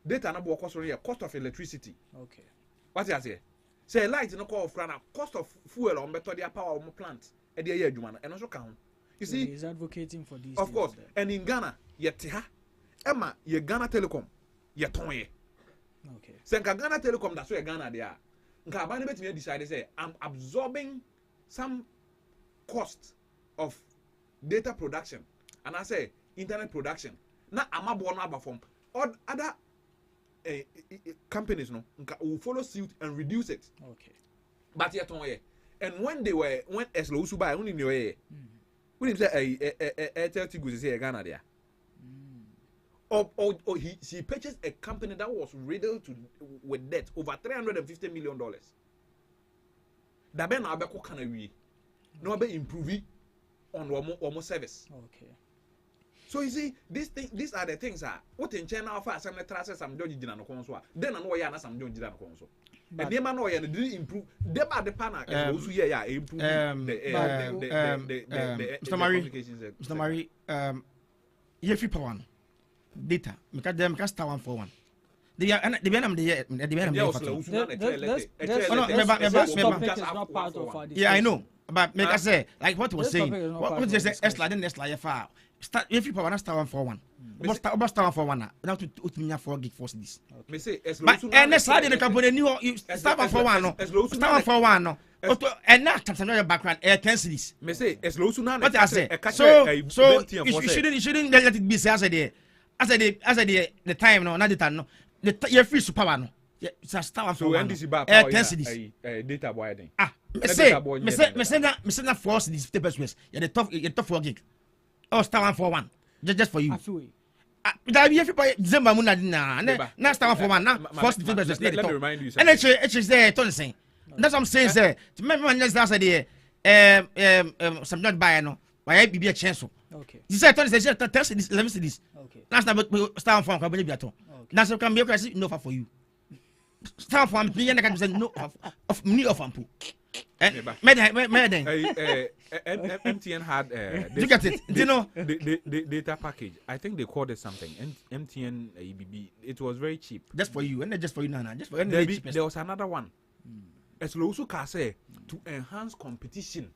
data na bo cost of electricity. Okay. What you say? Say light no call of cost of fuel on better their power on plant. E dey here juma na and also count. You see, he's advocating for these. Of course. And in Ghana, yet ha Emma, ye Ghana Telecom, ye tonye. Okay. Say Ghana Telecom that's where Ghana they are. Nka abani bet me decide say I'm absorbing some cost of data production and I say internet production. Now I'm a born about from other companies no will follow suit and reduce it. Okay. But yet on and when Eslo Usuba only knew when he say Airtel Tigo say Ghana there. Or he purchased a company that was riddled with debt over $350 million. That ben abeko kana wi. No be improve on one service. Okay. So you see, these are the things what in China offer some traces some George Jina no konso. Then I know ya na some George Jina no konso. And they man know ya didn't improve. They are the panel also yeah improve the Mr. Mary, you free power data. Because star 141. The yeah, I know. But make us say like what was saying. What is this S line file? Start if you power star 141. About star 141 now to 4 gig force this. Me say but and slide in the company new star 141 no. Star 141 no. And now some background 10 cities. Me say as low soon what I say. So you shouldn't let it be say as the time no not the time no. The you free super no. So star 141. So NDC 10 cities. Data boy then. Me say that force this 50%. Yeah, the top 4 gig. Oh, star 141. Just for you. That be everybody December muna na star 141 na force the 50%. Let me remind you something. And it's there Tony. That's what I'm saying sir. Remember just last day some not buy no. Why be a chance. Okay. You say Tony say test this 11 cities. Okay. Last time star 141 can be ato. That's what can be no for you. Star 141 me can say no of me of ampu. MTN had look at it. Do you know the data package? I think they called it something. MTN EBB. It was very cheap. Just for you, and just for you, Nana. Just for there was another one. As Losu can say to enhance competition.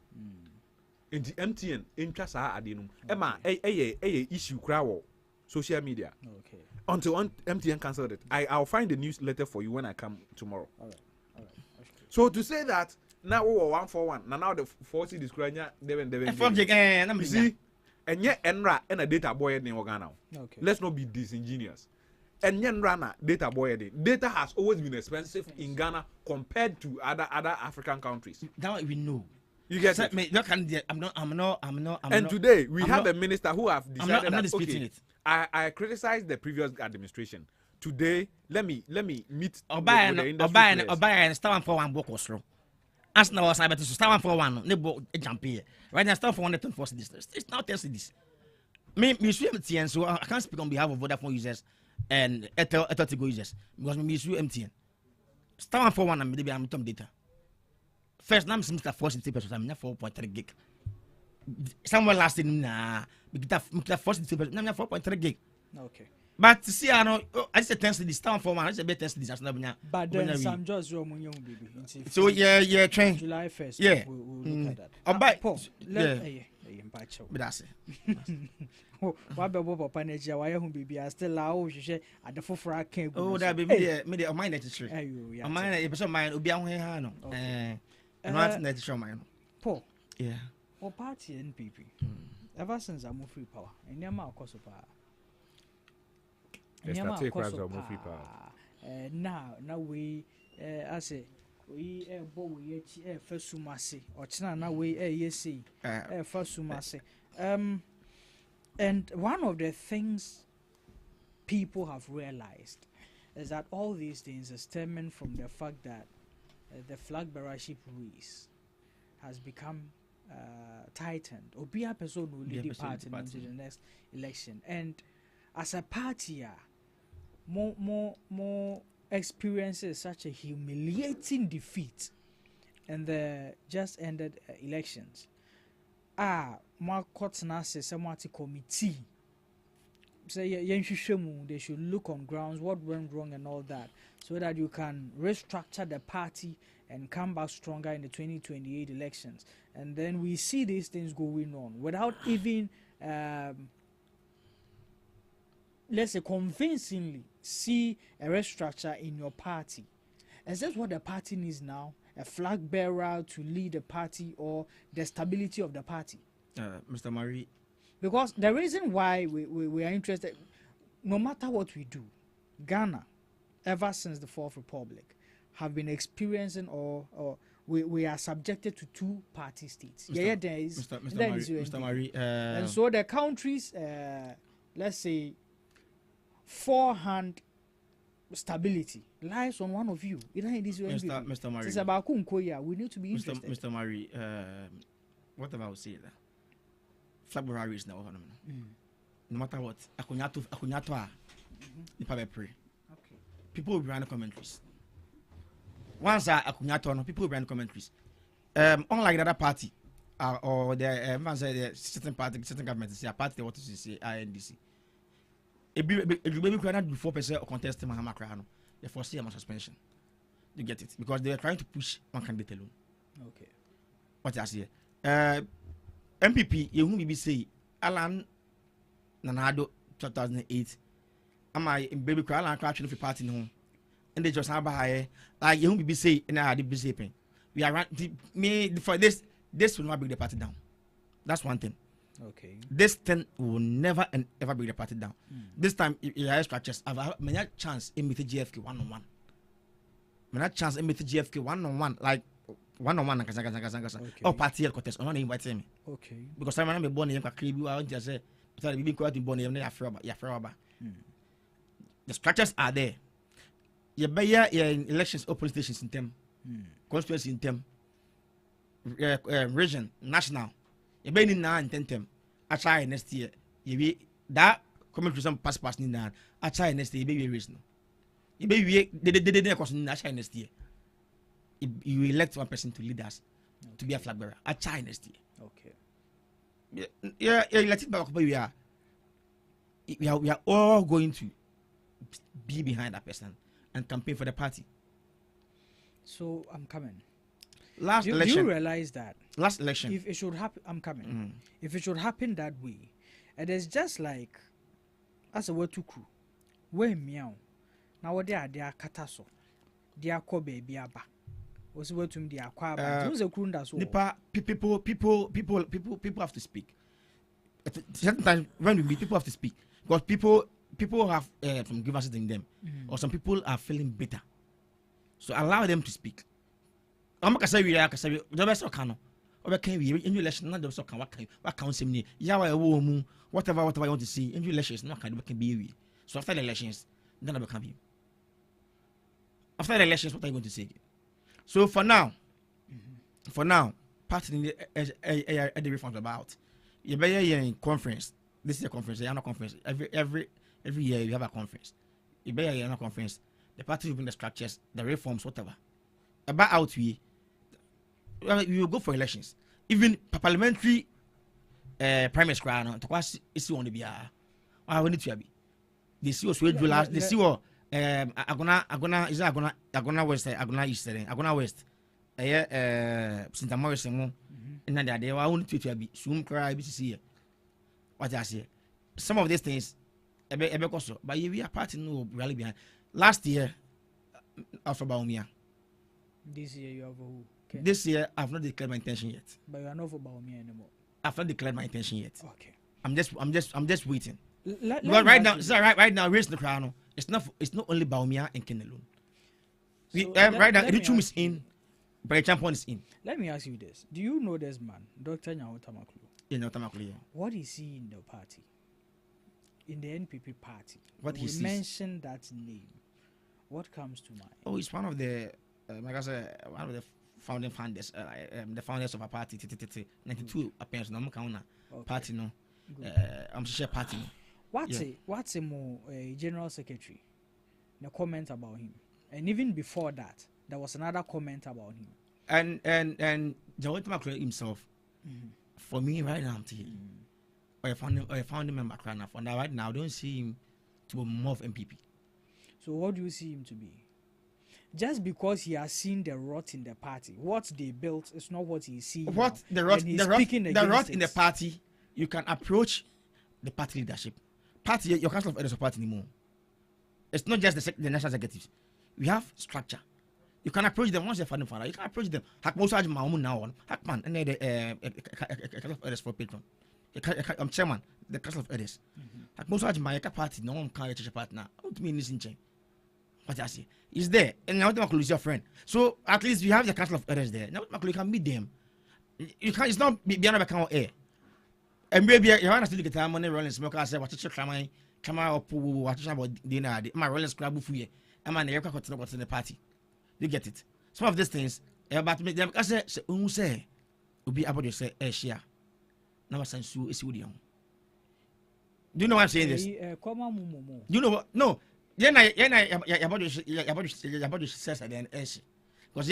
In the MTN interest are adenum. Emma, a issue crowd social media. Okay. Until MTN cancelled it. I'll find the newsletter for you when I come tomorrow. All right. So to say that now we were 141. Now the 40 describing you see, and yet Enra and a data boy in Ghana. Okay. Let's not be disingenuous. And yet Rana data boy data has always been expensive in Ghana compared to other African countries. Now we know. You get it? I'm not. And today we have a minister who have decided I'm not disputing it. I criticize the previous administration. Today, let me meet Obaya and star 141 book was slow. As now was able to star 141 no jump here. Right now star 110 force this. It's now testing this. Me MTN, so I can't speak on behalf of Vodafone users and Airtel Tigo users because me MTN. Star 141 and maybe I'm tom data. First now Mr. Force 50%, I'm not 4.3 gig. Somewhere last in Mr. Force 50%, I'm not 4.3 gig. Okay. But see, I know I just test this town for man. I just bet test this as now. But then some just baby. So yeah, train. July 1st. Yeah, we'll look at that. Paul, but that's it. Why be Bob Panagia? Why who baby? I still allow you at the for can't. Oh, that be me. A mind that true. A mind. A person mind. Obi ahun ha no. Not that show mine. Paul. Yeah. Or party NPP. Ever since I moved free power, and your mouth cost of power. Now we I say we first sumasi or china now we yes first sumasi and one of the things people have realized is that all these things are stemming from the fact that the flag bearership race has become tightened. Obia person will lead the party into the next election. And as a party, more experiences such a humiliating defeat in the just ended elections. More courts now say somewhat committee. Say they should look on grounds what went wrong and all that, so that you can restructure the party and come back stronger in the 2028 elections. And then we see these things going on without even let's say convincingly see a restructure in your party. Is that what the party needs now? A flag bearer to lead the party, or the stability of the party? Mr. Murray. Because the reason why we are interested, no matter what we do, Ghana, ever since the Fourth Republic, have been experiencing or we are subjected to two-party states. Mr. Murray, and so the country's, let's say, forehand stability lies on one of you. Mr. Murray. It's about Kunkoya. We need to be interested. Mr. Murray, what about say that? February is now. No matter what, akunyato pray. People will be running commentaries. Once akunyato, people will be running commentaries. Unlike the other party, or the certain party, certain government, say a party they want to say INDC. If you maybe before person or contest Mahama Krano, they foresee a suspension. You get it? Because they are trying to push one candidate alone. Okay. What I say? MPP, you won't be say Alan Nanado 2008. Am I in baby cry and crouching for party no? And they just have a like you won't be say and I did be saying. We are me for this will not bring the party down. That's one thing. Okay. This thing will never and ever bring the party down. This time, you have structures. I've many chance in with GFK 1-on-1. Many chance in with GFK 1-on-1, like 1-on-1. Oh, party contest. I'm not inviting me. Okay. Because I'm not born in a crib. I just say, "But I'm quite born in a forever." The structures are there. You buy your elections, open stations in them, constituency in them, region, national. You buy in now and 10 I try next year. You be that coming to some pass in now. I try next year. Baby reason. You be the question. I try next year. You elect one person to lead us to be a flag bearer. I try next year. Okay. Yeah. Let it back. We are all going to be behind that person and campaign for the party. So I'm coming. Last election. Do you realize that? Last election. If it should happen, I'm coming. If it should happen that way, it is just like as a word to crew. Where meow. Now what they are kataso. They are ko baby aba. Was word to me they are kwaba. Who's a crew that's all. People have to speak. At certain times when we meet, people have to speak because people have some grievances in them, or some people are feeling bitter. So allow them to speak. I'm not saying we are the best of Kano. Or can we in election? Not the best of what can say me? Yawa woman, whatever I want to see in elections. Not kind of can be. So after the elections, then I become him. After the elections, what are you going to say? So for now, party the reforms about. You better in conference. This is a conference. They are not conference. Every year you have a conference. You better in a conference. The party will bring the structures, the reforms, whatever. About out we will go for elections. Even parliamentary primaries crown to quite issue on the BR. I want it to be. They see us with last. They see what Agona West, Agona East, Agona West. Santa Maurice and then they want to be soon cry BCC. What I say. Some of these things but we are party no really behind. Last year Alpha Baumia. This year you have who? Okay. This year I've not declared my intention yet. But you are not for Baumia anymore. I've not declared my intention yet. Okay. I'm just waiting. But right now, raising the crown. It's not only Baumia and Ken alone. Right now, Richum is in, but Champon is in. Let me ask you this: do you know this man, Dr. Nyawo Tamaklu? Yeah, Tamaklu. Yeah. What is he in the party? In the NPP party. What he sees. Mention that name. What comes to mind? Oh, he's one of the, like I said, one of the founders, the founders of a party, 92 appearance, no more party, no. I'm sure party. What's a more general secretary? The comment about him, and even before that, there was another comment about him. And Jawad Macron himself, for me right now, I found him Macron. For now, right now, I don't see him to be more of MPP. So what do you see him to be? Just because he has seen the rot in the party, what they built is not what he sees. What the rot in the party, you can approach the party leadership. Party, your council of elders of party anymore. It's not just the national executives. We have structure. You can approach them once they're funding for that. You can approach them. Hakmosa Mamu now on Hakman and the council of elders for patron. I'm chairman, the council of elders. Hakmosa Mayaka party, no one can reach a partner. What mean is in change. What I say is there, and now Makulu is your friend. So at least we have the council of elders there. Now Makulu can meet them. You can. It's not beyond a account air. And maybe you want to still get time money rolling smoke. I said, "What you try come out what you about dinner? My rolling scrabble for you. I'm an air continue what's in the party. You get it? Some of these things, but them I say, will be about to say, share. Now I send you is with you. Do you know why I'm saying this? You know what? No. About to say at the end, because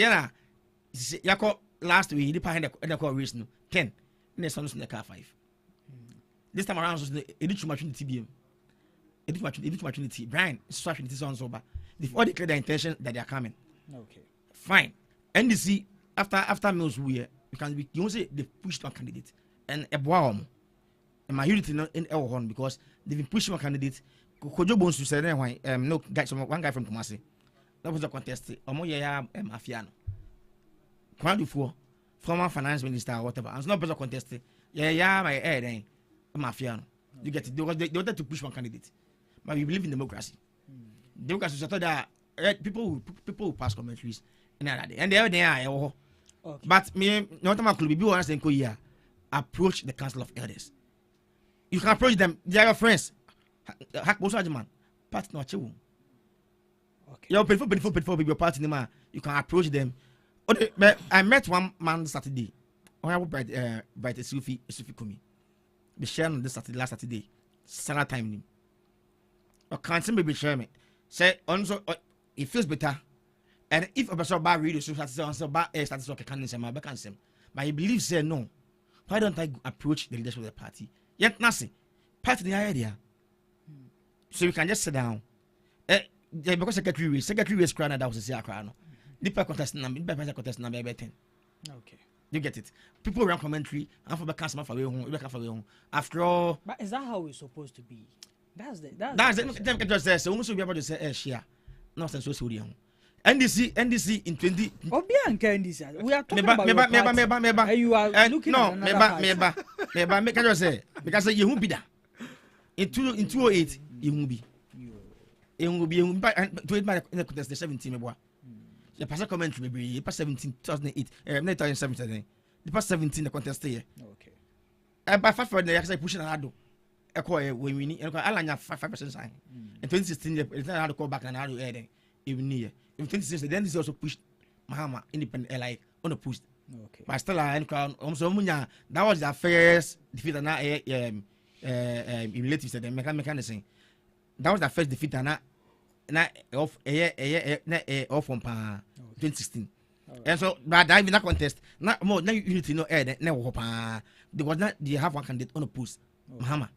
Yako last week he behind the core reason 10. Next one in the car 5. This time around, it did too much in the TBM. It did too much in the T. Brian, swatching this on sober. Before they declare their intention that they are coming. Okay. Fine. NDC after Mills we you say they pushed one candidate and a bomb. And my unity in our horn because they've been pushing one candidate. Kojo Bones to say why no guy one guy from Kumasi. That was a contest. Omoya Mafiano. Kwadu former finance minister or whatever. And it's not better contested. Yeah, my head Mafiano. You get it. They wanted to push one candidate. But we believe in democracy. Democracy is that people who pass commentaries and they are there. Okay. But me not could be honest and approach the council of elders. You can approach them. They are your friends. Hack most man. Part not you. Okay. You're before your party man. You can approach them. I met one man Saturday. I will bright a Sufi Kumi. Be sharing this Saturday last Saturday. Salah time. Or can't simply be sharing. Say also it feels better. And if a person bad radio so bad status of a candidate my back him. But he believes say no. Why don't I approach the leadership of the party? Yet nothing. Part of the idea. So we can just sit down. Because secretary is crying that was a say crown. The contestant number 10. Okay. You get it. People around commentary and for the customer for home. After all, but is that how it's supposed to be? That's it. Just there. So almost be able to say share. Nonsense so young. NDC in 20. NDC. We are talking about you are looking at Meba make just say because you won't be there. In 208 you won't be. It will be in the contest the 17 mebo. The past commentary maybe past 17 2008 2017 the past 17 the contest here. Okay. And by 5 for the actually pushing an ado. When we need Alanya 5% sign. In 2016 it's not how to call back and how to add even near. In 2016 then this also pushed Mahama independent like on the push. Okay. But still crown that was their first defeat and now relatives said the mechanism. That was the first defeat and off from 2016. And so but I in that contest not more now unity no air never because not they have one candidate on a post Mahama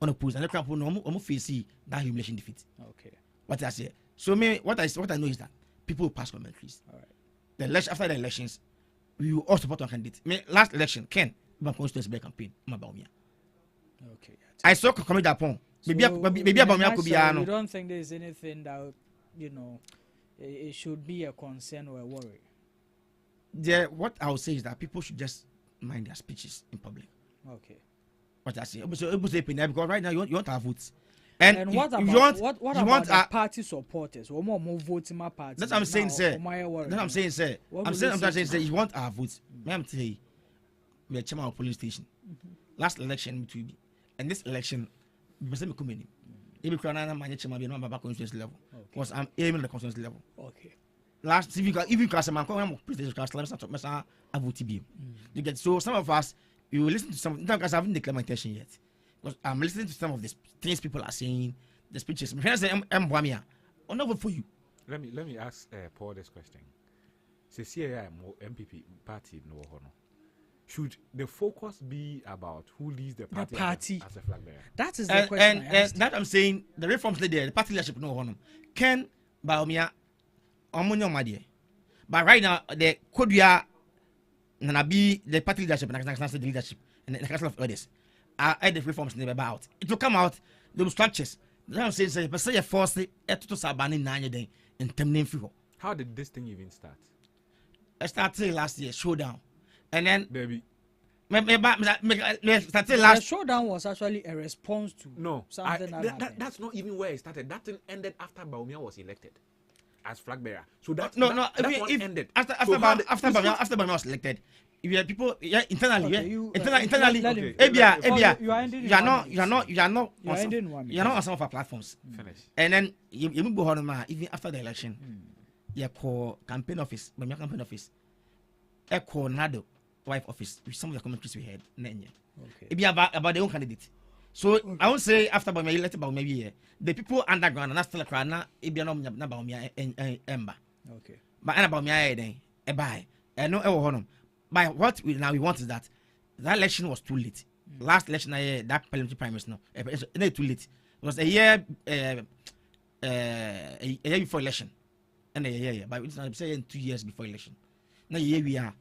on a post and the crowd no face that humiliation defeat. Okay. What I say. So what I know is that people will pass commentaries. All right. The election after the elections, we will all support one candidate. Last election, Ken, my constituency campaign, okay. I saw comment upon. Maybe about me could be. You don't think there's anything that it should be a concern or a worry? What I would say is that people should just mind their speeches in public. Okay. What I say, because right now you want to have votes. And what about the party supporters? One more voting my party. That's what I'm saying, sir. I'm saying, sir. You want our votes. May I tell you, we are chairman of police station. Last election, and this election, we say me come in. Every crown I'm managing my constituency level. Because I'm aiming at the constituency level. Okay. last even class man come presidential class let I vote TB. You get so some of us you will listen to some because I haven't declared my intention yet. Because I'm listening to some of the things people are saying, the speeches. My friends say I'm Bwamia. I'll not vote for you. Let me ask Paul this question. Say CAI MPP party no hono. Should the focus be about who leads the party, as a flag bearer? That is the question. And that I'm saying the reforms there, the party leadership no hono. Ken Bawumia Omunyo Madie. But right now the Kodua Nanabi, the party leadership and national leadership and the council of others are the reforms never out. It will come out the structures. I'm saying say you force it to Sabani 9 day in terminating figure. How did this thing even start? I started last year showdown. And then baby, the showdown was actually a response to something that's not even where it started. That thing ended after Bawumia was elected as flag bearer. So that ended after Bawumia was elected. If you have people internally, you're not on some of our platforms. Finish. And then you move on even after the election. You call campaign office, Bawumia campaign office. Echo Nado wife office with some of the commentaries we had. Okay. It be about their own candidate. So I won't say after Bawumia elected about maybe the people underground and that's still a crowd now. It be no Bawumia ember. Okay. But and Bawumia then a buy. No honum. But what we want is that election was too late. Last election that parliamentary primaries no. It's too late. It was a year before election. And a year. But it's not saying 2 years before election. Now here we are.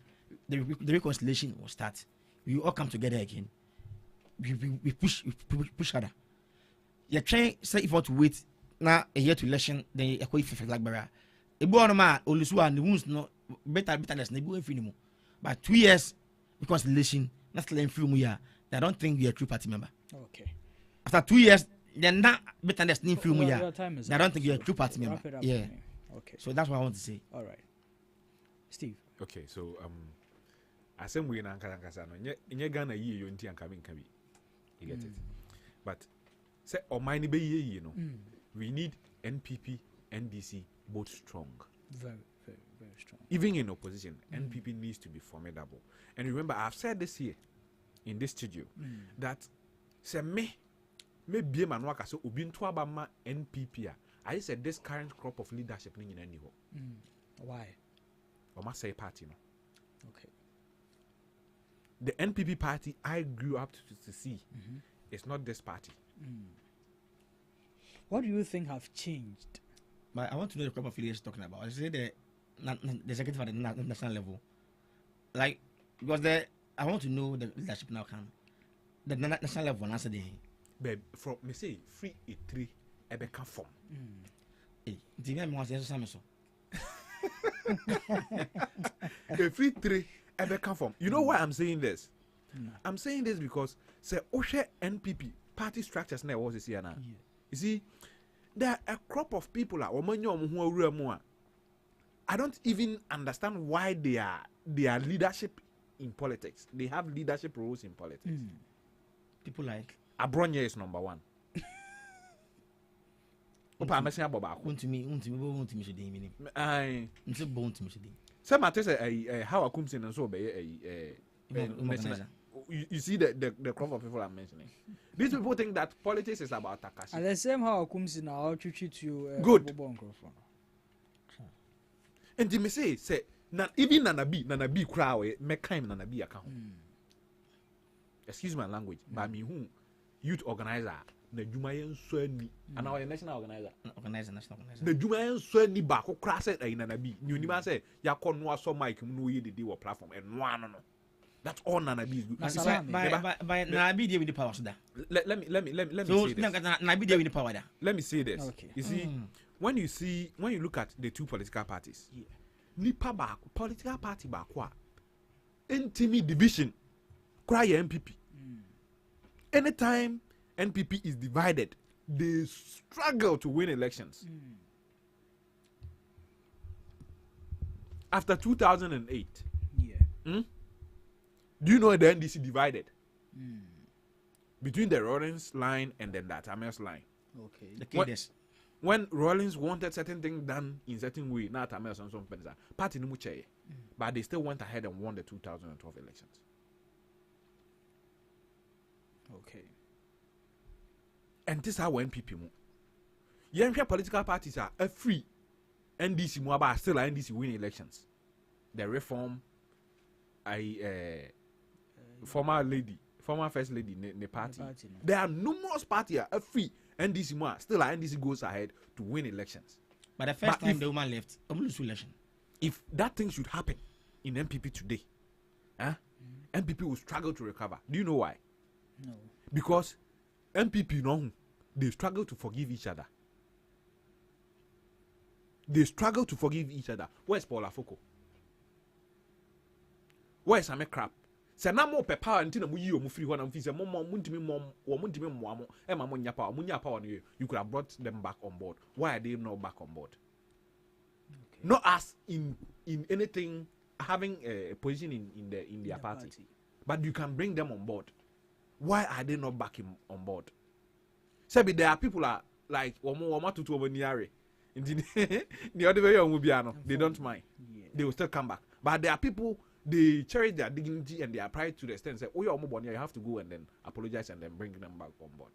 The reconciliation will start. We all come together again. We push harder. You're trying say if you want to wait now a year to election, then you call it like barrier. A boy no man Olusua and the wounds no bitterness no go anymore. But 2 years reconciliation, that's letting free muya. I don't think you're a true party member. Okay. After 2 years, then that bitterness need free muya. I don't think you're a true party member. Yeah. Okay. So that's what I want to say. All right. Steve. Okay, so assembly na nkasa no nye Ghana yi yo nti anka bi you get it, but say o mine be yi no we need NPP NDC both strong, very strong. Even in opposition NPP needs to be formidable. And remember I've said this here in this studio that say me be man waka so obi nto aba ma NPP I said this current crop of leadership ni nyina ni ho. Why? Or must say party no. Okay. The NPP party I grew up to see is not this party. What do you think have changed? But I want to know the crop of leaders talking about. I say the executive at the national level, like because I want to know the leadership now can the national level answer the. But from me say free a tree ebe can form. The me want to say so. The free tree ever come from. You know why I'm saying this? I'm saying this because say Oshe NPP party structures now was this year now. You see, there are a crop of people I don't even understand why they are leadership in politics. They have leadership roles in politics. People like Abronye is number one. Opa amesi aboba ko. Untimi so dey meaning. Nse bo untimi so dey. Say matter say how akumsi na so be you see the crop of people I'm mentioning. These people think that politics is about Takashi. And the same how akumsi na how treat you good. And you may say na even Nanabi crowd make time Nanabi account. Excuse my language, but me who youth organizer na Jumayen Swani and our national organizer. The Jumayen Swani back who crash it in Nanabi. You need to say Yakon was so Mike no ye the deal platform and one no. That's all Nanabi is good. By Nanabi deal with the power there. Let me so say this. Nanabi deal with the power there. Let me say this. Okay. You see, when you look at the two political parties, nipa back political party back what? Intimate division. Cry MPP. Anytime NPP is divided, they struggle to win elections. After 2008, do you know the NDC divided between the Lawrence line and then the Tamils line? Okay. The cadres. when Rawlings wanted certain things done in certain way, not a mess on some party no much, but they still went ahead and won the 2012 elections. Okay. And this is how NPP move. Young political parties are a free NDC more, but still NDC win elections. The reform, former first lady, the party. There are numerous parties are free. NDC more, still NDC goes ahead to win elections. But the first time the woman left, lose election. If that thing should happen in MPP today, MPP will struggle to recover. Do you know why? No. Because MPP, no, they struggle to forgive each other. They struggle to forgive each other. Where's Paul Afoko? Where's Ame Crap? Say na mo pe power until mu yi o mu free one am fi say mo muntimi mo e ma mo nya power no you could have brought them back on board. Why are they not back on board? Okay. Not as in anything having a position in their party, but you can bring them on board. Why are they not back on board? Sabi there are people are like wama tutu over niare. The other way on they don't mind. They will still come back. But there are people, they cherish their dignity and their pride to the extent say, oh, you have to go and then apologize and then bring them back on board.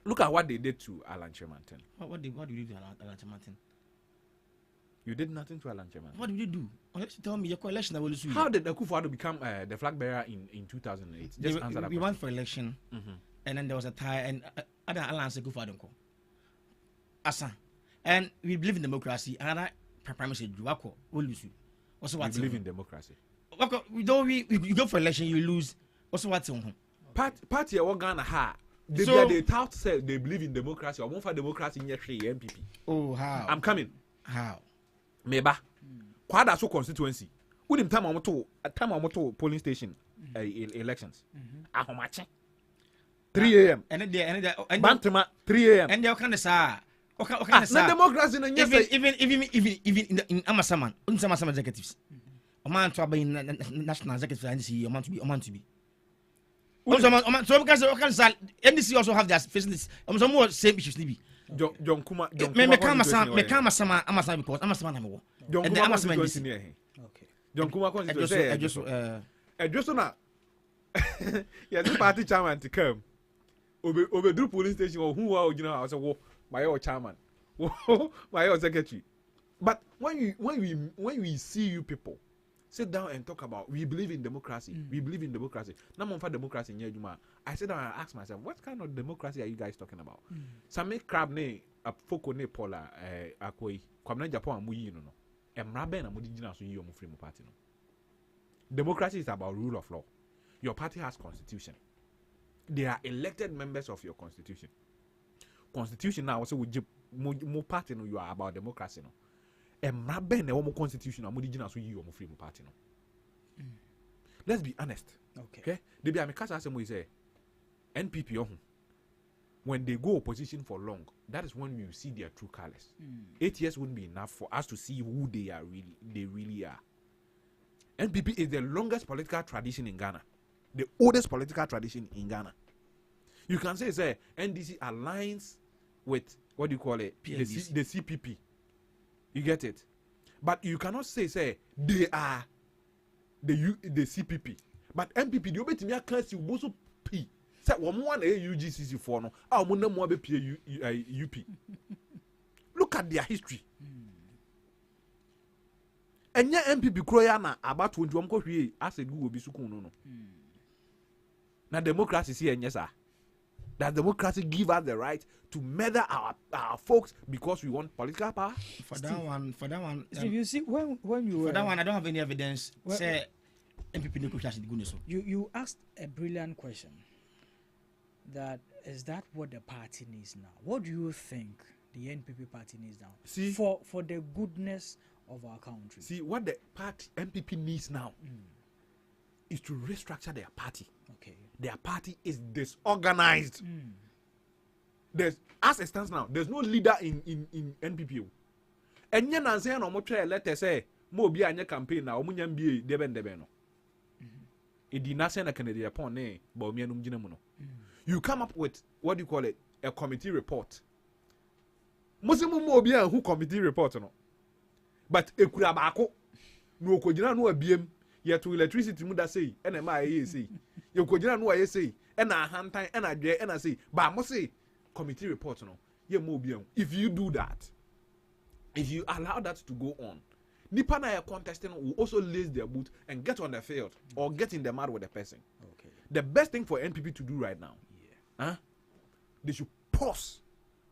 Look at what they did to Alan Chemanten. What did you do to Alan Chemanten? You did nothing to Alan Chemanten. What did you do? Unless you tell me your coalition will sue. How did Akufo-Addo become the flag bearer in 2008? Just answer that. We went for election, and then there was a tie, and other alliance Akufo-Addo. Asa, and we believe in democracy. And I prime minister Juwako will lose. Also, what we believe in democracy. We go for election, you lose. Also, what's on party are Ghana ha. They tout say they believe in democracy. I want for democracy in your MPP. Oh, how? I'm coming. How? Meba. Quad so constituency. Who them time I'm to polling station elections. Ahomache. 3 a.m. And then Bantama 3 a.m. And they're kind of sa. Okay, democracy no even in Amasaman, Unsama executives. A man to be national executive and see a man to be. So because NDC also have their facilities. Some more same issues. John Kuma. Me kama sama Amasaman because Amasaman am. And the Amasaman is okay. John Kuma constituency. Just na. Yeah, the party chairman to come. Over do police station or who are you know I say my old chairman, my old secretary. But when we see you people sit down and talk about we believe in democracy, we believe in democracy. Now for democracy in Yejuma, I sit down and ask myself, what kind of democracy are you guys talking about? Some crab ne a foko ne pola akoi kwamna Japan amuyi no. Emrabe na mudi jina so yi omu free mu party no. Democracy is about rule of law. Your party has constitution. They are elected members of your constitution. Constitution now also with more party no you are about democracy no. Emrabe na omu constitution amudi jina so yi omu free mu party no. Let's be honest. Okay? They be amikasa asemo is say NPP ohun. When they go opposition for long, that is when you see their true colors. 8 years wouldn't be enough for us to see who they really are. NPP is the longest political tradition in Ghana. The oldest political tradition in Ghana. You can say NDC aligns with what do you call it? The CPP. You get it? But you cannot say they are the CPP. But NPP, the obetimi class you boso P. Say one UGCC for no. UP. Look at their history. And yeah, MPP Kroyana about 21 country as a Google Bisukun no. Now democracy is here, yes, sir. That democracy give us the right to murder our folks because we want political power. For that one. So you see when you for that one, I don't have any evidence. Say MPP no You asked a brilliant question. That is that what the party needs now? What do you think the NPP party needs now? See, for the goodness of our country. See what the party NPP needs now is to restructure their party. Okay. Their party is disorganized. There's as it stands now, there's no leader in NPP. And yen and say no mo try let us say mo bi anya campaign na omunya mbie deben no. E di na say na Canada pon ne ba omianum gina mu no. You come up with what do you call it? A committee report Muslimu mo obi an who committee report no. But ekura baako no okojina no abiem ye to electricity mu da sei ena ma aye sei. Ye okojina no aye sei ena ahantan ena dwe ena sei. Ba mo sei committee report no ye mo obi an. If you do that, if you allow that to go on, nipa na contesting will also lace their boot and get on the field or get in the mud with the person. Okay. The best thing for NPP to do right now, they should pause,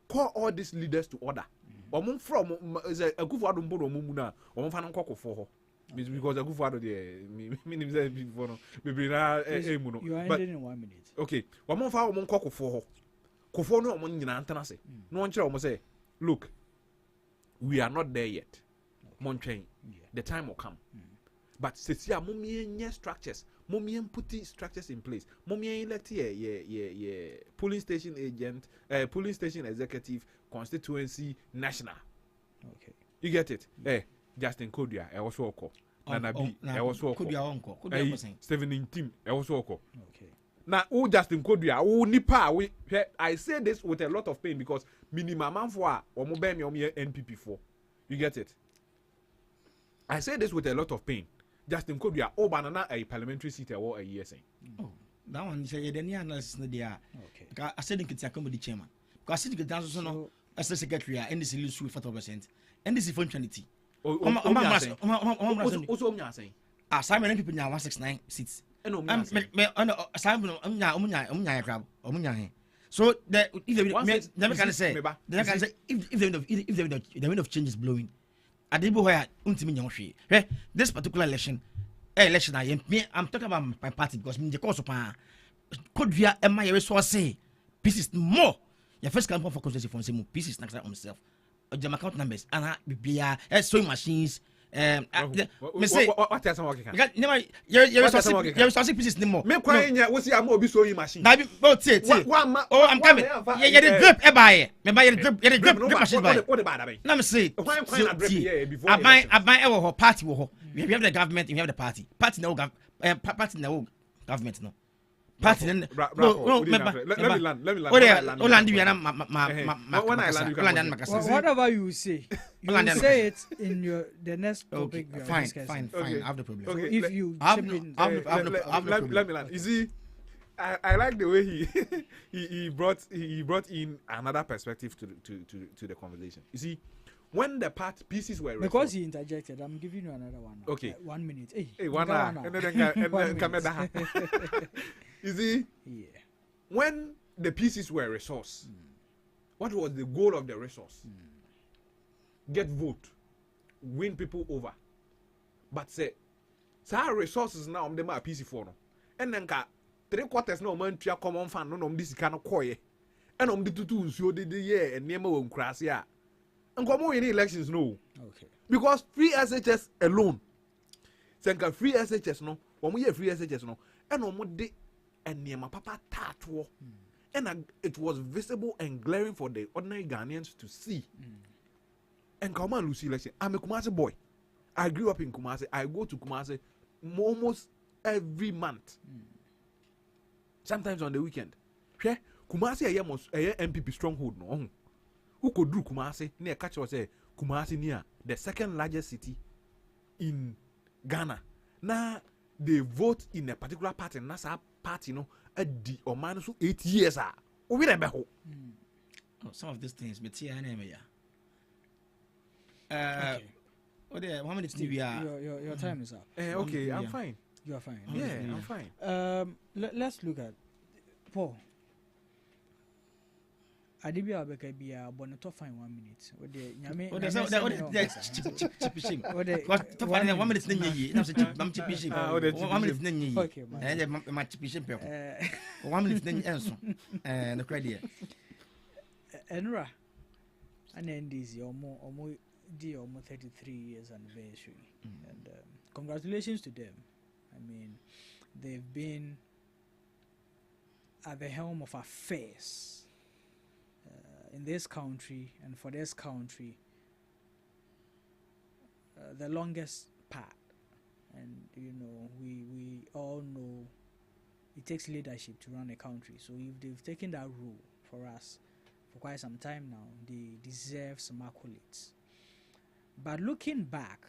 call all these leaders to order. Omun from a good for Adumbo Mumuna, or Fan Coco for because a good father there, meaning before no, you are ending in 1 minute. Okay, Omun Fa Omon Coco for Kofo no Mon Yantanase. No one shall say, look, we are not there yet. Montrain, the time will come. But since ya mummy structures, mummy putting structures in place, mummy elect polling station agent, polling station executive, constituency, national. Okay, you get it? Justin Kodia, I also call. Nana B, I also call. Stephen Team, I also call. Okay. Now, who Justin Kodia, who Nipa, I say this with a lot of pain because minimum for or mobile me NPP for. You get it? I say this with a lot of pain. Justin Kodia, banana a parliamentary seat or a year saying. Oh, that one say the analysis no dia. Okay. I said it's a comedy chairman. Because I said the dance no as a secretary and this is with 40%. And this is functionality. Also, saying. Simon people now 169 seats. So that if the wind of change is blowing, I didn't where this particular election, I'm talking about my party because the course of could be a my resource say pieces more. Your first campaign for constituency for some pieces next on myself. The account numbers and sewing machines. Me say what else am working? You're starting pieces no more. Me crying ya we see am obi sewing machine. Na be I'm coming. Yeah the drip e buy. Me buy the drip machine buy. What the bad na me say before I buy our party wo. We have the government, we have the party. Party no government no. Party then let me land. Whatever you say, you say it in the next topic. Fine. I have the problem. Okay, if you let me land. You see, I like the way he brought in another perspective to the conversation. You see, when the pieces were because he interjected, I'm giving you another one. Okay, 1 minute. Hey, 1 hour. And then you see, when the pieces were resource, what was the goal of the resource? Get vote, win people over. But say, our resources now them are PC for no, and then 3/4 no man tria common fan no this kind of koye, and the tutu so the year and nema won crass ya, and come on in elections no. Okay. Because free SHS alone, senka free SHS no, when we free SHS no, and de and near my papa tattoo, and it was visible and glaring for the ordinary Ghanaians to see. And come on, Lucy, let's say I'm a Kumasi boy. I grew up in Kumasi. I go to Kumasi almost every month. Sometimes on the weekend. Yeah, Kumasi a MPP stronghold no. Who could do Kumasi near catch or say Kumasi near the second largest city in Ghana. Now they vote in a particular party. Nasa party, no, at the or minus 8 years. Some of these things, but here I am. Okay. 1 minute TV. Your time is up. Okay, I'm fine. You are fine. Yeah, I'm fine. Let's look at Paul. Adibia Abeka be a bonnet fine 1 minute. What the Yame? What is that? 1 minute. I'm chipping. 1 minute. Okay, my chipping. 1 minute. And the credit. Enra. And then this or more. The almost 33 years anniversary, and congratulations to them. I mean, they've been at the helm of affairs in this country and for this country the longest part. And you know, we all know it takes leadership to run a country. So if they've taken that role for us for quite some time now. They deserve some accolades. But looking back,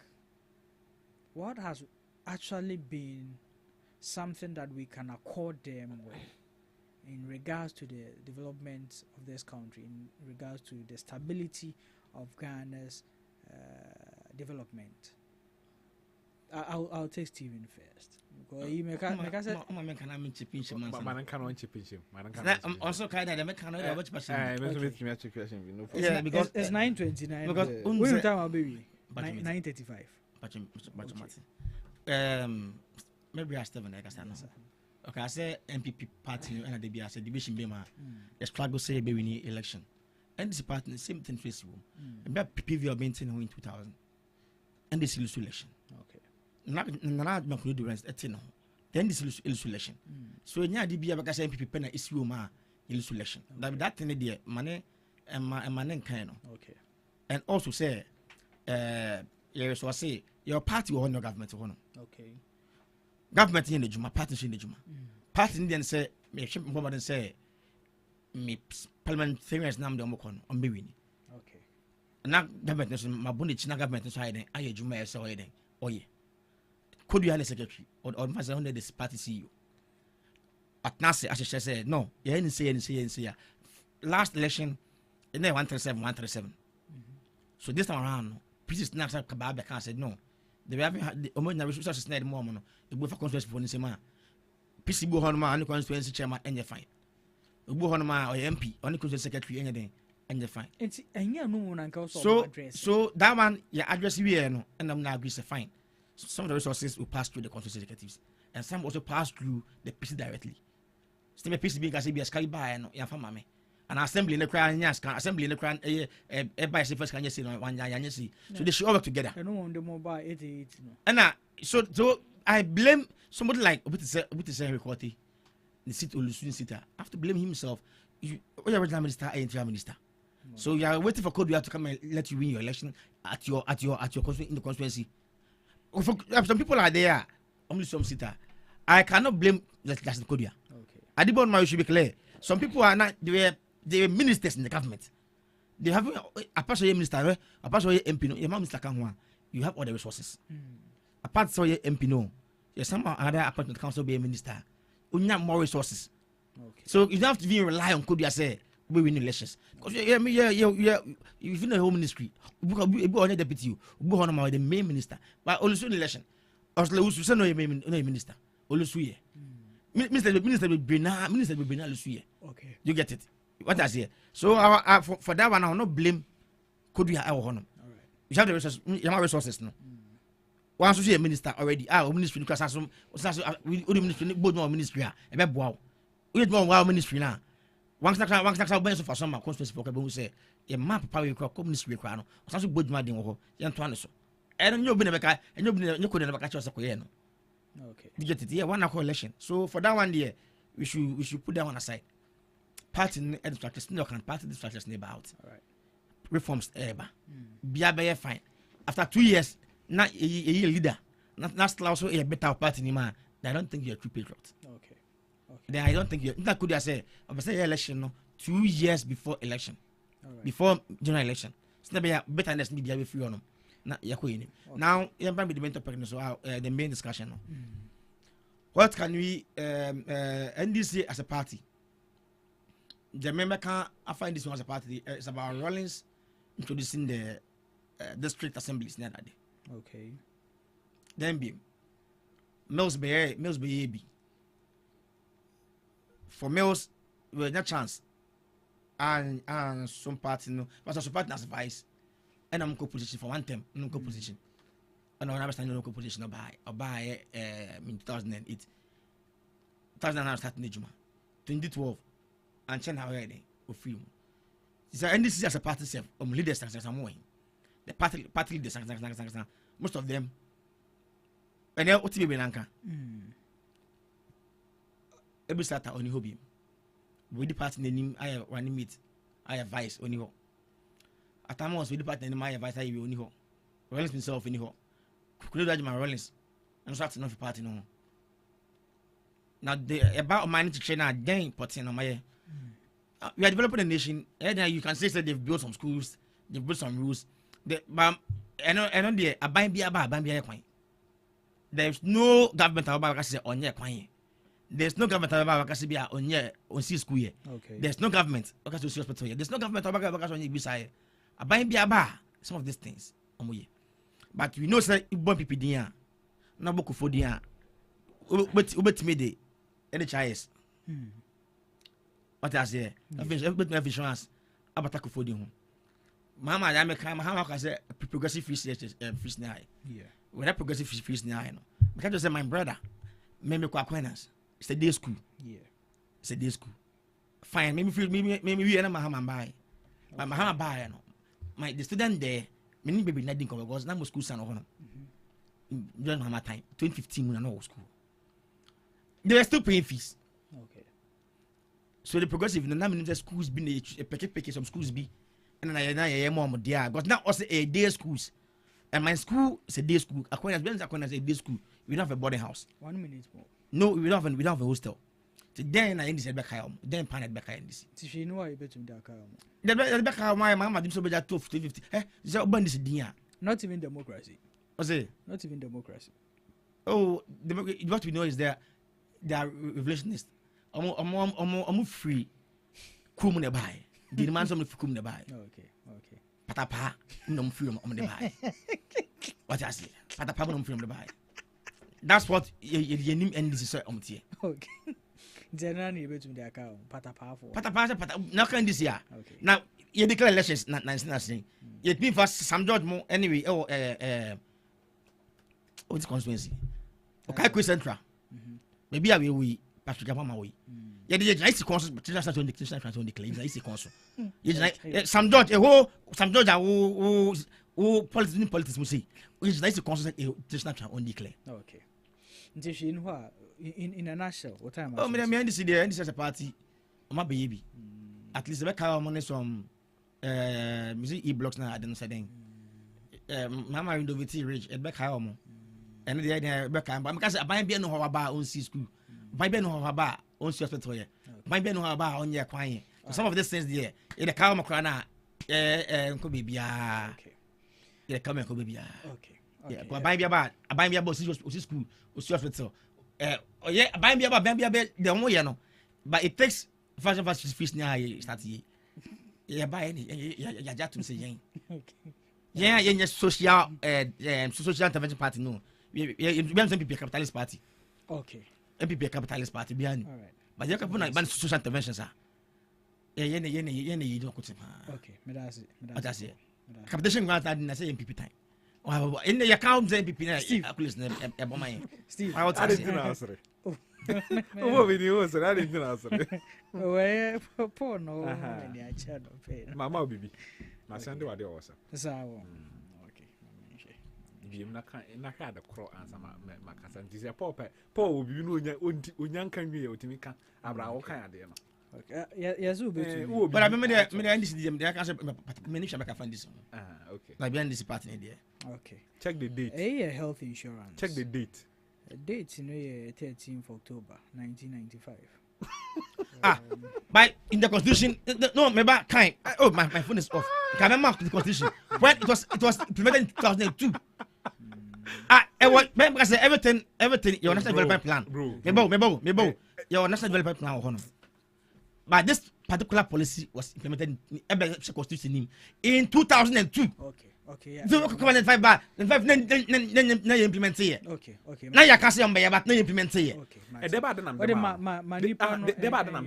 what has actually been something that we can accord them with in regards to the development of this country, in regards to the stability of Ghana's development? I'll take Stephen first. Because he make us also kind of make yeah, because it's 9:29. Because when time I'll be 9:35. Maybe I still okay, I say MPP party and the BS division be the struggle say be winning election. And this party the same thing face you. And that PPV of maintain in 2000. And this election. Okay. Not conclude the rest at no. Then this election. So nya the BS because MPP pen is you ma election. That thing there money and man kind of. Okay. And also say so I say your party will honor government honor. Okay. Government in the Juma, party in the Juma. Party Indian say, me ship Mohammed say, me parliamentarians nam the Omocon on be winning. Okay. Now government is my bonnet, China government is hiding, I Juma so hiding. Oh yeah. Could you have a secretary or master under this party CEO? At Nasa, as I said, no, you didn't say. Last election, and then 137. So this time around, Princess Nasa Kababa said no. They have the Omona resources net more. The Bufa constituency for Nisema. PC Buhonma and the constituency chairman and you're fine. Buhonma or MP, only constituency secretary anything and you're fine. It's a no one so that one, your address here, no, and I'm now agree fine. Some of the resources will pass through the constituency executives, and some also pass through the PC directly. Still, a PC being as a sky by and your family. An assembly in the crown, yes, assembly in the crown, a by first can you see one yan see. So they should all work together. I don't want the mobile 88. And so I blame somebody like with the Recordi, the city Olusun Sita. I have to blame himself. You original minister and interim minister. So you are waiting for Kodua to come and let you win your election at your in the constituency. Some people are there, only some Sita. I cannot blame that's Kodua. Okay. I did want my should be clear. Some people are not they were ministers in the government. They have apart from your minister, apart from your MP, your minister can you have all the resources. Apart from your MP, no, there's some other appointment council be a minister. You have more resources. Okay. So you don't have to even rely on Kodia say we win elections. Because you in the home ministry, you only deputy you, the main minister. But also in election, also who say no minister, also minister will bring Lucia. Okay. You get it. What I say. So for that one, I will not blame Kodia our honor. You have the resources. You have resources no. Once you see a minister already, ministry because some we ministry both more ministry e be boa. We more wow ministry now. Once na benefit for some constituency for people who say e map power we ministry kwa no. Once both ma den wo ye nto ane so. E no nyobi na beka, nyobi na nyoko na beka cho se koye no. Okay. You get it. Yeah, one coalition. So for that one there, we should put that one aside. Party infrastructure, no can party infrastructure neighbor out. All right. Reforms ever. Be fine. After 2 years, not a leader. Not also a better party anymore. I don't think you're a true patriot. Okay. Then I don't think you're that could I say election no 2 years before election. Right. Before general election. It's never better than media with free on them. Now, the main topic so the main discussion. What can we NDC as a party? The member can find this one as a party. It's about Rollins introducing the district assemblies near that day. Okay. Then be Mills be for Mills we not chance and some party no but some party as vice and I'm co-position for one term no co-position and I understand no co-position or buy in 2008 2009 starting the Juma 2012 and China already of free so NDC as a party self leaders the party leaders most of them and they're OTB Benanka every starter on hobby with the party name I have running meet I have vice only ho at times with the party name I have vice I only ho Rollins himself any ho could do my Rollins and start enough party no now the about money to train again potting on my we are developing a nation, and you can say that they've built some schools, they've built some rules. But I know there a buying there's no government about on your coin. There's no government about on your on school year. Okay. There's no government hospital here. There's no government about on your beside. A buying some of these things. But we know say born people there. No book for there. But me the NHIS. What I say? I've insurance about for the Mama, I make how can say progressive fees now. Yeah. When that progressive fees now, because I say my brother, maybe acquaintance. It's a day school. Yeah. It's a day school. Fine. Maybe we are not Mahama buy. But Mahama buy no. The student there, many baby nothing come because now school son on. During Mahama time, 2015 when I know school. They are still paying fees. Okay. So the progressive the number of schools been a packet some schools be. And I mom there because now also a day schools and my school is a day school. Acquaintance a day school. We don't have a boarding house. 1 minute more. No, we don't have a hostel. Then I ended back home. Then planet back in this. She know I bet to the car. The back home, my mama did so bad at 250. It's a bunch of not even democracy. What's it? Not even democracy. Oh, what we know is that they are revolutionists. I'm free. Come on, buy. The demand something for come to buy. Okay. Patapa, no film on the buy. What I say? Patapa, no film to buy. That's what you name and this is on tier. Okay. Generally, between the account, Patapa. Patapa, now can this year. Okay. Now, you declare elections, not nothing. It means for some judge more anyway. Oh, what's constituency? Okay, Queen Central. Maybe I will Patrick Gamma way. Yeah, the nice consul, but just not on the claims. I see consul. Some judge, some judge who politics will say, which is nice to consul just not on declare. Okay. In a nutshell, what time? Oh, me this is there. This is a party. My baby. At least the car money some music e-blocks now. I don't say then. Mama window with rich at back home. And the idea back home. But because I buy no how about on school. Buy no how about on hospital here. Buy no how about on your client. Some of these things there. In the car macrana. Could be okay. Yeah, come and could be okay. Yeah, but buy me about. I buy me about school or hospital. Yeah, buy me about the more you know. But it takes fast fees now. Start here. Yeah, buy any. Yeah, just to say, yeah, social intervention party. No, we have some people capitalist party. Okay. MPP capitalist party behind. All right. But you can put ban social interventions. Yeah, you don't put him. Okay, that's it. Capitation grant I didn't say MPP time. In the account, MPP, Steve, I didn't answer it. What video was it? I didn't answer it. Where poor no, Mama Bibi. My son do what they also. Okay. If not had a crow answer my cousin. This is a Paul will be no can be able to make a brow kind of dinner. Yes, but I remember there can't many shall find this one. Okay. Like behind this party there. Okay. Check the date. A health insurance. Check the date. Date in 13th October 1995. But in the constitution, no, maybe kind. Oh, my phone is off. Can I mark the constitution when it was implemented in 2002? Because everything. Your national development plan. Me your national development plan. But this particular policy was implemented in the constitution in 2002. Okay. So come on, 5 bar. In fact, then implement here. Okay. Now you can say on by but no implement here. Okay. They bad them. They bad them.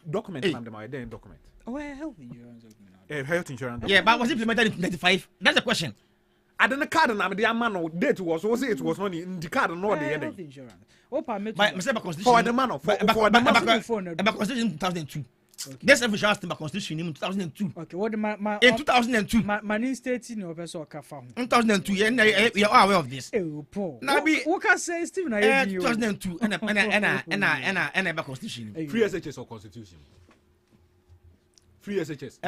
Document them. They document. Oh, health insurance. Health insurance. Yeah, but was it implemented in 95? That's the question. I don't know card and the man date was it was money in the card and not the health insurance. What permit? But constitution for the man for the man. About constitution in 2002. There's a insurance by constitution in 2002. Okay, what the in 2002? My new state in Professor Kafa. In 2002, you are aware of this. Paul. Now be what can say Stephen? 2002 and about constitution. Free SHS or constitution. free SHS.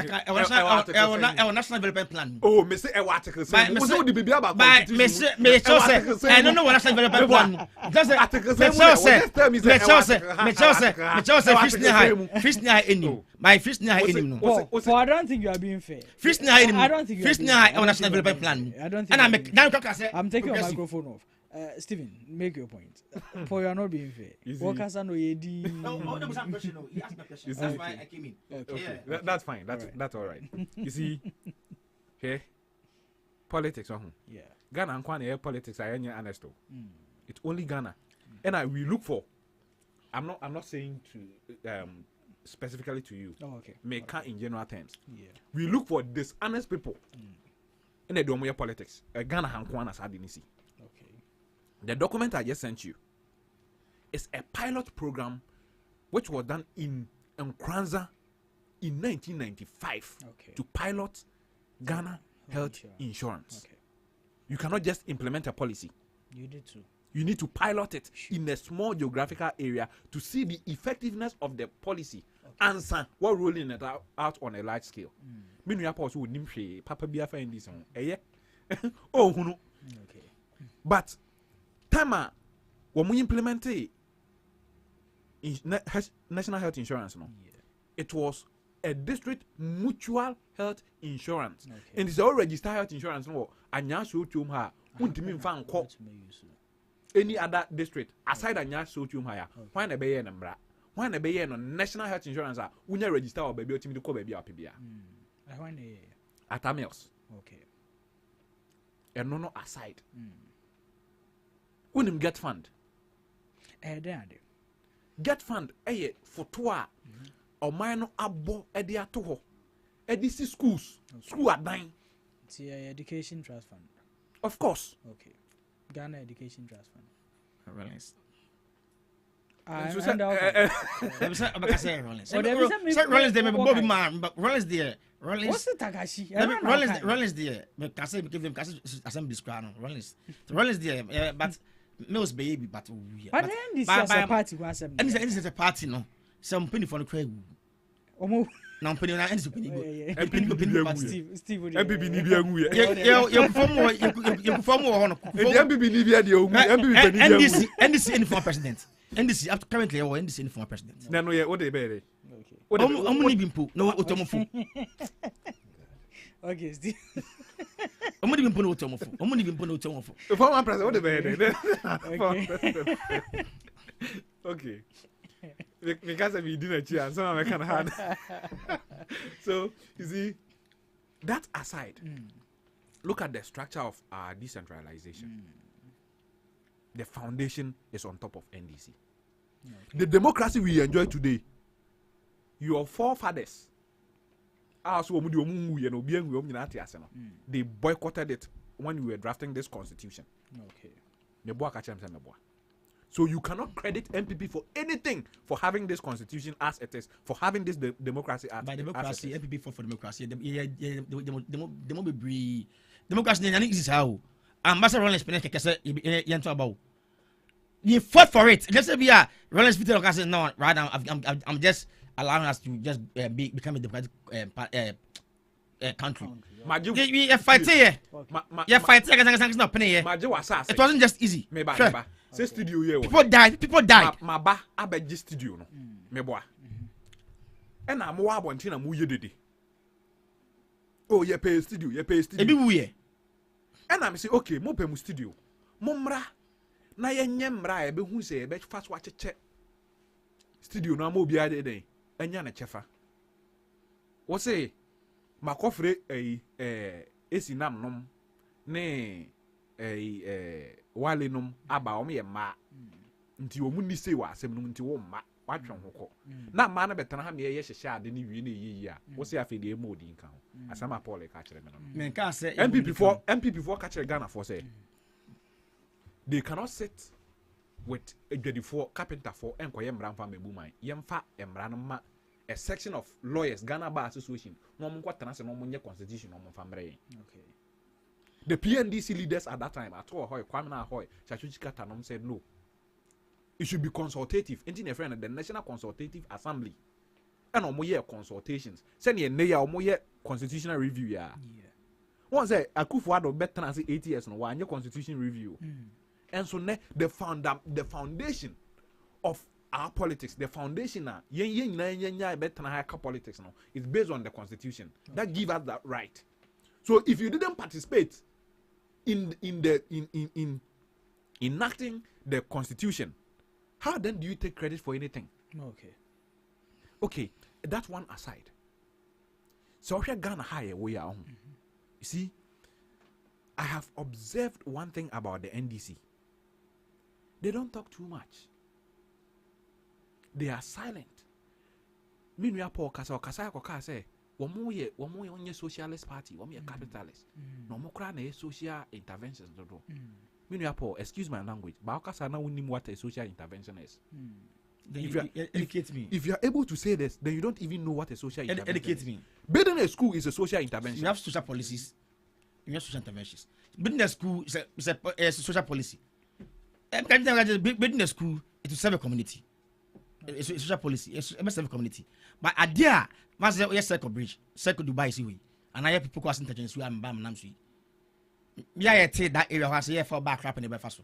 National Development Plan. Oh, me say article 7. Me say the baby about constitution. Me say I don't know what National Development Plan. Just article 7. Fish near any. My fish near any. For I don't think you are being fair. Fish near any. I don't think fish near National Development Plan. I don't think. And I'm taking your microphone off. Stephen, make your point. For you are not being fair. What can I know? That's why I came in. Okay. That's fine. That's all right. You see, here, politics. Yeah. Ghana and Kwan politics are any honest. It's only Ghana, and we look for. I'm not saying to specifically to you. Oh, okay. Make in general terms. Yeah. We look for dishonest people. In the domain of politics, Ghana and Kwan as Adinisi. The document I just sent you is a pilot program which was done in Nkranza in 1995 to pilot Ghana health insurance. Okay. You cannot just implement a policy. You need to. You need to pilot it in a small geographical area to see the effectiveness of the policy. Answer what rolling it out on a large scale. Meanwhile, also with Nimshe, Papa Biafa in this one. Oh, no. Okay. But Tama, when we implemented national health insurance, it was a district mutual health insurance. And it's all registered health insurance. No, Anya Sotium ha, Untimin Fan Cop. Any other district aside Anya Sotium Haya, why na be Nambra? Why na be no national health insurance? Unya register or baby to me to call baby or PBA. Atamils. Okay. And no aside. When him get fund. Get fund for toa or minor abo edia toho. Edisi schools. School at 9. It's education trust fund. Of course. Okay. Ghana Education Trust Fund. Rollins. Rollins there, Bobby man, but Rollins there. What's the Takashi? Rollins there. Because give them assembly squad. Rollins there, but Mills baby, but we. But then this is a party who has and this is a party, no. Some penny for the crowd. Now penny na enso penny go. Penny but Steve MPP ni bia ngu you perform one. MPP ni bia de ogu. MPP penny bia. NDC any former president. NDC up currently or NDC any former president. Na no ye what dey be. Okay. Omo ni bimpo no otomofo. Okay, Steve. Omo ni bimpo no otomofo. Omo ni bimpo no otomofo. Former president what dey be. Okay. Because we didn't cheer and some American hand. So you see, that aside, look at the structure of our decentralization. The foundation is on top of NDC. The democracy we enjoy today, your forefathers, they boycotted it when we were drafting this constitution. Okay. So you cannot credit MPP for anything for having this constitution as it is, for having this democracy as by democracy, MPP for democracy. Democracy is how Ambassador Rollins about. You fought for it. Just be a Rollins says no, right now I'm just allowing us to just become a democratic country. You fight here. You fight here. It wasn't just easy. Say studio here. People died. My ba abeji studio no. Me boa. And I'm wa abontin na mu yedede. Oh, you pay studio. Ebi wuye. And I'm say okay, mo pay mu studio. Mo mra na ye nyemra e be hu say e be fa so acheche. Studio na mo bia de den. Anya na chefa. Wo say makofre esinam nom ne wale num aba o me ma nti o mu ni sei wa asem num nti wo ma watwen ho ko na ma na betana ha me ye hyehye ade ni wie na eyi a wo se afi de emo odi nka ho asama Paul ka kire me no men ka say MPP for ka kire Ghana for say they cannot sit with a 24 carpenter for enkoye mra mfa mebu man yemfa emra no ma a section of lawyers Ghana Bar Association no mo kwatana se no mo nye constitution no mo mfa mre. Okay. The PNDC leaders at that time, at all, Kwame Ahoy, Chachuchi Katanom said no. It should be consultative. Ain't a friend the National Consultative Assembly. and omoye consultations. Send ye neya omoye constitutional review ya. One say Akufo-Addo better than 8 years no one constitution review. And so the foundation of our politics, the foundation better than politics no is based on the constitution. That give us that right. So if you didn't participate in enacting the constitution, how then do you take credit for anything? Okay, that one aside. So here Ghana higher we are. You see, I have observed one thing about the NDC. They don't talk too much. They are silent. Meanwhile, Paul Kasaya say, "Wamoye onye socialist party, wamoye capitalist. No more crane social interventions do." Meanwhile, Paul, excuse my language, but Kasana we know what a social intervention is. If you are able to say this, then you don't even know what a social intervention is. Educate me. Building a school is a social intervention. You have social policies. You have social interventions. Building a school is a social policy. Building a school is to serve a community. It's a social policy. It's to serve a community. But idea, once you circle bridge, circle Dubai, see, and I have people crossing intelligence. We are Bam Namsui. Me, I take that area. I say for back crap in the breakfast.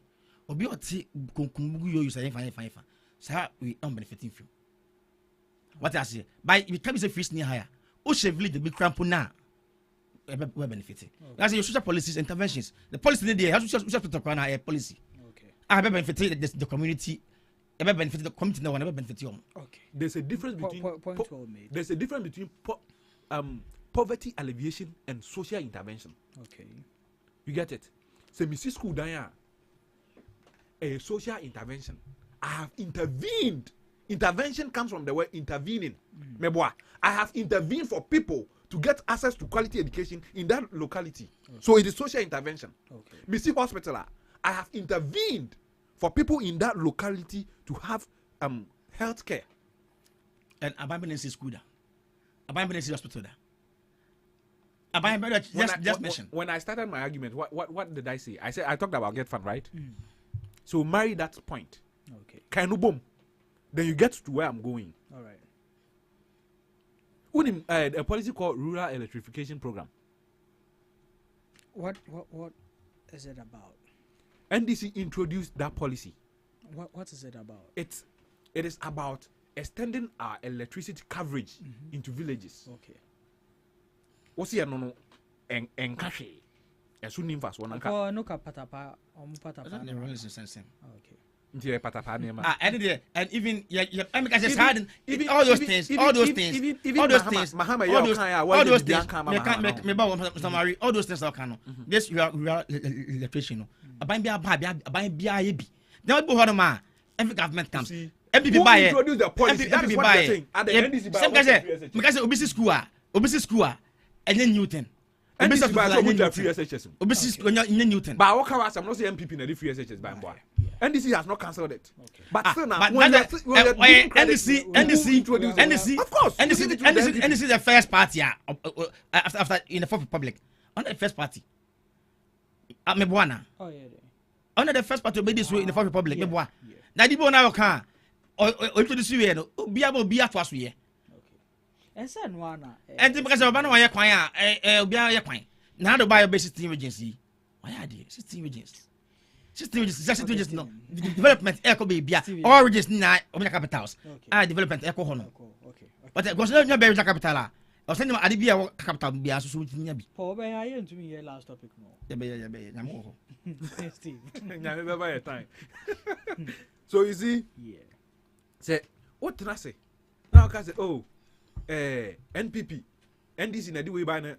Obi oti kunkumu you say fine. So we unbenefiting from. What I say, by we can be free near higher. Oshevli the big cramp now. We benefiting. That's your social policies, interventions. The policy there has social policy. Okay. I have benefited the community. I have benefited the community. No one ever benefited. Okay. There's a difference between point well made. There's a difference between poverty alleviation and social intervention. Okay. You get it? So, Mrs. School Daya, a social intervention. I have intervened. Intervention comes from the word intervening. I have intervened for people to get access to quality education in that locality. Okay. So it is social intervention. Okay. Missy Hospital, I have intervened for people in that locality to have health care. And Abambenensi school da. Abambenensi hospital da. When I started my argument, what did I say? I talked about get fund, right? So marry that point. Okay. Kind of boom. Then you get to where I'm going. All right. A policy called Rural Electrification Program. What is it about? NDC introduced that policy. What is it about? It is about extending our electricity coverage into villages. Okay. What's here no enkashi. Esunim fast one anka. Oh, no patapa. Okay. And even all those things, all those things are canon. This you are electrician. Every government comes. MPP buy it. MPP buy it. Some guys say, because obesity school, and then Newton. Obesity Newton. But what I'm not saying MPP in the free SHS by boy. NDC has not cancelled it. Okay. But still now, NDC, of course, NDC the first party after in the Fourth Republic. On the first party, Mebuana. Oh yeah. Under the first party obey this way in the Fourth Republic, Mebuana. Now the bona can or introduce you no be able be at us here. And send one. And because of one way kwanya be a kwanya. Now the bio basic team agency. Why are they 16 agencies? 16 agencies no development echo be bia all regions na omo capitals. Development echo hono. Okay. But because no be capital I was saying ade bia capital bia so nya bi. Paul be I to me last topic no. Yeah, nyamo. Steve. Nyame by time. So you see? Yeah. Say what can I say? Now I say NPP NDC na the way by na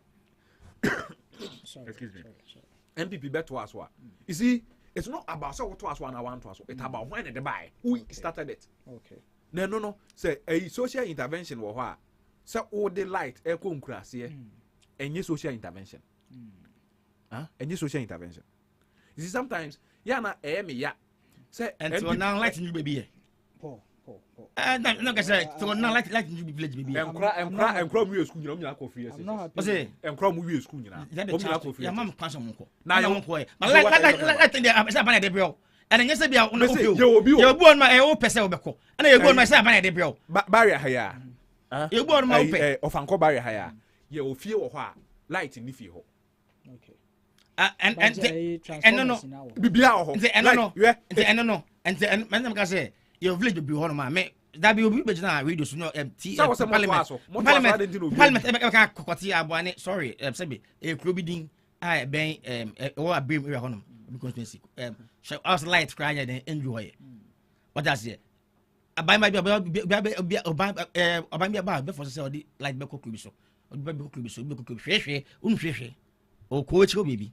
excuse me. NPP bet to us what? You see, it's not about so what to us one I want to us. It's about when they buy. Who started it? Okay. No. Say a social intervention or what? So all the light echo uncrass here. Any social intervention. Any social intervention. You see, sometimes na say and so now light new baby. No, guys, so now like you village baby. And cry we school, you know, free. And cry we school, you know. Your mom can't some now you won't play. But like think they are the bro. And then yesterday you will be on my own person. And you go on myself by the bro. Barrier here. You born my pay. Of Uncle Barry Haya. You feel light in the field. Okay. And no, and man can say your village will be one of my that be now radio so no parliament sorry sabi e krobidin I ben o abem area honom because I was light crying then enjoy what I say aban ma oban ba before say odi light be kokrubi so hwehwe unhwehwe o coach o baby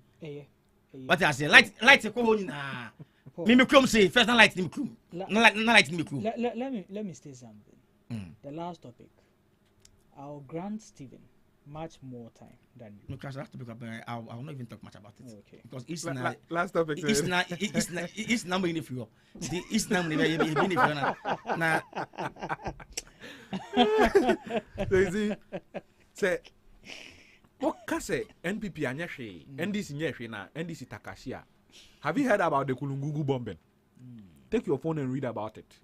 what I say light ko ho nyina me chrome say first na light me chrome na light me chrome. Let me say something. The last topic, I'll grant Stephen much more time than you. Because I have to pick up. I'll not even talk much about it. Okay. Because it's last topic. It's not in the floor. It's not in the floor. Now. So you see, say. What can say NPP anyashe, NDC nyashe na NDC takashia. Have you heard about the Kulungugu bombing? Take your phone and read about it.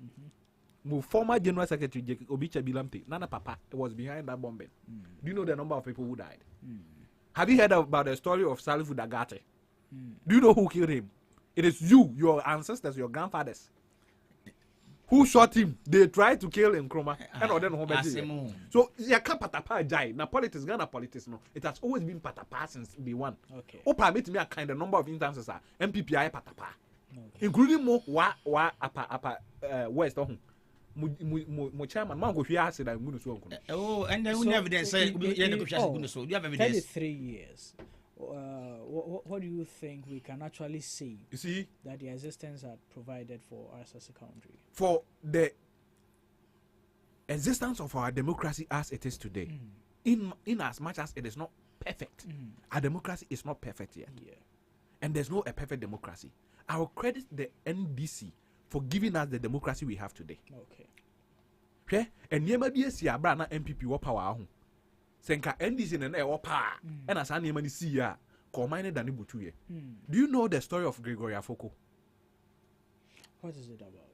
Former General Secretary Obicha Bilamte, Nana Papa, was behind that bombing. Do you know the number of people who died? Have you heard about the story of Salifu Dagate? Do you know who killed him? It is you, your ancestors, your grandfathers. Who shot him? They tried to kill Nkrumah. So, you can't patapa jai. Now, politics, Ghana politics, no. It has always been patapa since day one. Okay. Oh, permit me a kind of number of instances are MPPI patapa. Including more West. Mo chairman, man go here say that I'm going to so. Oh, and then we evidence say you have evidence. 33 years. What do you think we can actually say? You see that the existence had provided for us as a country, for the existence of our democracy as it is today, in as much as it is not perfect, our democracy is not perfect yet, and there's no a perfect democracy. I will credit the NDC for giving us the democracy we have today. Okay. Okay, and yema bi esi abra na MPP wo power ho. Senka NDC na e wo pa e na sa yema ni si ya ko mine da ne butu ye. Do you know the story of Gregory Afoko? What is it about?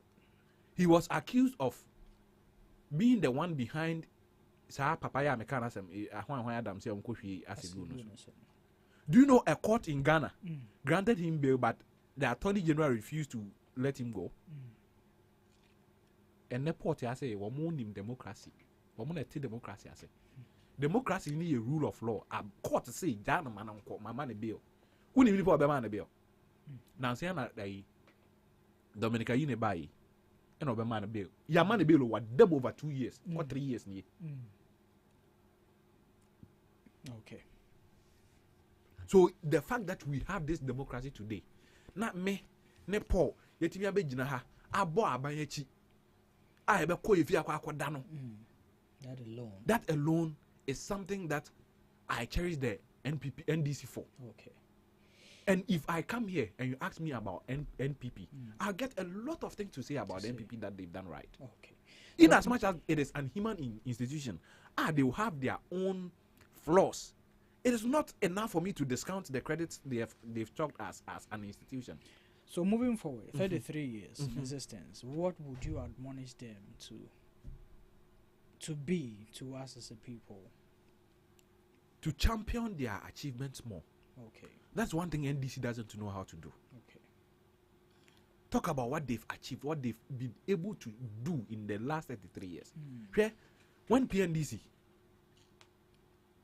He was accused of being the one behind sa papaya mekana sem ahwan Adam say onko hwi asegu no. Do you know a court in Ghana granted him bail, but the Attorney General refused to let him go? And the port I say woman in democracy. Woman a democracy I say. Democracy need a rule of law. A court say Jana man uncle, my money bill. Who need people be man bill? Now say na Dominica Yine buy and over man bill. Your money bill was double over 2 years or 3 years near. Okay. So the fact that we have this democracy today, not me, ne Paul, yet me abegina ha, abo abanyechi. I be ko yefi akwa dano. That alone is something that I cherish the NDC for. Okay. And if I come here and you ask me about NPP, I'll get a lot of things to say about the NPP that they've done right. Okay. In as much as it is an human institution, they will have their own flaws. It is not enough for me to discount the credits they've chalked as an institution. So moving forward, 33 years in existence, what would you admonish them to be to us as a people? To champion their achievements more. Okay. That's one thing NDC doesn't know how to do. Okay. Talk about what they've achieved, what they've been able to do in the last 33 years. When PNDC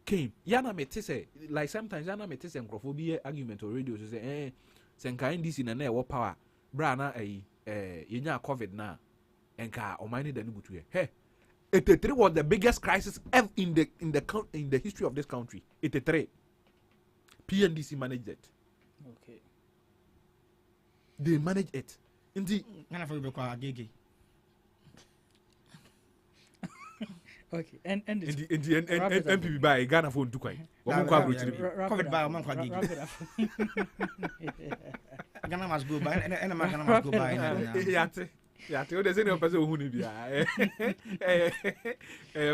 came, Yana Mete say, like sometimes Yana Mete say, Microphobia argument or radio to say, Senka NDC na ne power, Brana yenya COVID na, enka omani da nubutu ye. Hey, 83 was the biggest crisis ever in the history of this country. 83. PNDC managed it. Okay. They managed it. Indeed. Okay, and MPP by Ghana phone too quite. Ghana must go by, and Ghana must go by. Yeah, there's any person who need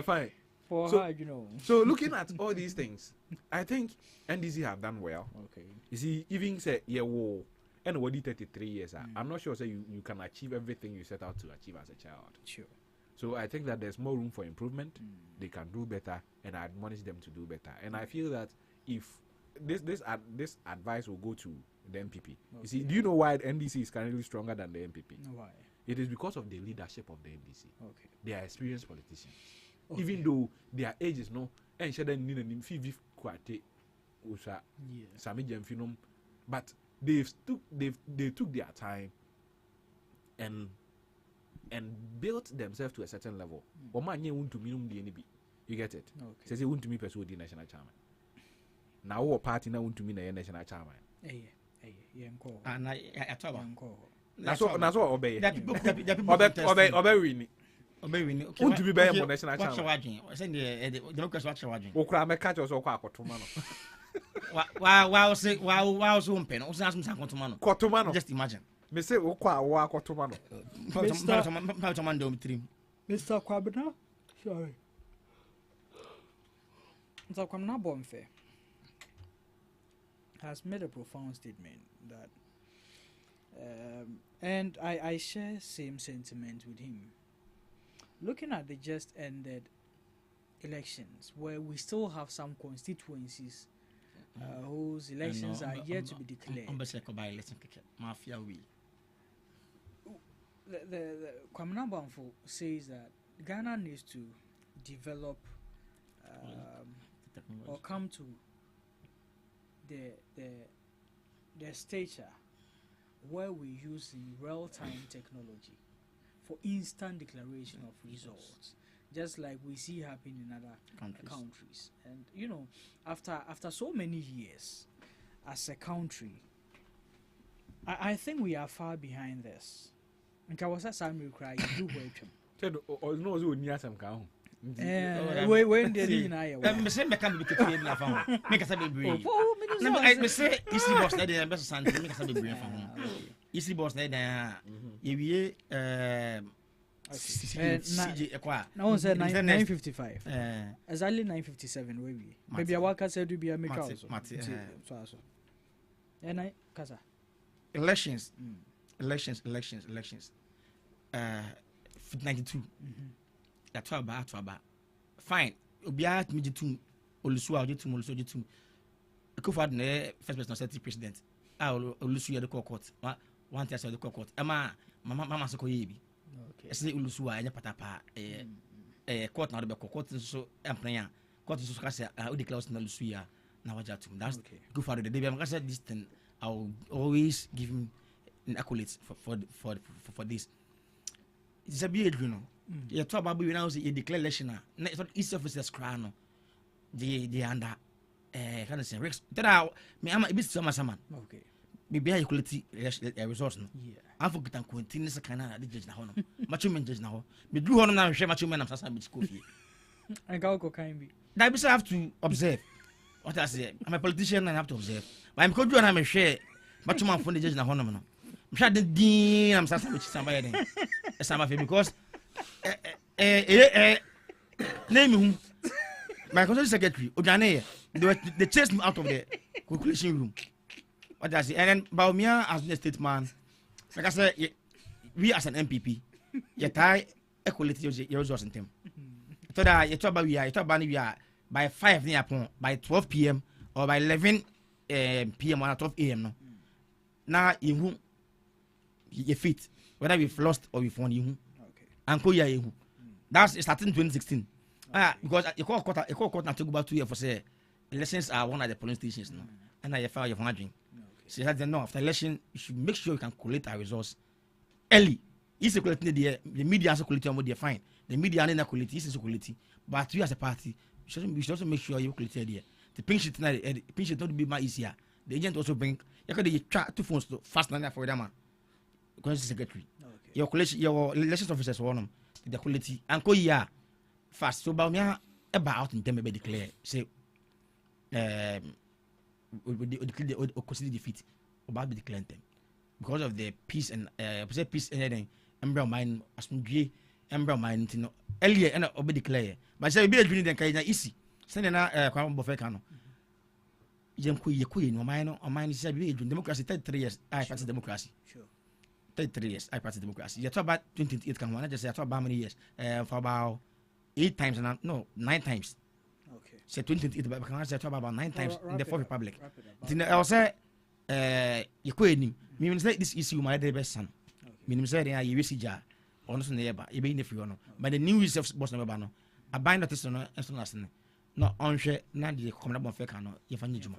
fine. So looking at all these things, I think NDC have done well. Okay. You see, even say war and what 33 years. I'm not sure say you can achieve everything you set out to achieve as a child. Sure. So I think that there's more room for improvement. They can do better, and I admonish them to do better. And I feel that if this advice will go to the MPP. Okay. You see, do you know why the NDC is currently stronger than the MPP? Why? It is because of the leadership of the NDC. Okay. They are experienced politicians. Okay. Even though their age is no, and but they took their time and built themselves to a certain level. You get it? Okay. Says he won't to me pursue the national chairman. Now what party now want to me the national chairman? And I told him. That's what obey. Obey win. Want to be better for national chairman. Send the Democrats watch watching. Okra me catch us okwa kotomano. Wow, so pen. Also ask me kotomano. Kotomano. Just imagine. Me say okwa wa kotomano. Mr. Kwabena, sorry. Mr. Kwabena Bomfe has made a profound statement that, and I share same sentiment with him. Looking at the just ended elections, where we still have some constituencies whose elections are yet to be declared. The Kwamina Banfo says that Ghana needs to develop or come to the stature where we use in real-time technology for instant declaration of results, just like we see happen in other countries. And you know, after so many years as a country, I think we are far behind this. And I was at Samuel cry, you do wait. No, you need some cow. When did you know? I'm saying, I can't be keeping my phone. Make us a baby. I say, easy boss, that is best son. Make us a baby. Easy boss, that you no one said 955. Exactly 957. Maybe. Maybe I work as a be a make out. And I, Casa. Elections. 92. That's about. Fine. Obiat me to Olusu Olusu to Kufad ne first person set president. Olusu the court. One test of the court. Mama Soko Yebi. Okay. Say Olusu anya patapa court na the court so emplayan. Court so say we declare na Olusu ya na wajatu. That's Kufad the day I said this thing I will always give him accolades for this. It's a big, you know. You talk about you now say you declare election. It's not east officers crown. They under kind of say that I me am a bit sama. Okay. Maybe I quality resource no. Yeah. I forget and continue sa kana the judge na ho no. Machu men judge na ho. Me do ho no na hwe machu men am sasa be school fee. I go kind be. That be have to observe. What I say, I'm a politician and I have to observe. But I'm could do and I'm a share machu man for the judge na ho no. I'm sure the dean I'm sasa which somebody then. Some because name him. My consent secretary, Ojane, they chased me out of the calculation room. What does it? And then Baumia as the statesman, like I said, we as an MPP, you tie equality your resources in them. So that you talk about we are by 5 near upon by 12 p.m. or by 11 p.m. or 12 a.m. No. Now you fit whether we've lost or we've won you. Anko ya yehu. That's starting 2016. Because you call court not to go about 2 years for say elections are one of the polling stations now. And I file your wondering. So that no after election you should make sure you can collect our results early. Is collecting the media also collecting what they fine. The media are not collecting, is quality. But you as a party, you should also make sure you collect there. The pink sheet not be more easier. The agent also bring you can try 2 phones to fast than for them. Because secretary. Your elections officers want them the quality and go ya fast. So about me about in them be declare say we consider defeat about be declaring them because of the peace and peace and anything embryo mind as we embryo mind you know earlier and be declare but say be doing them kind easy send na kwam bofeka no yem ko ye no mind say be democracy 33 years I pass democracy sure 33 years I practice democracy. You talk about 28 can one. I just say I talk about how many years? For about 8 times and no 9 times. Okay. Say 28 but can I say talk about 9 times in the Fourth Republic. Then I was say you could me mean say this issue my day best son. Meaning say there you see ja on so neighbor you be in the free no. But the new is boss number no. I bind notice no and so no on share na the come up fake no you find juma.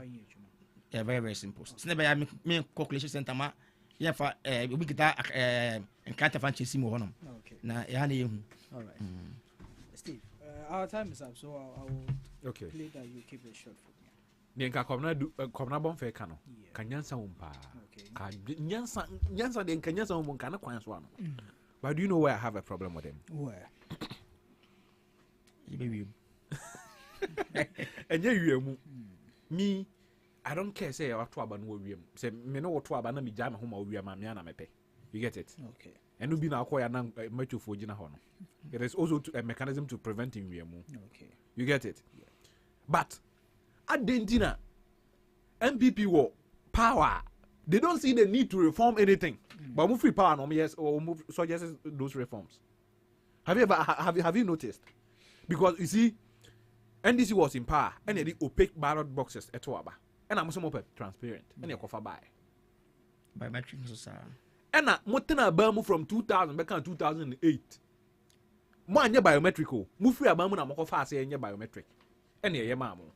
Yeah, very very simple. So never me calculation center ma yeah for we get that encounter fan chase mo honom. Okay. Na ya na yehu. All right. Steve, our time is up, so I will play that you keep it short for me. Nka komna bon fe ka no kan nyansa wo mpa ka nyansa de kan nyansa wo nka na kwan so ano. But do you know where I have a problem with him? Where? You baby. Enye wiemu. Me I don't care say what to aba no wiem. Say me no what to aba na me jam ho ma wiem ma me na mepe. You get it? Okay. And no be na akoya na matchofo gina ho no. It is also a mechanism to prevent wiemu. Okay. You get it? Yeah. But Argentina MPP war power. They don't see the need to reform anything. But move free power no yes or move suggests those reforms. Have you ever have you noticed? Because you see NDC was in power and the opaque ballot boxes at Waba. And I'm some transparent. And you cover by biometric so and Motena Bamu from 2000 back in 2008. Man ya biometrical. Move free Abamu na moko fast say biometric. And ye mamu.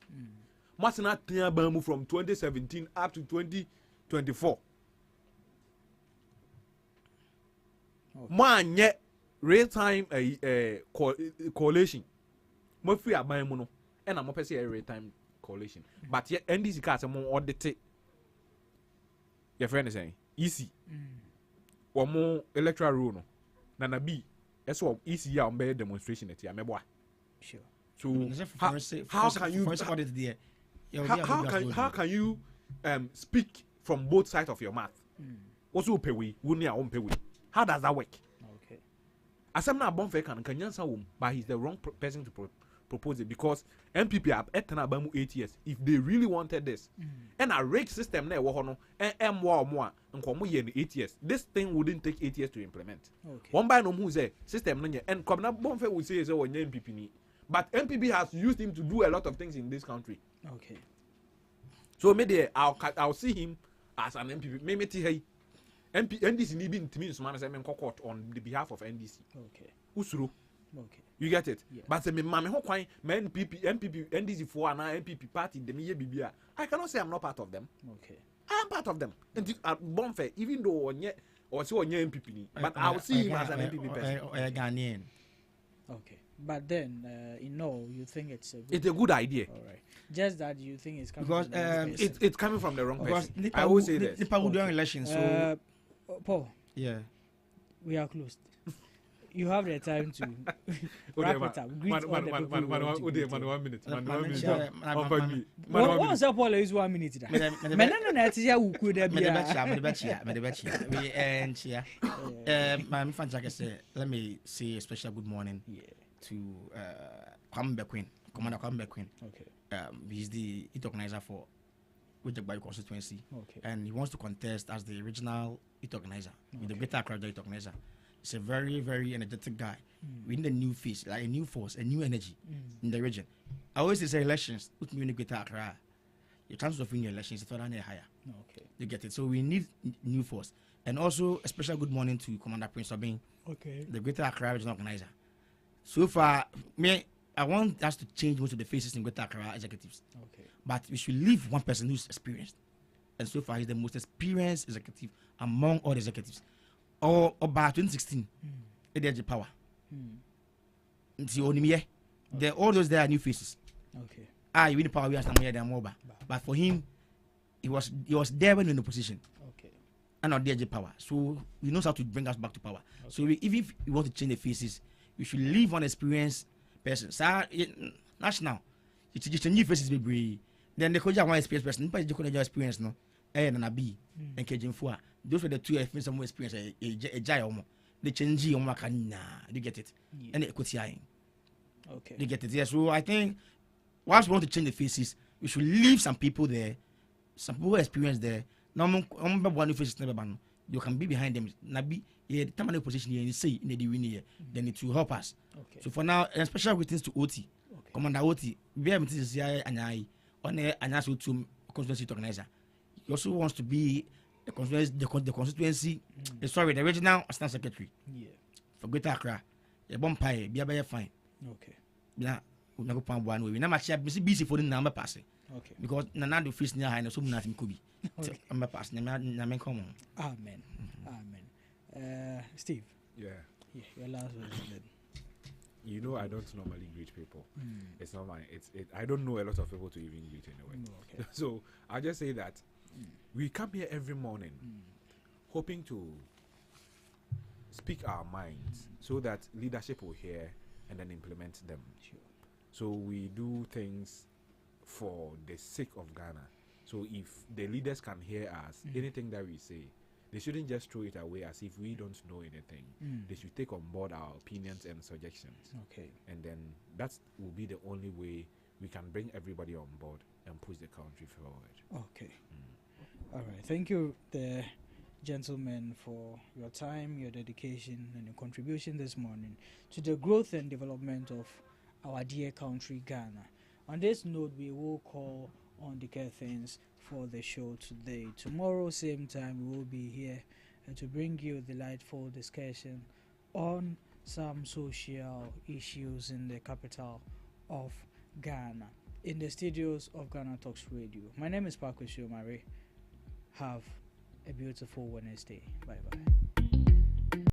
Masina tia Bamu from 2017 up to 2024. Man ye real time coalition. Mo free Abamu no. And I'm opposite a real time coalition. But yet NDC cars are more audited. Your friend is saying easy. Or more electoral rule no. Nana B. That's what easy on bear demonstration at Yameboa. Sure. So how can you how can you speak from both sides of your mouth? Also pay we, pay we. How does that work? Okay. As I'm not born fake and can answer but he's the wrong person to propose it because MPP have 8 years. If they really wanted this, and a rake system there, and more, and come in 8 years, this thing wouldn't take 8 years to implement. Okay. One by no who say system, and come up Bonfe will say so when MPP, but MPP has used him to do a lot of things in this country. Okay. So maybe I'll see him as an MPP. Maybe NDC need to mean some court on the behalf of NDC. Okay. Usuru. Okay. You get it? Yeah. But say me mama ho kwan MPP NDC for an MPP party dem ye bibia. I cannot say I'm not part of them. Okay. I am part of them. And Bonfe even though onye or say onye MPP ni, but I will see him as an MPP person. Ghanaian. Okay. But then you think it's a good idea. All right. Just that you think it's coming because from the wrong person. It's coming from the wrong person. I will say this. Nipa will do elections. So Paul. Yeah. We are closed. You have the time to wrap it up. Greet all the people. 1 minute. What was up, Paul? Is 1 minute. Let me say a special good morning to Commander Queen. Okay. He's the organizer for Wajak Bayo constituency. Okay. And he wants to contest as the original organizer, with the Greater Accra organizer. He's a very, very energetic guy. We need a new face, like a new force, a new energy in the region. I always say elections, put me in the Greater Accra. Your chances of winning elections is higher. Okay. You get it? So we need new force. And also a special good morning to Commander Prince Obin, the Greater Accra regional organizer. So far, I want us to change most of the faces in Greater Accra executives. Okay. But we should leave one person who's experienced. And so far, he's the most experienced executive among all the executives. Or by 2016, he had the power. All those there are new faces. Okay. You win the power, we are somewhere there more. But for him, he was there when in the position. Okay. And not there the power. So he knows how to bring us back to power. Okay. So if we want to change the faces, we should leave one experienced person. So national, it's just a new faces baby. Then the coach one experienced person. But you could experience no. And a B and Cajun for those were the two some experience a giant. They change you you get it. And it could see. Okay. You get it. Yeah. So I think once we want to change the faces, we should leave some people there, some people experience there. No one faces never ban. you can be behind them. Nabi, yeah, the time position here, say in the win here, then it will help us. Okay. So for now, and special greetings to OT, Commander OT. We have this and I on an answer to constituency organizer. He also wants to be the constituency. Sorry, the regional assistant secretary. Yeah. For Greater Accra, a bumpire, be a fine. Okay. Yeah, we never found one way. We never share busy for the number passing. Okay. Because Nana do face near high, so nothing could be. I'm a pass. Amen. Amen. Steve. Yeah. Your last word. You know, I don't normally greet people. It's not I don't know a lot of people to even greet anyway. Okay. So I'll just say that we come here every morning hoping to speak our minds so that leadership will hear and then implement them. Sure. So we do things for the sake of Ghana. So if the leaders can hear us, anything that we say, they shouldn't just throw it away as if we don't know anything. They should take on board our opinions and suggestions. Okay. And then that will be the only way we can bring everybody on board and push the country forward. Okay. All right. Thank you, the gentlemen, for your time, your dedication, and your contribution this morning to the growth and development of our dear country, Ghana. On this note, we will call on the curtains for the show today. Tomorrow, same time, we will be here to bring you delightful discussion on some social issues in the capital of Ghana. In the studios of Ghana Talks Radio. My name is Parkwes Yomari. Have a beautiful Wednesday. Bye-bye.